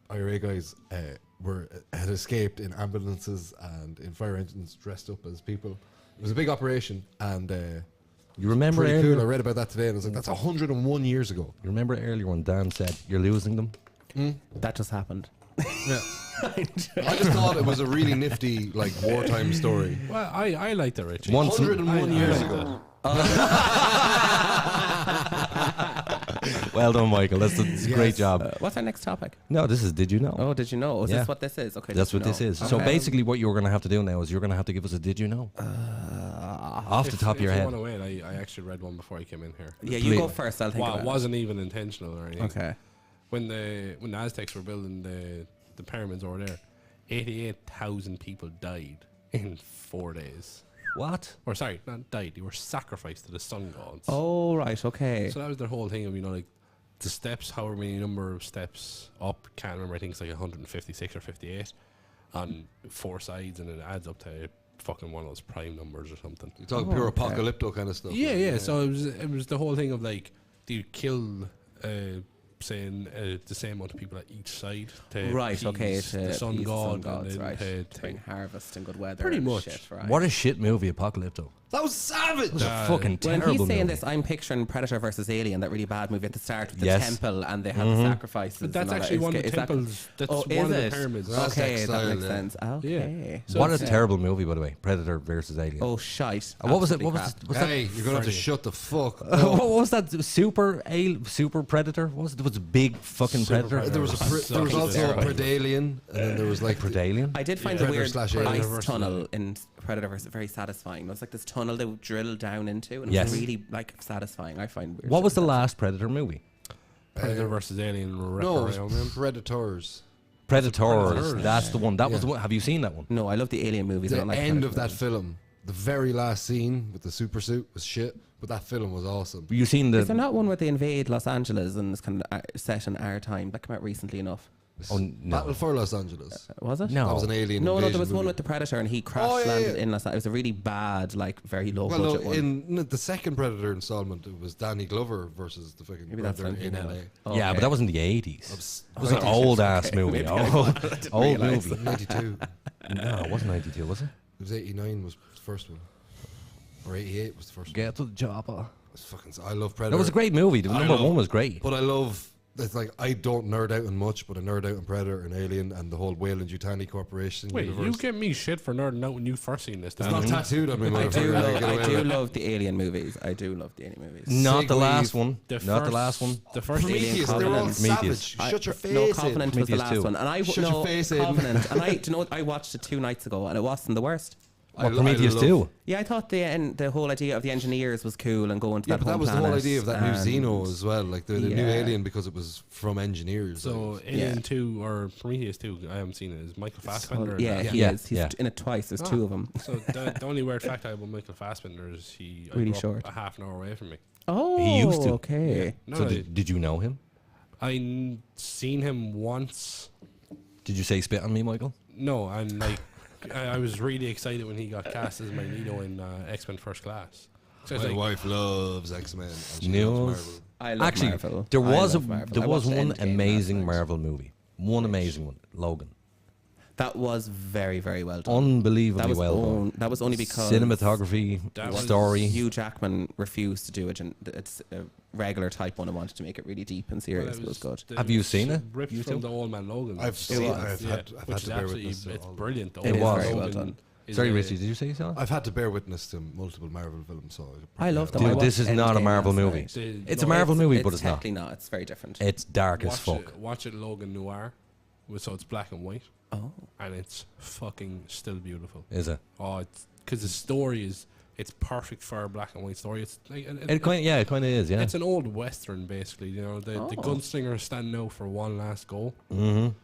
IRA guys had escaped in ambulances and in fire engines dressed up as people. It was a big operation and... you remember pretty earlier? cool. I read about that today and I was like, that's 101 years ago. You remember earlier when Dan said, you're losing them? That just happened. Yeah. I just thought it was a really nifty, like, wartime story. Well, I like that, Richie. 101 years ago. Well done, Michael. That's a great job. What's our next topic? No, this is Did You Know? Oh, did you know? Is Yeah. this what this is? Okay, That's did what you this know? is. So Okay. basically what you're going to have to do now is you're going to have to give us a Did You Know? Off the top of your If head. you want to wait, I actually read one before I came in here. Yeah, you go first. I'll think Well, about it wasn't even intentional or anything. Okay. When the Aztecs were building the pyramids over there, 88,000 people died in 4 days. What? Or sorry, not died. They were sacrificed to the sun gods. Oh, right. Okay. So that was their whole thing of, like the steps, however many number of steps up, can't remember, I think it's like 156 or 58 on 4 sides, and it adds up to fucking one of those prime numbers or something. You're talking pure apocalypto kind of stuff. Yeah. So it was the whole thing of like, do you kill saying the same amount of people at each side to Right, okay, appease to the sun appease the god, sun gods, and then right, to bring harvest and good weather. Pretty and much. shit, right. What a shit movie, Apocalypto. That was savage. It was a fucking When terrible he's saying movie. this, I'm picturing Predator versus Alien, that really bad movie at the start with the Yes. temple and they have the sacrifices. But that's and all actually that. one of the Is that- temples. That's Oh, one is of the it? pyramids. Okay, that style, makes yeah. sense. Okay. So What a it's, terrible movie, by the way. Predator versus Alien. Oh, shite. What was it? What Absolutely was, crap. was Hey, you're going to have to shut the fuck up. what was that? Super Predator? What was it? There was a big fucking Predator. There was, there was also a Predalien, and then there was like Predalien? I did find Yeah. the weird Predator/Alien ice versus tunnel in Predator versus very satisfying. It was like this tunnel they would drill down into, and it Yes. was really like satisfying. I find weird. What was the shit like last Predator movie? Predator versus Alien. no, it was Predators. Predators. That's the one. That was the one. Have you seen that one? that. No, I love the Alien movies. I The don't like end Predator of that movies. film, the very last scene with the super suit was shit, but that film was awesome. You seen the? Is there not one where they invade Los Angeles and it's kind of set in our time? That came out recently enough. Oh no. Battle for Los Angeles. Was it? No. That was an alien. No, there invasion was one movie. with the Predator and he crash landed in Los Angeles. It was a really bad, like very low Well, no, budget one. in the second Predator installment, it was Danny Glover versus the fucking Maybe that's Predator what I'm in LA. thinking Yeah, Okay. but that was in the 80s. Obs- It was an 90s, old ass okay. movie. Maybe I Old realise movie. 92. No, it wasn't 92, was it? It was 89 was the first one. Or 88 was the first one. Get to the chopper. It's fucking, I love Predator. That was a great movie. The I number love- one was great. But I love, it's like, I don't nerd out on much, but I nerd out on Predator and Alien and the whole Weyland-Yutani Corporation Wait, universe. you get me shit for nerding out when you first seen this. It's not tattooed on me, I do, motherfucker. love, Get I away do with it. love the Alien movies. I do love the Alien movies. Not the Sigweed. last one. The Not the first- last one. The first Alien Prometheus, they were all Covenant. Prometheus. savage. Shut your face. No, Aiden. Covenant was the Prometheus last too. one, and I Shut your no face, Aiden. Covenant, and do you know what? I watched it 2 nights ago, and it wasn't the worst. What, Prometheus 2? Yeah, I thought the whole idea of the engineers was cool and going to Yeah, that but that home was the whole planet idea of that new and- Xeno as well. Like the new Yeah. Alien because it was from engineers. So like, Alien 2 or Prometheus 2, I haven't seen it. Is Michael Fassbender? in Yeah, that? he Yeah, is. He's yeah. in it twice. There's 2 of them. So the only weird fact I have about Michael Fassbender is I Really grew up short. a half an hour away from me. Oh, He used to. Okay. No, So did you know him? seen him once. Did you say spit on me, Michael? No, and like I was really excited when he got cast as Magneto in X-Men First Class. So I was my like, wife loves X-Men. and she News. loves Marvel. I love Actually, Marvel. there I was love Marvel. there I was watched one Endgame amazing last night. Marvel movie. One amazing one, Logan. That was very, very well done. Unbelievably That was well done. That was only because Cinematography, That was- story. Hugh Jackman refused to do it, and it's a regular type one and wanted to make it really deep and serious. But it was good. Have you seen it? Ripped You from too? the Old Man Logan. I've seen it. I've Yeah, had which to is bear absolutely witness to it's all of brilliant. The It Old is Man very well Logan done. is Sorry, a- Richie, did you say so? I've had to bear witness to multiple Marvel films. So I love them. Dude, I this watched is not a Endgame Marvel last movie. night. It's a Marvel movie, but it's not. technically not. It's very different. It's dark as Watch fuck. Watch it, Logan Noir. So it's black and white, Oh, and it's fucking still beautiful. Is it? Oh, it's because the story is it's perfect for a black and white story. It's like It kind of is, yeah. It's an old western, basically. You know, the gunslinger is standing out for one last goal. Mm-hmm.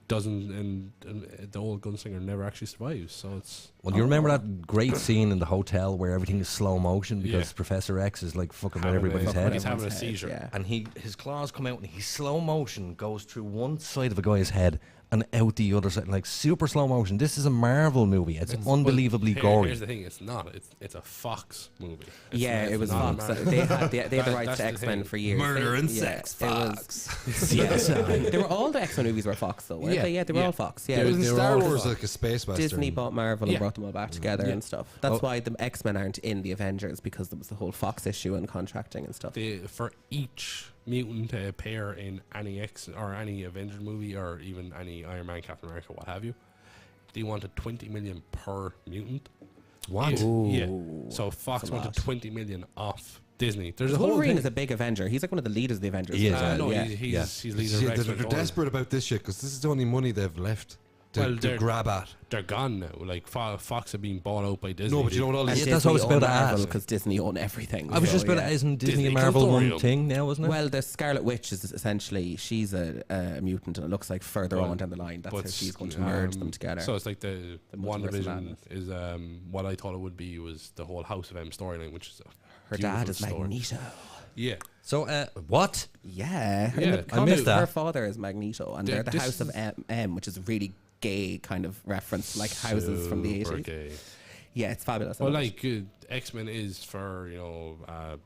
And the old gunslinger never actually survives. So it's. Well, you remember that great scene in the hotel where everything is slow motion because Professor X is like fucking with everybody's head. He's having a seizure. Yeah. And his claws come out and he slow motion goes through one side of a guy's head and out the other side, like super slow motion. This is a Marvel movie. It's unbelievably gory. Here's the thing: it's not. It's a Fox movie. It was Fox. They had the rights to X-Men for years. Murder and sex, Fox. They were all the X-Men movies were Fox though, weren't they? Yeah, they were all Fox. Yeah, It was in they were Star all Wars Fox. like a space western. Disney bought Marvel and brought them all back together and stuff. That's why the X-Men aren't in the Avengers, because there was the whole Fox issue and contracting and stuff. For each mutant to appear in any X or any Avenger movie or even any Iron Man, Captain America, what have you, they wanted 20 million per mutant. What? Yeah. So Fox wanted 20 million off Disney. There's a whole Wolverine thing. is a big Avenger. He's like one of the leaders of the Avengers. He is, he's leader of They're X-Men. desperate about this shit because this is the only money they've left to grab at. They're gone now. Like Fox have been bought out by Disney. No, but you know what all these... that's what I was about to ask. Because Disney own everything. I was just about to, isn't Disney and Marvel one thing now, wasn't it? Well, the Scarlet Witch is essentially, she's a mutant, and it looks like further on down the line that's how she's going to merge them together. So it's like the WandaVision is what I thought it would be was the whole House of M storyline, which is her dad is Magneto. Yeah. So, what? Yeah. I missed that. Her father is Magneto, and they're the House of M, which is a really gay kind of reference, like houses from the 80s. Gay. Yeah, it's fabulous. Well, like X-Men is for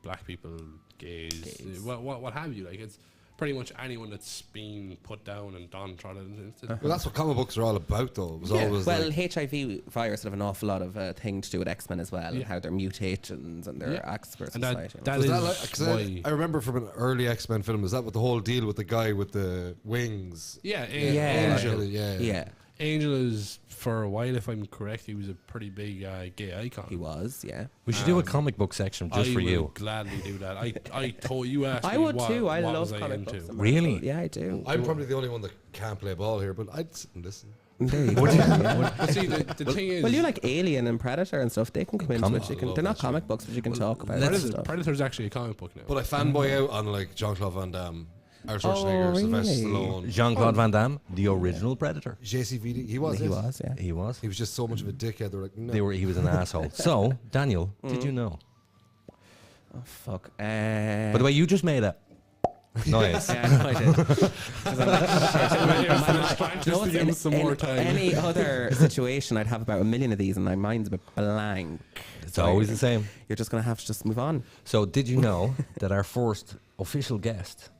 black people, gays. What have you? Like it's pretty much anyone that's been put down and downtrodden. Well, that's what comic books are all about, though. It was always HIV virus have an awful lot of thing to do with X-Men as well, and how they're mutations and their acts for society. I remember from an early X-Men film, is that what the whole deal with the guy with the wings? Yeah, Angel. Yeah. Angel is, for a while, if I'm correct, he was a pretty big gay icon. He was, yeah. We should do a comic book section just for you. I would gladly do that. I told you asked I me would what, too. I what love was comic into. books. Really? Yeah, I do. I'm probably the only one that can't play ball here, but I'd sit and listen. There you go. See, the thing is... Well, you like Alien and Predator and stuff. They can come into it. They're not comic books, but you can talk about it. Stuff. Predator's actually a comic book now. But I fanboy out on like Jean-Claude Van Damme, Arthur Schwarzenegger, Sylvester Stallone. Jean-Claude Van Damme, the original Predator. JCVD, he was. He was. He was just so much of a dickhead. They're like, no. He was an asshole. So, Daniel, did you know? Oh, fuck. By the way, you just made a noise. Yeah, I did. In any other situation, I'd have about 1 million of these, and my mind's a bit blank. It's always the same. You're just going to have to just move on. So, did you know that our first official guest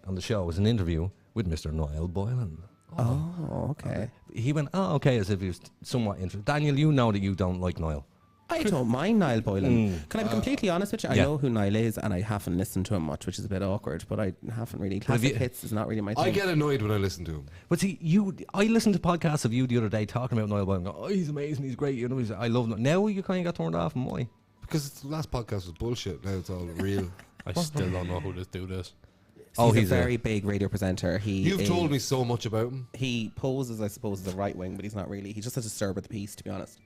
on the show was an interview with Mr. Niall Boylan? Oh, okay. He went, okay, as if he was somewhat interested. Daniel, you know that you don't like Niall. I don't mind Niall Boylan. Can I be completely honest with you? I know who Niall is, and I haven't listened to him much, which is a bit awkward, but I haven't really. Classic hits is not really my thing. I get annoyed when I listen to him. But see, I listened to podcasts of you the other day talking about Niall Boylan. Going, oh, he's amazing, he's great. You know, I love him. Now you kind of got turned off, and why? Because the last podcast was bullshit. Now it's all real. I still don't know who this dude is. He's a very big radio presenter. You've told me so much about him. He poses, I suppose, as a right wing, but he's not really. He's just a disturber of the peace, to be honest.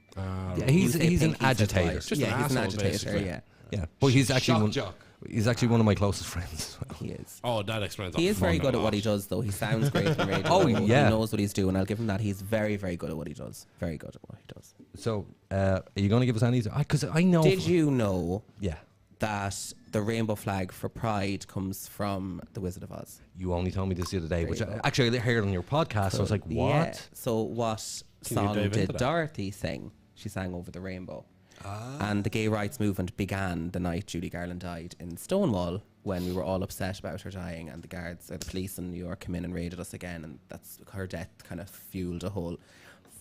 He's an agitator. He's an agitator. Yeah, but he's actually he's actually one of my closest friends. He is. Oh, that explains. He is very good at what he does, though. He sounds great on radio. Oh, yeah. He knows what he's doing. I'll give him that. He's very, very good at what he does. Very good at what he does. So, are you going to give us any? Because I know. Did you know? Yeah. That the rainbow flag for Pride comes from the Wizard of Oz. You only told me this the other day, which actually I heard on your podcast. So I was like, what? Yeah. So what song did Dorothy sing? She sang Over the Rainbow. And the gay rights movement began the night Judy Garland died in Stonewall, when we were all upset about her dying, and the guards or the police in New York came in and raided us again, and that's her death kind of fueled a whole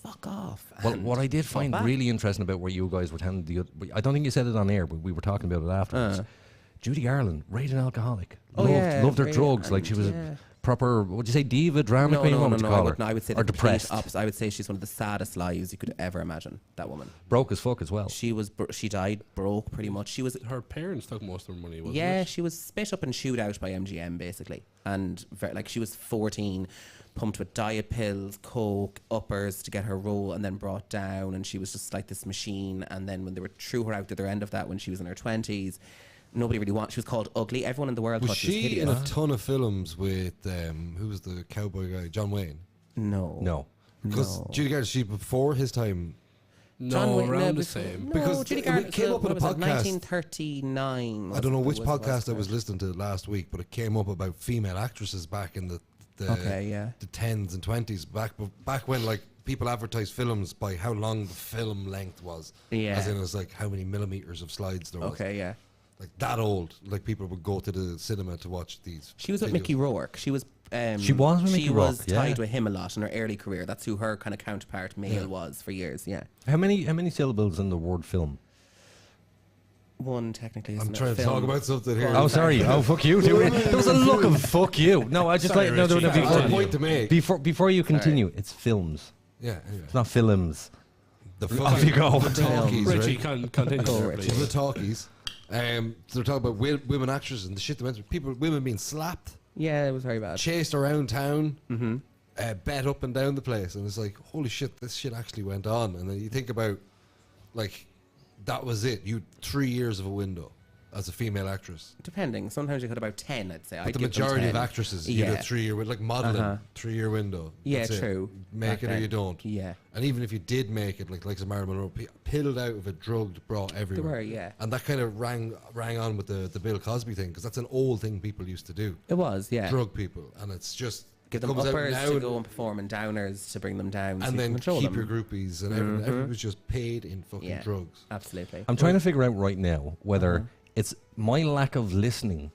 fuck off. Well, what I did find really interesting about where you guys would handle I don't think you said it on air, but we were talking about it afterwards. Judy Garland, rated alcoholic, loved her drugs, like she was a proper, what would you say, diva, drama queen? I would say the depressed. Opposite. I would say she's one of the saddest lives you could ever imagine. That woman broke as fuck as well. She was she died broke pretty much. She was her parents took most of her money. Wasn't it? She was spit up and chewed out by MGM basically, and like she was 14. pumped with diet pills, coke, uppers to get her role, and then brought down, and she was just like this machine. And then when they threw her out the other end of that when she was in her 20s, nobody really wanted. She was called ugly. Everyone in the world thought she was hideous. Was she in a ton of films with who was the cowboy guy, John Wayne? No. Because Judy Garland, she before his time. No, around the same. No, because Judy Garland came up in a podcast. 1939. I don't know which podcast I was listening to last week, but it came up about female actresses back in the 10s and 20s, back when like people advertised films by how long the film length was. Yeah. As in, it was like how many millimeters of slides there was. Okay, yeah. Like that old. Like people would go to the cinema to watch these. She was with Mickey Rourke. She was with Mickey Rourke. She was tied with him a lot in her early career. That's who her kind of counterpart male was for years. Yeah. How many syllables in the word film? One technically. I'm trying to talk about something here. Oh, sorry. Oh, fuck you. There was a look of fuck you. No, I just like no. Point to make. Before you continue, it's films. Yeah. Anyway. It's not films. Off you go. The talkies, Richie, right? continue. The talkies. They're talking about women actresses and the shit they went through. Women being slapped. Yeah, it was very bad. Chased around town. Bet up and down the place, and it's like, holy shit, this shit actually went on. And then you think about, like, that was it. You 3 years of a window as a female actress. Depending. Sometimes you got about 10, I'd say. But the majority of actresses, you get a 3 year window, like modeling, 3 year window. Yeah, That's true. Make it or you don't. Yeah. And even if you did make it, like Marilyn Monroe, pilled out of it, drugged, brought everywhere. There were, yeah. And that kind of rang on with the Bill Cosby thing, because that's an old thing people used to do. It was, yeah. Drug people, and it's just give them uppers to go and perform and downers to bring them down, and so then keep your groupies, and everything was just paid in fucking drugs. Absolutely. I'm trying to figure out right now whether it's my lack of listening,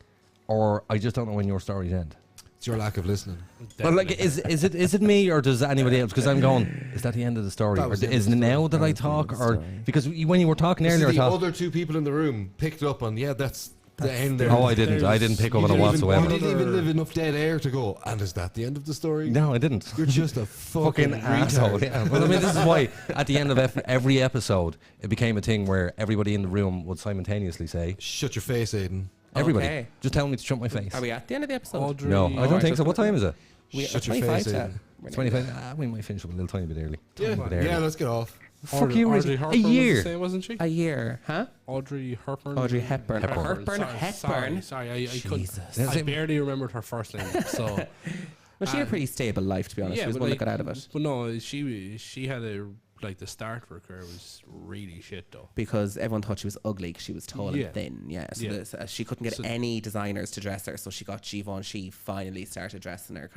or I just don't know when your stories end. It's your lack of listening. But like, is it me, or does anybody else? Because I'm going, is that the end of the story? Or is it now that I talk, or because when you were talking earlier, the other two people in the room picked up on that's the end there. Oh, I didn't pick up on it whatsoever. You didn't even live enough dead air to go, and is that the end of the story? No, I didn't. You're just a fucking asshole. Yeah. Well, I mean, this is why at the end of every episode, it became a thing where everybody in the room would simultaneously say, "Shut your face, Aiden." Everybody, just tell me to shut my face. Are we at the end of the episode? Audrey, no, I don't think so. What time is it? Shut your face, Aiden. 25. We might finish up a little tiny bit early. Yeah, let's get off. Fuck you, Richie. A year. Was the same, wasn't she? A year, huh? Audrey Hepburn. Hepburn. Sorry, I couldn't. I barely remembered her first name. So, well, she had a pretty stable life, to be honest. She was one that got out of it. But no, she had the start of her career was really shit though. Because everyone thought she was ugly because she was tall and thin. Yeah, so she couldn't get any designers to dress her, so she got Givenchy finally started dressing her.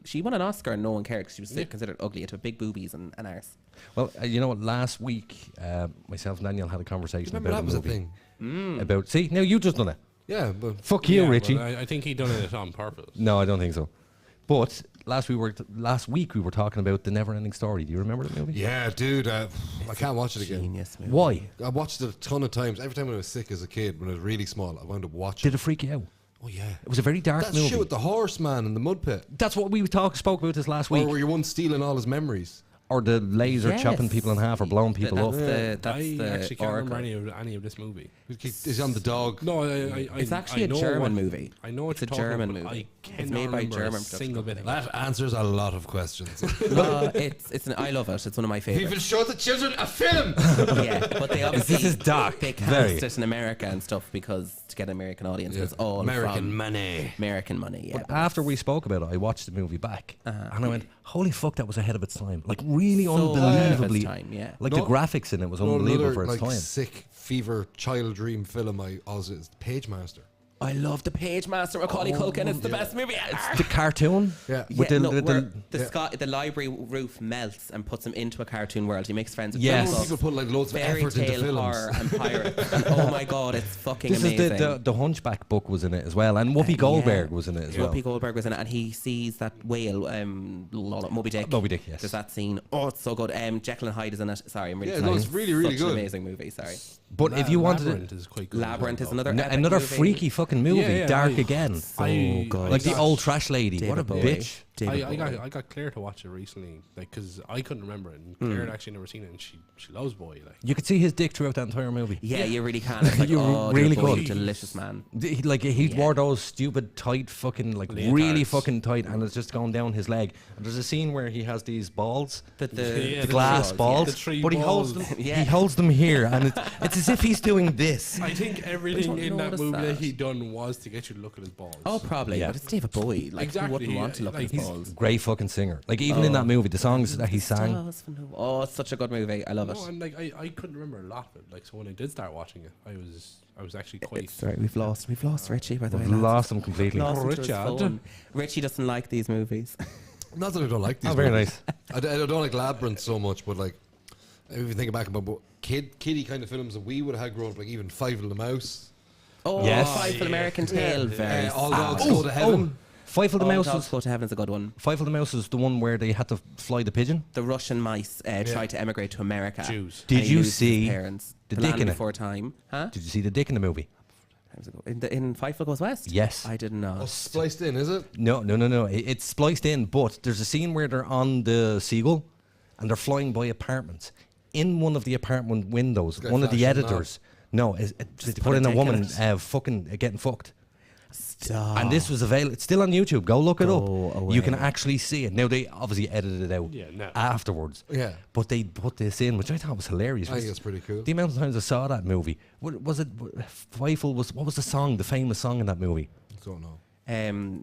She won an Oscar and no one cared because she was considered ugly. It had big boobies and arse. Well, you know what? Last week, myself and Daniel had a conversation about that was a thing. About now you just done it. Yeah, but fuck you, Richie. I think he done it on purpose. No, I don't think so. But last week we were talking about The Never-Ending Story. Do you remember the movie? Yeah, dude. I can't watch it again. Genius movie. Why? I watched it a ton of times. Every time when I was sick as a kid, when I was really small, I wound up watching. Did it freak you out? Oh yeah, it was a very dark movie. That shit with the horseman in the mud pit. That's what we spoke about this last week. Or were you one stealing all his memories? Or the laser chopping people in half or blowing people up. I actually can't remember any of this movie. Is on the dog? No, it's actually a German movie. I know it's a German movie. It's made by German. Single bit. That answers a lot of questions. I love it. It's one of my favorites. People show the children a film. Yeah, but they obviously this is dark. They cast it in America and stuff because to get an American audience, it's all American money. American money. Yeah. But after we spoke about it, I watched the movie back, and I went, "Holy fuck, that was ahead of its time! Like really unbelievably. Like the graphics in it was unbelievable for its time." Sick fever child dream film. Is Page Master. I love the Page Master. Macaulay Culkin. It's the best movie. It's the cartoon. Yeah. With the library roof melts and puts him into a cartoon world. He makes friends with people. People put like loads of effort into films. Horror and pirates. And oh my god, it's fucking amazing. This is the Hunchback book was in it as well, and Whoopi Goldberg was in it as well. Whoopi Goldberg was in it, and he sees that whale, Moby Dick. Moby Dick, yes. There's that scene. Oh, it's so good. Jekyll and Hyde is in it. Sorry, I'm really excited. No, it's really, really good. An amazing movie. Sorry. But if you wanted Labyrinth is quite good. Labyrinth is another movie. Freaky fucking movie. Dark again. So good. Like the old trash lady. David What a Bowie. bitch. I got Claire to watch it recently, like, because I couldn't remember it, and Claire had actually never seen it, and she loves Boy. Like, You could see his dick throughout that entire movie. Yeah, you really can. It's like, You oh, really dear boy, could. delicious man. He wore those stupid tight fucking like Leotards. really fucking tight, and it's just going down his leg. And there's a scene where he has these balls, The the glass balls, The three but he holds balls. them. Yeah. He holds them here, and it's as if he's doing this. I think everything in that notice movie that that. he done was to get you to look at his balls. Oh, probably. Yeah. But it's David Bowie. Like, Exactly, who wouldn't yeah, want to look like, at his he's balls? Great fucking singer. Like even in that movie, the songs that he sang. Oh, it's such a good movie. I love it. No, and like I couldn't remember a lot of it. Like, so when I did start watching it, I was actually quite. Sorry, we've lost Richie, by the way. We've lads. lost him completely. Lost him to his Richard. phone. Richie doesn't like these movies. Not that I don't like these. Oh, very movies. nice. I don't like Labyrinth so much, but like, if you think back about kiddie kind of films that we would have had growing up, like even Five Little Mouse. Oh, Yes. Five for American Tale. Very All sad. Dogs Go to Heaven. Five of the All Mouse Dogs was Go to Heaven is a good one. Five of the Mouse is the one where they had to fly the pigeon. The Russian mice tried to emigrate to America. Jews. Did And he you loses his see parents? the The dick Land in it? Before Time. Huh? Did you see the dick in the movie? Times ago. In Five Foot Goes West? Yes. I did not. Oh, spliced in, is it? No. It's spliced in, but there's a scene where they're on the Seagull and they're flying by apartments. In one of the apartment windows, guy one of the flashing editors, they put put a in a dick in woman it. fucking getting fucked. Stop. And this was available. It's still on YouTube. Go look it up. Go You can away. actually see it. Now they obviously edited it out Yeah, no. afterwards. Yeah. But they put this in, which I thought was hilarious. I think it's pretty cool. The amount of times I saw that movie. What was it? What was the song? The famous song in that movie? Don't know.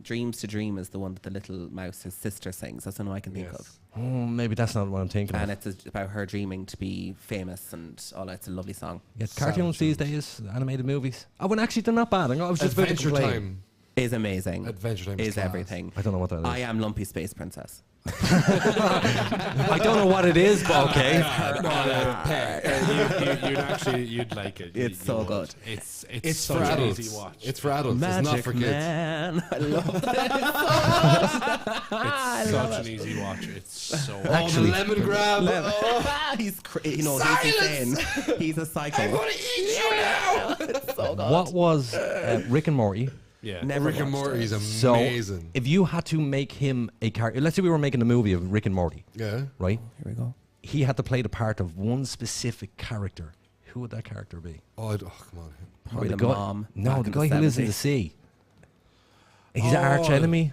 Dreams to Dream is the one that the little mouse, his sister, sings. That's the one I can think of. Oh, maybe that's not what I'm thinking And of. it's about her dreaming to be famous and all that. It's a lovely song. Yeah, cartoons these days, animated movies. Oh, well, actually, they're not bad. I was just about to Adventure complain. Time. Is amazing. Adventure Time is class. everything. I don't know what that is. I am Lumpy Space Princess. I don't know what it is, but okay. You'd like it. It's You so would. good. It's for such an adults. easy watch. It's for adults. It's not for kids. Man. I love It's such an easy watch. It's so. Actually- the lemon grab. He's you know, he's insane. He's a psycho. I'm gonna eat you now. It's so good. What was Rick and Morty? Yeah. Never Rick and watched Morty it. is So, amazing. if you had to make him a character, let's say we were making a movie of Rick and Morty, Yeah. right? Here we go. He had to play the part of one specific character. Who would that character be? Oh, come on. Probably the the guy, mom. No, back the in guy who lives in the 70s. sea. He's an arch Oh, enemy.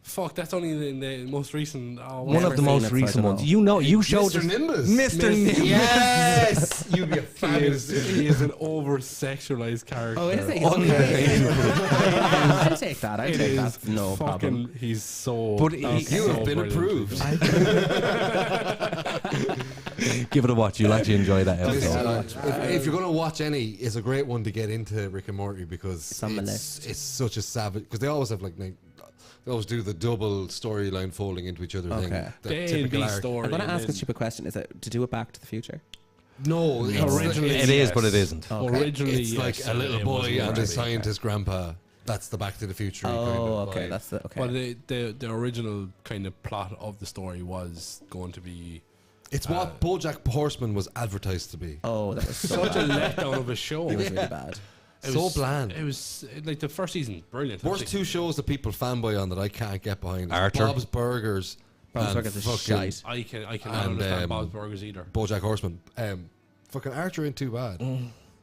Fuck, that's only in the most recent. Oh, One of the seen most it, so I recent don't ones. know. You know, you showed Mr. us- Nimbus. Mr. Nimbus. Yes. You'd be a fabulous. He is an over sexualized character. Oh, is he? Unbelievable. I'll take that. I'll It take is that. No fucking. problem. He's so. But that's you so have been brilliant. approved. Give it a watch. You'll actually enjoy that Listen, episode. if you're going to watch any, it's a great one to get into Rick and Morty because on my list. it's such a savage. Because they always have they always do the double storyline folding into each other thing. Okay. The The typical A&B arc. story. I'm going to and ask a then stupid question. Is it to do it Back to the Future? No, Originally, It is, but it isn't. Okay. Originally, it's yes, like a little it was boy and originally. his scientist grandpa. That's the Back to the Future. kind Oh, of okay. vibe. That's the okay. But the original kind of plot of the story was going to be It's what BoJack Horseman was advertised to be. Oh, that was so such a bad. letdown of a show. It was really bad. It So was- bland. It was like the first season, brilliant. Worst two shows that people fanboy on that I can't get behind. is Archer. Bob's Burgers. Bob's and Burgers is fucking shite. I cannot And, understand Bob's Burgers either. BoJack Horseman. Fucking Archer ain't too bad.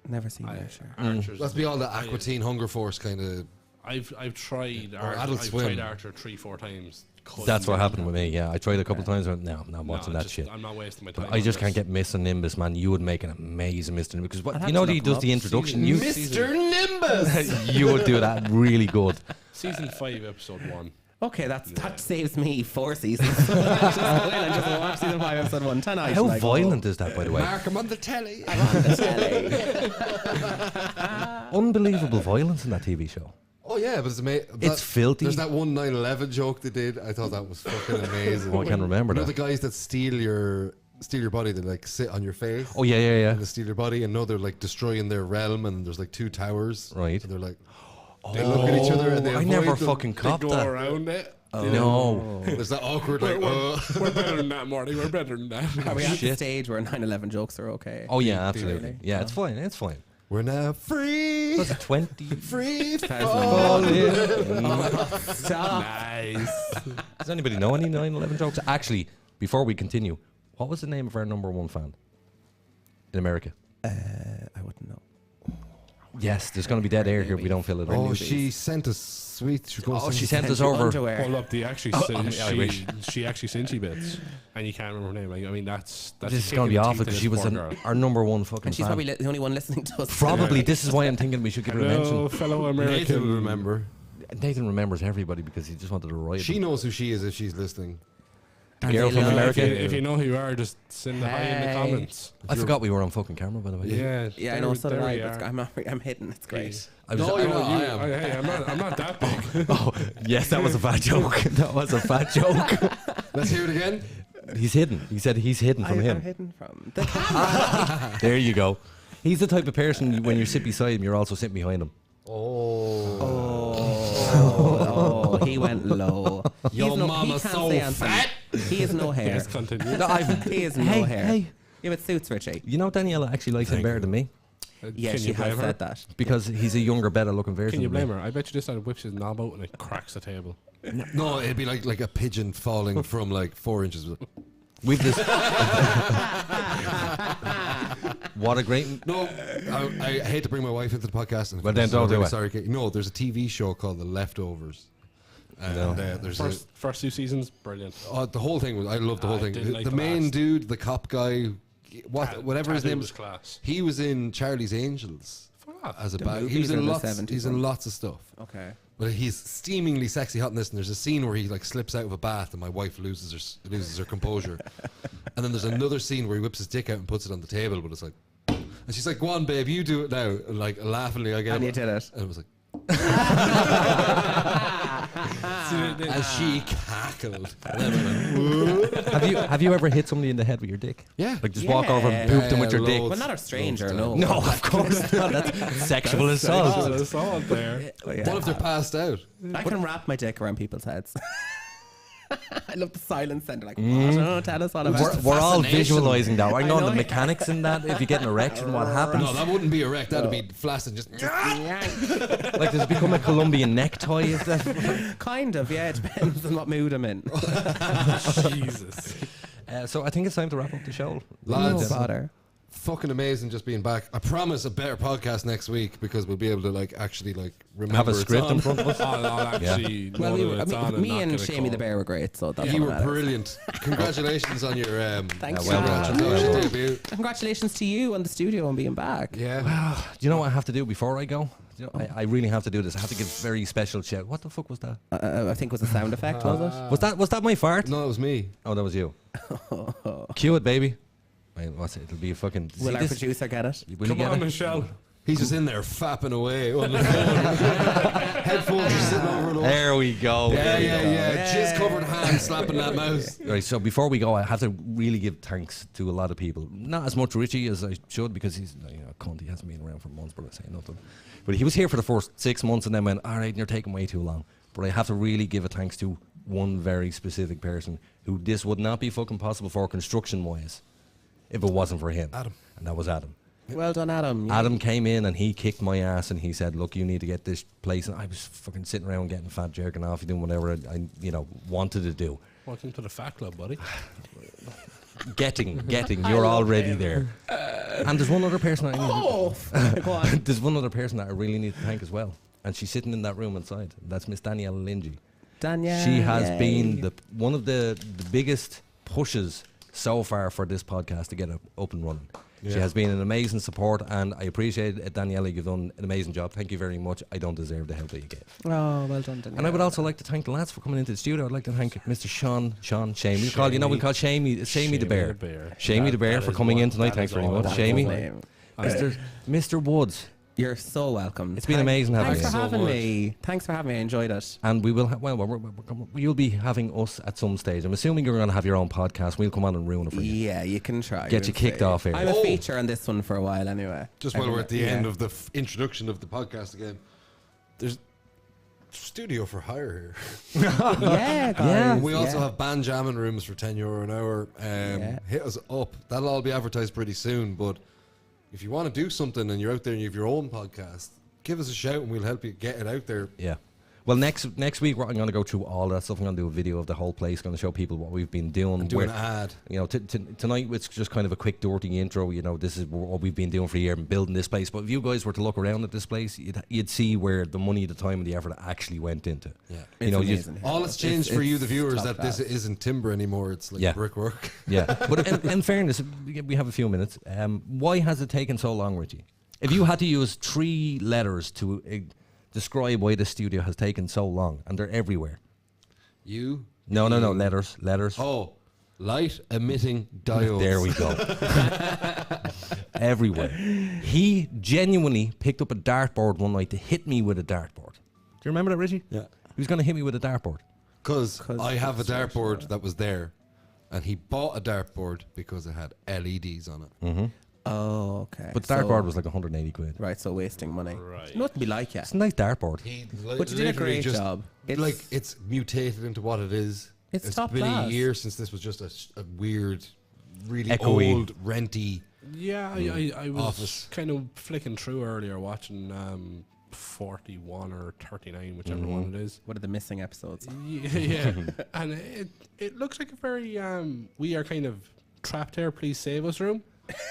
Never seen that. Sure. Archer's- Let's be all the Aqua Teen Hunger Force kind of. I've tried Or Archer. Adult I've Swim. tried Archer 3-4 times. Couldn't That's what get happened it. with me. Yeah, I tried a couple of times. And no, I'm not No, watching that just- shit. I'm not wasting my time. But I on just this. can't get Mr. Nimbus, man. You would make an amazing Mr. Nimbus because I'd what have you know to that he look him does the up. introduction. Season- You Season- Nimbus! you would do that really good. Season 5, episode 1. Okay, that saves me 4 seasons. Just go in and just watch season 5, episode 1. 10 hours. How violent is that, by the way? Mark him on the telly. I'm on the telly. Unbelievable violence in that TV show. Oh yeah, but It's filthy. There's that one 9/11 joke they did. I thought that was fucking amazing. Oh, I can't remember You know that. the guys that steal your body, they like sit on your face. Oh yeah, yeah, yeah. And they steal your body, and no, they're like destroying their realm, and there's like 2 towers. Right. And they're like, they look at each other, and they I avoid never them. fucking They copped go that. around it. No. There's that awkward like, We're better than that, Marty. We're better than that. Are we at the Shit. stage where 9/11 jokes are okay? Oh yeah, Really? absolutely. Yeah, it's fine. It's fine. We're now free. Was it 20? Free falling. Stop. Nice. Does anybody know any 9/11 jokes? Actually, before we continue, what was the name of our number one fan in America? I wouldn't know. Yes, there's going to be dead air here if we don't fill it up. Oh, she sent us sweet. She sent us over. Underwear. Well, look, they actually I wish. she actually sent you bits, and you can't remember her name. Like, I mean, that's This is going to be awful because she was our number one fucking And she's fan. probably the only one listening to us. Probably. This is why I'm thinking we should give her a Hello, mention. fellow American. Nathan will remember. Nathan remembers everybody because he just wanted to write. She knows who she is if she's listening. The girl from America. If you know who you are, just send a hi in the comments. I forgot we were on fucking camera, by the way. Yeah, I know. So did there I. we but are. I'm hidden. It's great. No, you're not. I am. Hey, I'm not that big. Oh, yes, that was a fat joke. That was a fat joke. Let's hear it again. He's hidden. He said he's hidden from I'm him. hidden from the camera. There you go. He's the type of person when you sit beside him, you're also sitting behind him. Oh, he went low. Your mama's so fat. He has no hair. Yes, continue. No, He has no hair. Hey, Yeah, it suits Richie. you know Daniela actually likes him better than me Yeah, Can she you has blame her? said that. because he's a younger, better looking version. Can you of me. blame her? I bet you this side whips his knob out and it cracks the table. No, it'd be like a pigeon falling from like 4 inches. We've this. What a great. No, I hate to bring my wife into the podcast. And Well, then don't do it. Sorry, Kate. No, there's a TV show called The Leftovers. And there's First 2 seasons, brilliant. the whole thing was. I loved the whole thing. didn't like The the main last. dude, the cop guy, whatever his name was was, class. he was in Charlie's Angels as a bad. He movies was in or the lots. 70s He's in one? lots of stuff. Okay. But he's steamingly sexy hot in this, and there's a scene where he like slips out of a bath, and my wife loses her composure. And then there's another scene where he whips his dick out and puts it on the table, but it's like, and she's like, "Go on, babe, you do it now." And like laughingly, I get And it. you did it. And it was like, and she cackled. And then I went, Have you ever hit somebody in the head with your dick? Yeah. Like just walk over and poop them with your dick. loads. Well, not a stranger, no. No, of course not. That's sexual assault. Sexual assault there. What if they're passed out? I can wrap my dick around people's heads. I love the silence then. They're like, oh, tell us all about it. We're all fascination. visualizing that. I know know, the yeah. mechanics in that. If you get an erection, what happens? No, that wouldn't be erect. That'd be flaccid. Just Like, does it become a Colombian necktie? Is that? Kind of, yeah. It depends on what mood I'm in. Jesus. So I think it's time to wrap up the show. Lads, No bother. fucking amazing just being back. I promise a better podcast next week because we'll be able to like actually like remember Have a it's script on. in front of us. I'll actually Well, know that it's on me not and get a Shamey the call. Bear were great, so that's You all were that matters. brilliant. Congratulations on your Thanks. well done. Supernatural Well done. debut. Congratulations to you on the studio and being back. Yeah. Do you know what I have to do before I go? You know, I really have to do this. I have to give a very special shout. What the fuck was that? I think it was a sound effect, was it? Was that my fart? No, it was me. Oh, that was you. Cue it, baby. Wait, what's it? It'll be a fucking. Will see our this? producer get it? Will Come you get on, it? Michelle. He's just in there fapping away. On the phone. Headphones are sitting over the There we go. Yeah. Jizz covered hand slapping that mouse. Right, so before we go, I have to really give thanks to a lot of people. Not as much Richie as I should because he's a cunt. He hasn't been around for months, but I say nothing. But he was here for the first 6 months and then went, all right, you're taking way too long. But I have to really give a thanks to one very specific person who this would not be fucking possible for construction-wise if it wasn't for him. Adam. And that was Adam. Well done, Adam. Adam came in and he kicked my ass and he said, look, you need to get this place. And I was fucking sitting around getting fat, jerking off, doing whatever I wanted to do. Welcome to the fat club, buddy. Getting, you're already there. And there's one other person Go on. there's one other person that I really need to thank as well. And she's sitting in that room inside. That's Miss Danielle Lingy. Danielle. She has yay. been one of the biggest pushes so far for this podcast to get up and running. She Yeah. has been an amazing support, and I appreciate it, Daniela. You've done an amazing job. Thank you very much. I don't deserve the help that you gave. Oh, well done, Danielle. And I would also like to thank the lads for coming into the studio. I'd like to thank Mr. Sean, Shamey. We'll call Shamey the Bear. Shamey the Bear for coming in tonight. Thanks very much, Shamey. Mr. Woods. You're so welcome. It's been amazing having you. Thanks for So having much. me. Thanks for having me. I enjoyed it. And we will. You'll be having us at some stage. I'm assuming you're going to have your own podcast. We'll come on and ruin it for you. Yeah, you can try. Get you we'll kicked see. off here. I'm a feature on this one for a while anyway. Just while we're at the end Yeah. of the introduction of the podcast again, there's studio for hire here. Yeah, guys. We also yeah. have band jamming rooms for €10 an hour. Hit us up. That'll all be advertised pretty soon, but if you want to do something and you're out there and you have your own podcast, give us a shout and we'll help you get it out there. Yeah. Well, next week I'm going to go through all that stuff. I'm going to do a video of the whole place. Going to show people what we've been doing. And do an ad. You know, tonight it's just kind of a quick, dirty intro. You know, this is what we've been doing for a year and building this place. But if you guys were to look around at this place, you'd see where the money, the time, and the effort actually went into. Yeah, you know, all it's changed for you, the viewers, that this isn't timber anymore. It's like brickwork. Yeah, but in fairness, we have a few minutes. Why has it taken so long, Richie? If you had to use 3 letters to describe why the studio has taken so long, and they're everywhere. No, letters. Oh, light emitting diodes. There we go. Everywhere. He genuinely picked up a dartboard one night to hit me with a dartboard. Do you remember that, Richie? Yeah. He was going to hit me with a dartboard. Because I have a dartboard that was there, and he bought a dartboard because it had LEDs on it. Mm-hmm. Oh, okay. But the dartboard was like 180 quid. Right, so wasting money. Right. Nothing to be like, yeah. It's a nice dartboard. But you did a great job. It's mutated into what it is. It's top been class. a year since this was just a weird, really Echoey. old, renty I was office. kind of flicking through earlier watching 41 or 39, whichever one it is. What are the missing episodes? Yeah. And it looks like a very we are kind of trapped here, please save us room.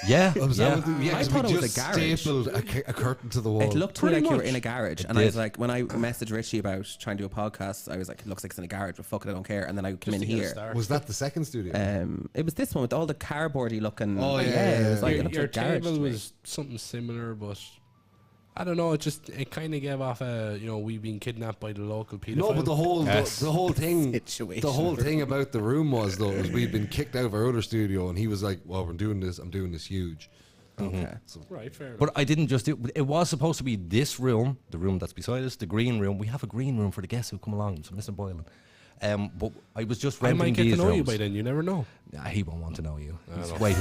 Yeah, I thought it was a garage. Stapled a curtain to the wall. It looked to me Pretty like you were much. in a garage, and I was like, when I messaged Richie about trying to do a podcast, I was like, it looks like it's in a garage, but fuck it, I don't care. And then I came in here. Was that the second studio? It was this one with all the cardboardy looking. Oh, yeah, it was like Your a garage table to me. was something similar, but I don't know. It kind of gave off a we've been kidnapped by the local pedophile. No, but the whole thing, Situation. the whole thing about the room was we'd been kicked out of our other studio, and he was like, "Well, I'm doing this huge." Okay. Right, fair enough. But I didn't just do it. Was supposed to be this room, the room that's beside us, the green room. We have a green room for the guests who come along, so Mr. Boylan. But I was just I renting might get these to know you rooms. by then. You never know. Nah, he won't want to know you. He's way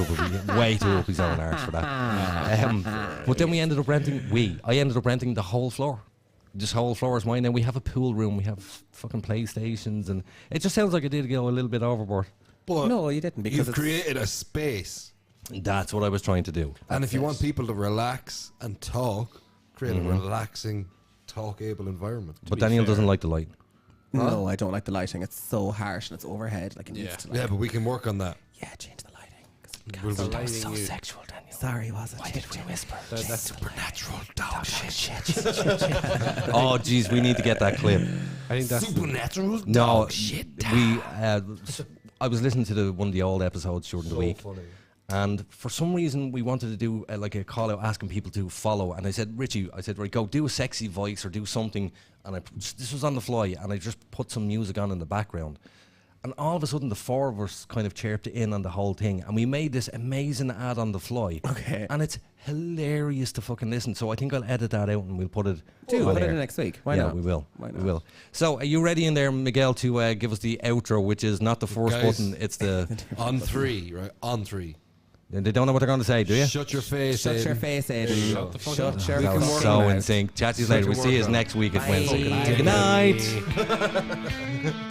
too up his own arse for that. But then I ended up renting the whole floor. This whole floor is mine. Then we have a pool room. We have fucking PlayStations, and it just sounds like I did go a little bit overboard. But No, you didn't, because you've created a space, That's what I was trying to do. and if you want people to relax and talk, create a relaxing, talkable environment. But Daniel doesn't like the light. No, I don't like the lighting. It's so harsh and it's overhead. Like it needs to. Like, Yeah, but we can work on that. yeah, change the lighting. 'Cause We'll- That was So sexual, Daniel. Sorry, was it? Why did we whisper? That's Supernatural Dogshit. Oh, geez, we need to get that clip. I think that's Supernatural No, Dogshit. I was listening to one of the old episodes during the week, funny. and for some reason we wanted to do like a call out asking people to follow. And I said, Richie, right, go do a sexy voice or do something. And this was on the fly, and I just put some music on in the background. And all of a sudden, the 4 of us kind of chirped in on the whole thing, and we made this amazing ad on the fly. Okay. And it's hilarious to fucking listen. So I think I'll edit that out and we'll put it. Dude, on put it air. in next week. Why yeah, not? we will. Why We not? will. So, are you ready in there, Miguel, to give us the outro, which is not the first Guys. button, it's the. On 3, right? On 3. They don't know what they're going to say, do you? Shut your face. Shut Aiden. your face, Aiden. Shut the fuck Shut up. your That was fucking so mouth. in sync. Chat to you Shut later. your We'll see you work next week. It's Bye. Wednesday. Bye. Good night.